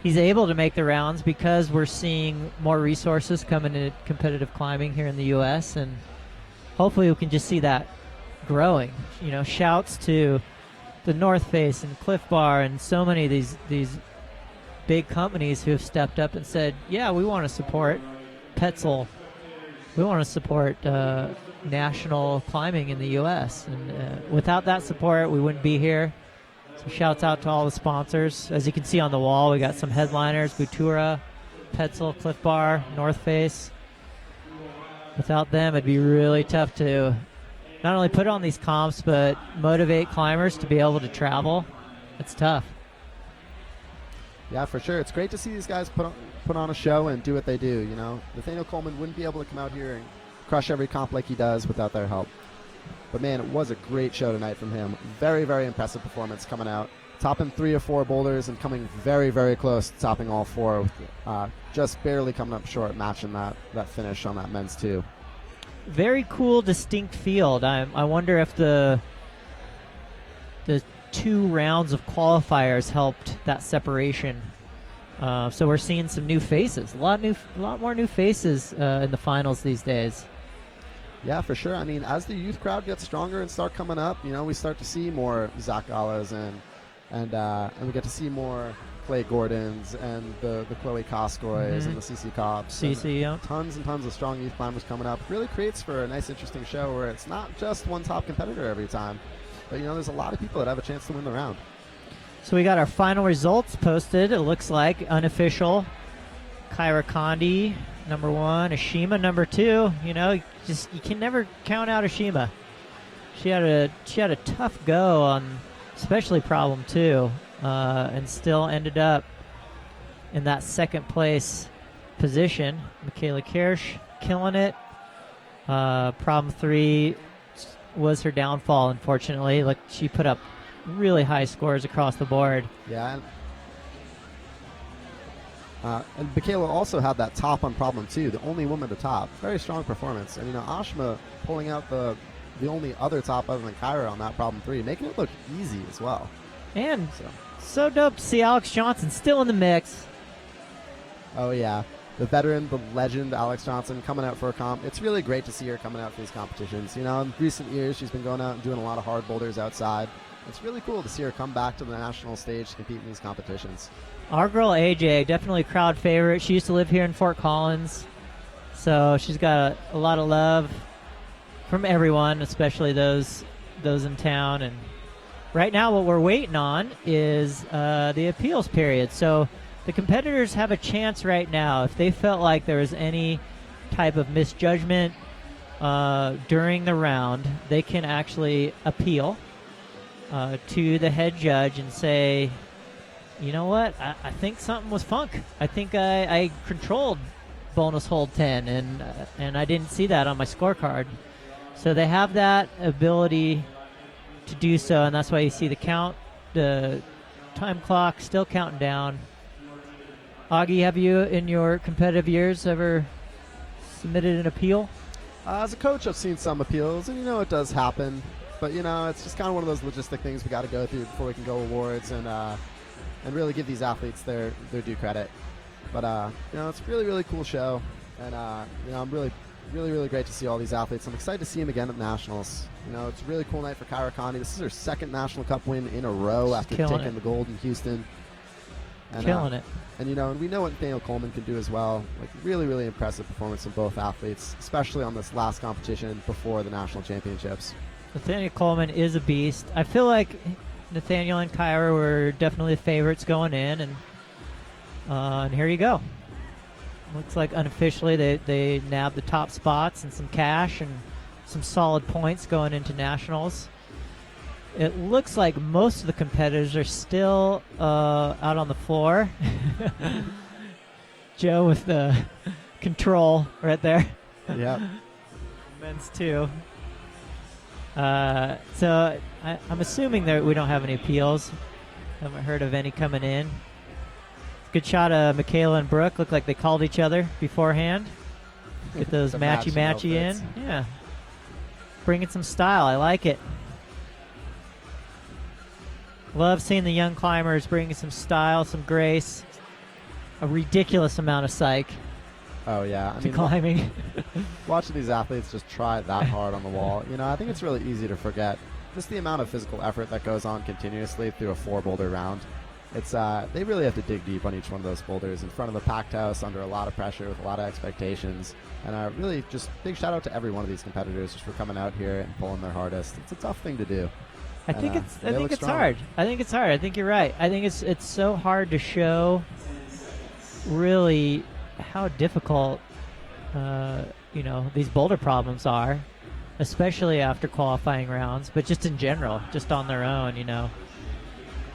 S1: he's able to make the rounds because we're seeing more resources coming into competitive climbing here in the U.S. And hopefully we can just see that growing. Shouts to the North Face and Cliff Bar and so many of these big companies who have stepped up and said, yeah, we want to support Petzl. We want to support national climbing in the U.S. And without that support, we wouldn't be here. So shouts out to all the sponsors. As you can see on the wall, we got some headliners, Butura, Petzl, Cliff Bar, North Face. Without them, it'd be really tough to not only put on these comps, but motivate climbers to be able to travel. It's tough.
S2: Yeah, for sure. It's great to see these guys put on a show and do what they do. Nathaniel Coleman wouldn't be able to come out here and crush every comp like he does without their help. But man, it was a great show tonight from him. Very, very impressive performance coming out. Topping 3 or 4 boulders and coming very, very close to topping all 4 with just barely coming up short, matching that finish on that men's 2.
S1: Very cool, distinct field. I wonder if the 2 rounds of qualifiers helped that separation. So we're seeing some new faces, a lot more new faces in the finals these days.
S2: Yeah, for sure. I mean, as the youth crowd gets stronger and start coming up, we start to see more Zach Galas and we get to see more Clay Gordons and the Chloe Koskoys and the CC Cobbs.
S1: CC, yeah.
S2: Tons and tons of strong youth climbers coming up. Really creates for a nice, interesting show where it's not just one top competitor every time. But, there's a lot of people that have a chance to win the round. So
S1: we got our final results posted. It looks like unofficial. Kyra Condi, number 1. Ashima, number 2. You can never count out Ashima. She had a tough go on, especially problem 2, and still ended up in that second place position. Michaela Kirsch killing it. Problem 3 was her downfall, unfortunately. Like, she put up really high scores across the board.
S2: Yeah. And Michaela also had that top on problem 2, the only woman to top. Very strong performance. And, Ashima pulling out the only other top other than Kyra on that problem 3, making it look easy as well.
S1: And so dope to see Alex Johnson still in the mix.
S2: Oh, yeah. The veteran, the legend, Alex Johnson, coming out for a comp. It's really great to see her coming out for these competitions. In recent years, she's been going out and doing a lot of hard boulders outside. It's really cool to see her come back to the national stage to compete in these competitions.
S1: Our girl AJ, definitely a crowd favorite. She used to live here in Fort Collins. So she's got a lot of love from everyone, especially those in town. And right now what we're waiting on is the appeals period. So the competitors have a chance right now. If they felt like there was any type of misjudgment during the round, they can actually appeal to the head judge and say, you know what, I think something was funk. I think I controlled bonus hold 10, and I didn't see that on my scorecard. So they have that ability to do so, and that's why you see the time clock still counting down. Augie, have you in your competitive years ever submitted an appeal?
S2: As a coach, I've seen some appeals, and it does happen. But it's just kind of one of those logistic things we got to go through before we can go awards and really give these athletes their due credit. But it's a really, really cool show, and I'm really, really, really great to see all these athletes. I'm excited to see them again at Nationals. It's a really cool night for Kyra Connie. This is her second National Cup win in a row after taking the gold in Houston. And,
S1: killing it.
S2: And we know what Nathaniel Coleman can do as well. Like, really, really impressive performance from both athletes, especially on this last competition before the National Championships.
S1: Nathaniel Coleman is a beast. I feel like Nathaniel and Kyra were definitely the favorites going in, and here you go. Looks like unofficially they nabbed the top spots and some cash and some solid points going into Nationals. It looks like most of the competitors are still out on the floor. Joe with the control right there.
S2: Yeah.
S1: Men's too. So I'm assuming that we don't have any appeals. Haven't heard of any coming in. Good shot of Michaela and Brooke. Look like they called each other beforehand. Get those
S2: The
S1: matchy in. Yeah. Bringing some style. I like it. Love seeing the young climbers bringing some style, some grace, a ridiculous amount of psych.
S2: Oh, yeah.
S1: Climbing.
S2: Watching these athletes just try that hard on the wall, I think it's really easy to forget just the amount of physical effort that goes on continuously through a 4-boulder round. It's they really have to dig deep on each one of those boulders in front of a packed house under a lot of pressure with a lot of expectations. And really just big shout out to every one of these competitors just for coming out here and pulling their hardest. It's a tough thing to do.
S1: I think it's hard. I think you're right. I think it's so hard to show really how difficult these boulder problems are, especially after qualifying rounds, but just in general, just on their own,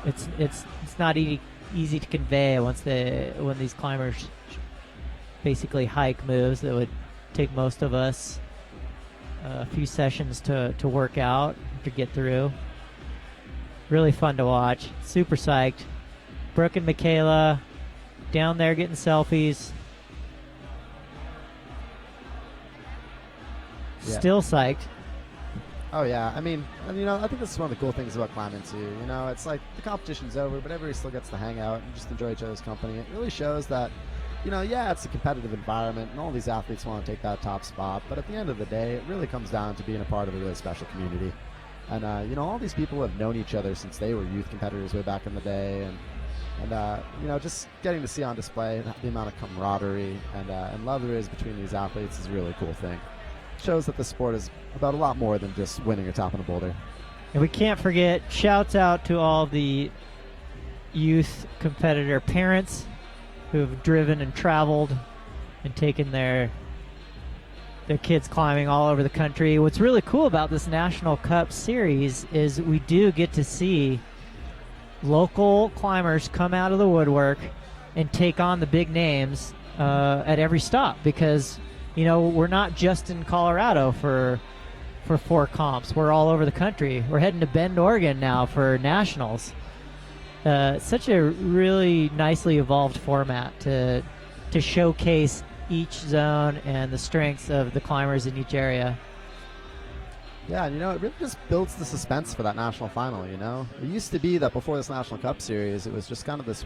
S1: it's not easy to convey when these climbers basically hike moves that would take most of us a few sessions to work out, to get through. Really fun to watch. Super psyched. Brooke and Michaela down there getting selfies.
S2: Yeah.
S1: Still psyched.
S2: Oh, yeah. I think this is one of the cool things about climbing, too. It's like the competition's over, but everybody still gets to hang out and just enjoy each other's company. It really shows that, it's a competitive environment, and all these athletes want to take that top spot. But at the end of the day, it really comes down to being a part of a really special community. And, all these people have known each other since they were youth competitors way back in the day. And just getting to see on display the amount of camaraderie and love there is between these athletes is a really cool thing. Shows that the sport is about a lot more than just winning a top in a boulder.
S1: And we can't forget, shouts out to all the youth competitor parents who have driven and traveled and taken their kids climbing all over the country. What's really cool about this National Cup series is we do get to see local climbers come out of the woodwork and take on the big names at every stop, because we're not just in Colorado for 4 comps. We're all over the country. We're heading to Bend, Oregon now for Nationals. Such a really nicely evolved format to showcase each zone and the strengths of the climbers in each area.
S2: Yeah, and it really just builds the suspense for that national final, It used to be that before this National Cup series, it was just kind of this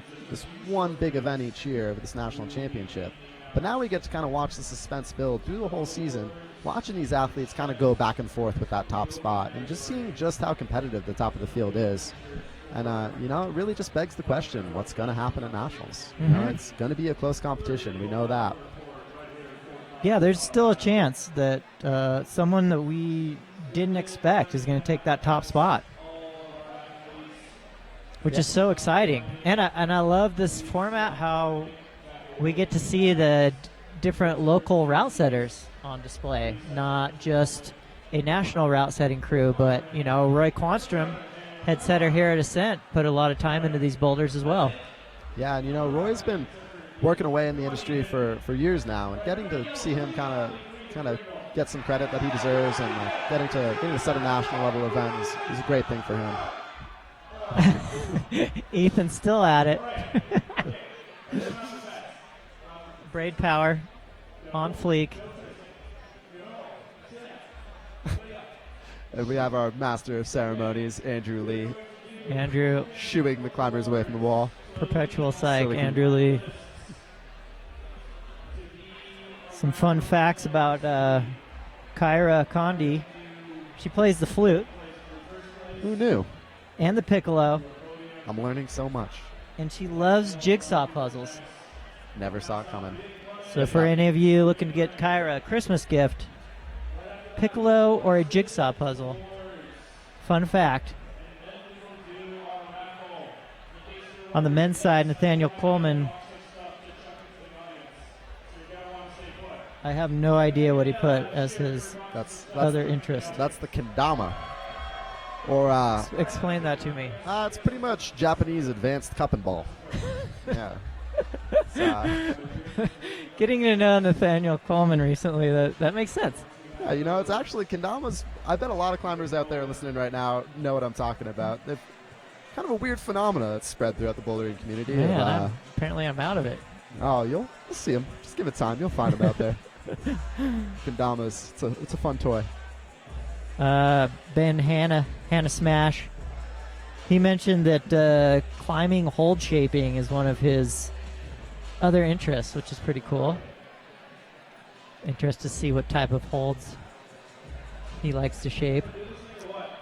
S2: one big event each year of this national championship. But now we get to kind of watch the suspense build through the whole season, watching these athletes kind of go back and forth with that top spot and just seeing just how competitive the top of the field is. And, it really just begs the question, what's going to happen at Nationals?
S1: Mm-hmm.
S2: It's going to be a close competition. We know that.
S1: yeah, there's still a chance that someone that we didn't expect is going to take that top spot, which is so exciting. And I love this format, how we get to see the different local route setters on display, not just a national route setting crew, but, you know, Roy Quanstrom, head setter here at Ascent, put a lot of time into these boulders as well.
S2: Yeah, and you know, Roy's been working away in the industry for years now, and getting to see him kind of get some credit that he deserves, and getting to set a national level event is a great thing for him.
S1: Ethan's still at it. Braid power on fleek.
S2: And we have our master of ceremonies, Andrew Lee.
S1: Andrew.
S2: Shooing the climbers away from the wall.
S1: Perpetual psych, Andrew Lee. Some fun facts about Kyra Condi. She plays the flute.
S2: Who knew?
S1: And the piccolo.
S2: I'm learning so much.
S1: And she loves jigsaw puzzles.
S2: Never saw it coming.
S1: So for any of you looking to get Kyra a Christmas gift, piccolo or a jigsaw puzzle. Fun fact. On the men's side, Nathaniel Coleman, I have no idea what he put as his other interest.
S2: That's the kendama. Or
S1: explain that to me.
S2: It's pretty much Japanese advanced cup and ball. Yeah.
S1: Getting to know Nathaniel Coleman recently, that makes sense.
S2: Yeah, you know, it's actually kendamas. I bet a lot of climbers out there listening right now know what I'm talking about. They've kind of a weird phenomena that's spread throughout the bouldering community.
S1: Yeah, apparently I'm out of it.
S2: Oh, you'll see them. Just give it time. You'll find them out there. Kendamas. It's a fun toy.
S1: Ben Hannah Smash. He mentioned that climbing hold shaping is one of his other interests, which is pretty cool. Interested to see what type of holds he likes to shape.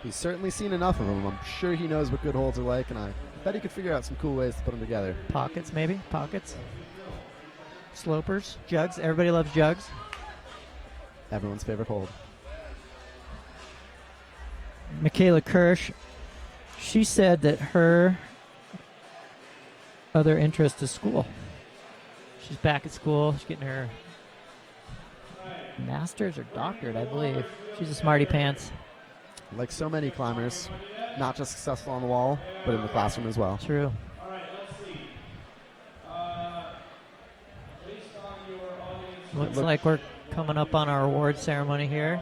S2: He's certainly seen enough of them. I'm sure he knows what good holds are like, and I bet he could figure out some cool ways to put them together.
S1: Pockets, maybe? Pockets? Slopers? Jugs? Everybody loves jugs.
S2: Everyone's favorite hold.
S1: Michaela Kirsch, she said that her other interest is school. She's back at school. She's getting her master's or doctorate, I believe. She's a smarty pants.
S2: Like so many climbers, not just successful on the wall, but in the classroom as well.
S1: True. Looks like we're coming up on our award ceremony here.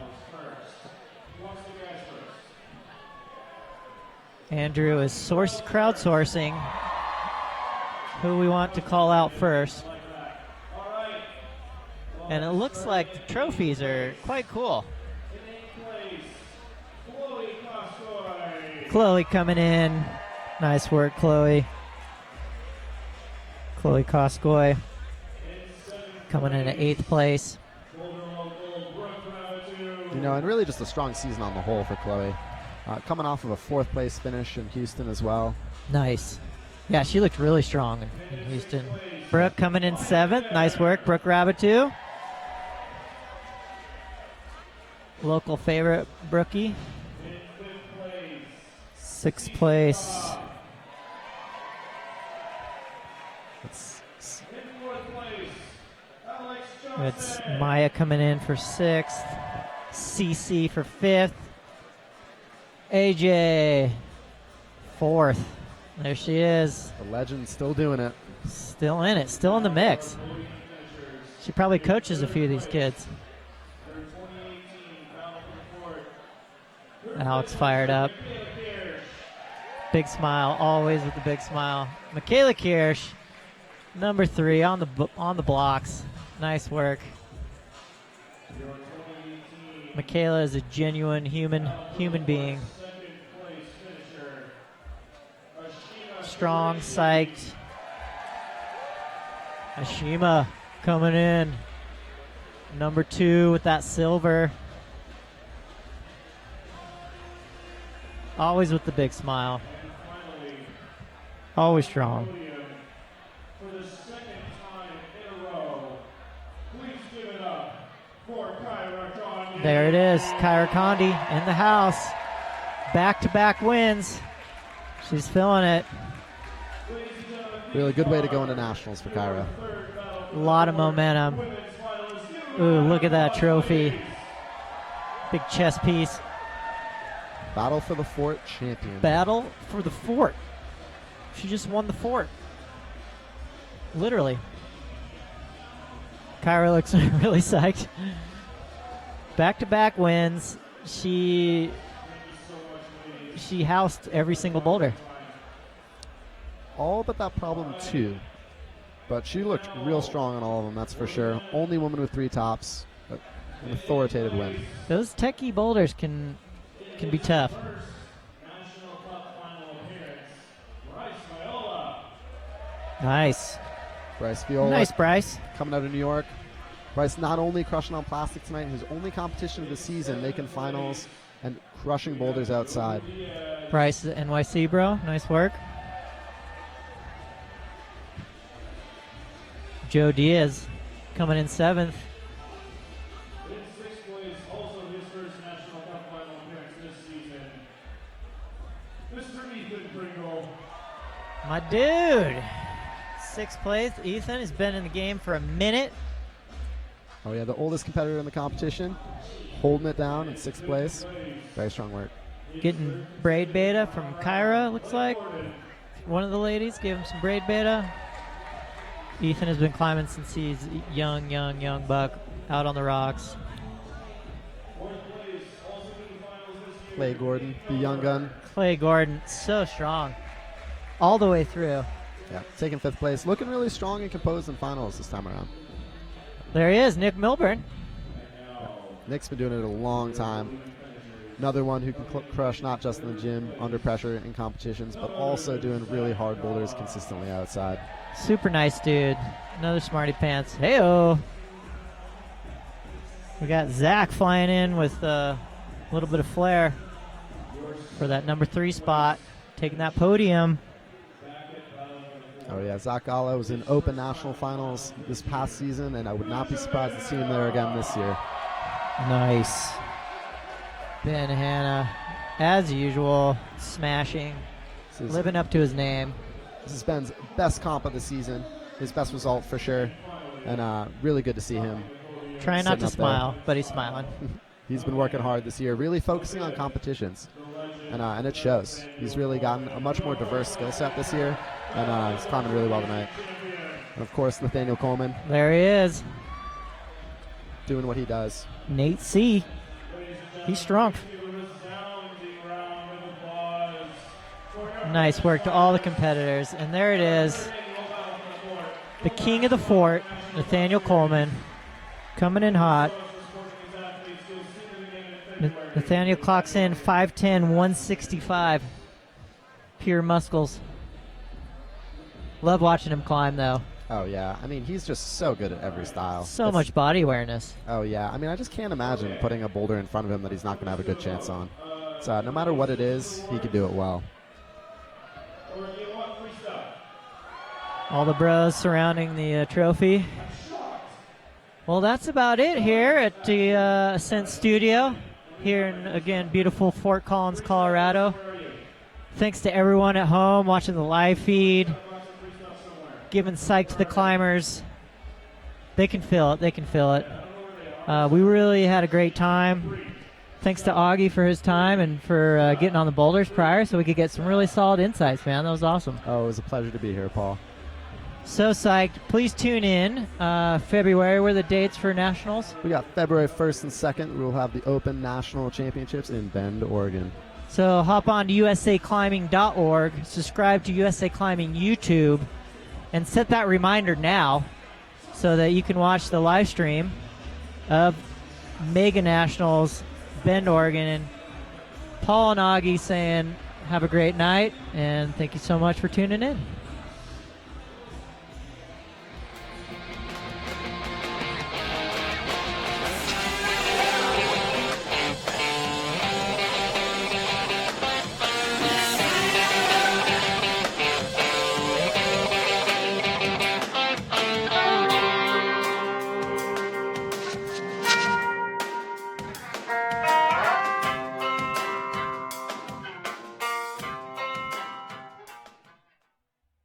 S1: Andrew is crowdsourcing who we want to call out first. And it looks like the trophies are quite cool. Chloe coming in. Nice work, Chloe. Chloe Koskoy coming in at 8th place.
S2: You know, and really just a strong season on the whole for Chloe. Coming off of a 4th place finish in Houston as well.
S1: Nice. Yeah, she looked really strong in Houston. Brooke coming in 7th. Nice work, Brooke Rabitou. Local favorite, Brookie. 6th place. It's Maya coming in for 6th. CC for 5th. AJ 4th. There she is.
S2: The legend still doing it.
S1: Still in it. Still in the mix. She probably coaches a few of these kids. Alex fired up. Big smile. Always with the big smile. Michaela Kirsch, number 3 on the blocks. Nice work. Michaela is a genuine human being. Strong, psyched. Ashima coming in. Number 2 with that silver. Always with the big smile. Always strong.
S3: For the second time in a row, please give it up
S1: There it is. Kyra Condi in the house. Back-to-back wins. She's feeling it.
S2: Really good way to go into nationals for Kyra.
S1: A lot of momentum. Ooh, look at that trophy. Big chess piece.
S2: Battle for the Fort champion.
S1: Battle for the Fort. She just won the fort. Literally. Kyra looks really psyched. Back-to-back wins. She housed every single boulder.
S2: All but that problem 2. But she looked real strong on all of them, that's for sure. Only woman with 3 tops. An authoritative win.
S1: Those techie boulders can be tough. Nice.
S2: Bryce Viola.
S1: Nice, Bryce.
S2: Coming out of New York. Bryce not only crushing on plastic tonight, his only competition of the season, making finals and crushing boulders outside.
S1: Bryce is NYC, bro. Nice work. Joe Diaz coming in 7th. My dude. 6th place. Ethan has been in the game for a minute.
S2: Oh yeah, the oldest competitor in the competition, holding it down in 6th place. Very strong work.
S1: Getting braid beta from Kyra, looks like. One of the ladies gave him some braid beta. Ethan has been climbing since he's young buck, out on the rocks.
S2: Clay Gordon, the young gun.
S1: Clay Gordon, so strong. All the way through.
S2: Yeah, taking 5th place. Looking really strong and composed in finals this time around.
S1: There he is, Nick Milburn.
S2: Yeah. Nick's been doing it a long time. Another one who can crush not just in the gym, under pressure in competitions, but also doing really hard boulders consistently outside.
S1: Super nice dude. Another smarty pants. Hey-oh. We got Zach flying in with a little bit of flair for that number 3 spot, taking that podium.
S2: Oh yeah, Zach Gala was in Open National Finals this past season, and I would not be surprised to see him there again this year.
S1: Nice. Ben Hanna, as usual, smashing, living up to his name.
S2: This is Ben's best comp of the season, his best result for sure, and really good to see him.
S1: Trying not to smile, but he's smiling.
S2: He's been working hard this year, really focusing on competitions, and it shows. He's really gotten a much more diverse skill set this year, and he's climbing really well tonight. And of course, Nathaniel Coleman.
S1: There he is.
S2: Doing what he does.
S1: Nate C. He's strong. Nice work to all the competitors. And there it is. The king of the fort, Nathaniel Coleman, coming in hot. Nathaniel clocks in 5'10", 165. Pure muscles. Love watching him climb, though.
S2: Oh, yeah. I mean, he's just so good at every style.
S1: So much body awareness.
S2: Oh, yeah. I mean, I just can't imagine putting a boulder in front of him that he's not going to have a good chance on. So no matter what it is, he can do it well.
S1: All the bros surrounding the trophy. Well, that's about it here at the Ascent Studio here in, again, beautiful Fort Collins, Colorado. Thanks to everyone at home watching the live feed, giving psych to the climbers. They can feel it. They can feel it. We really had a great time. Thanks to Augie for his time and for getting on the boulders prior so we could get some really solid insights, man. That was awesome.
S2: Oh, it was a pleasure to be here, Paul.
S1: So psyched. Please tune in February. What are the dates for nationals?
S2: We got February 1st and 2nd. We'll have the Open National Championships in Bend, Oregon.
S1: So hop on to usaclimbing.org, subscribe to USA Climbing YouTube, and set that reminder now so that you can watch the live stream of Mega Nationals, Bend, Oregon. And Paul and Augie saying have a great night, and thank you so much for tuning in.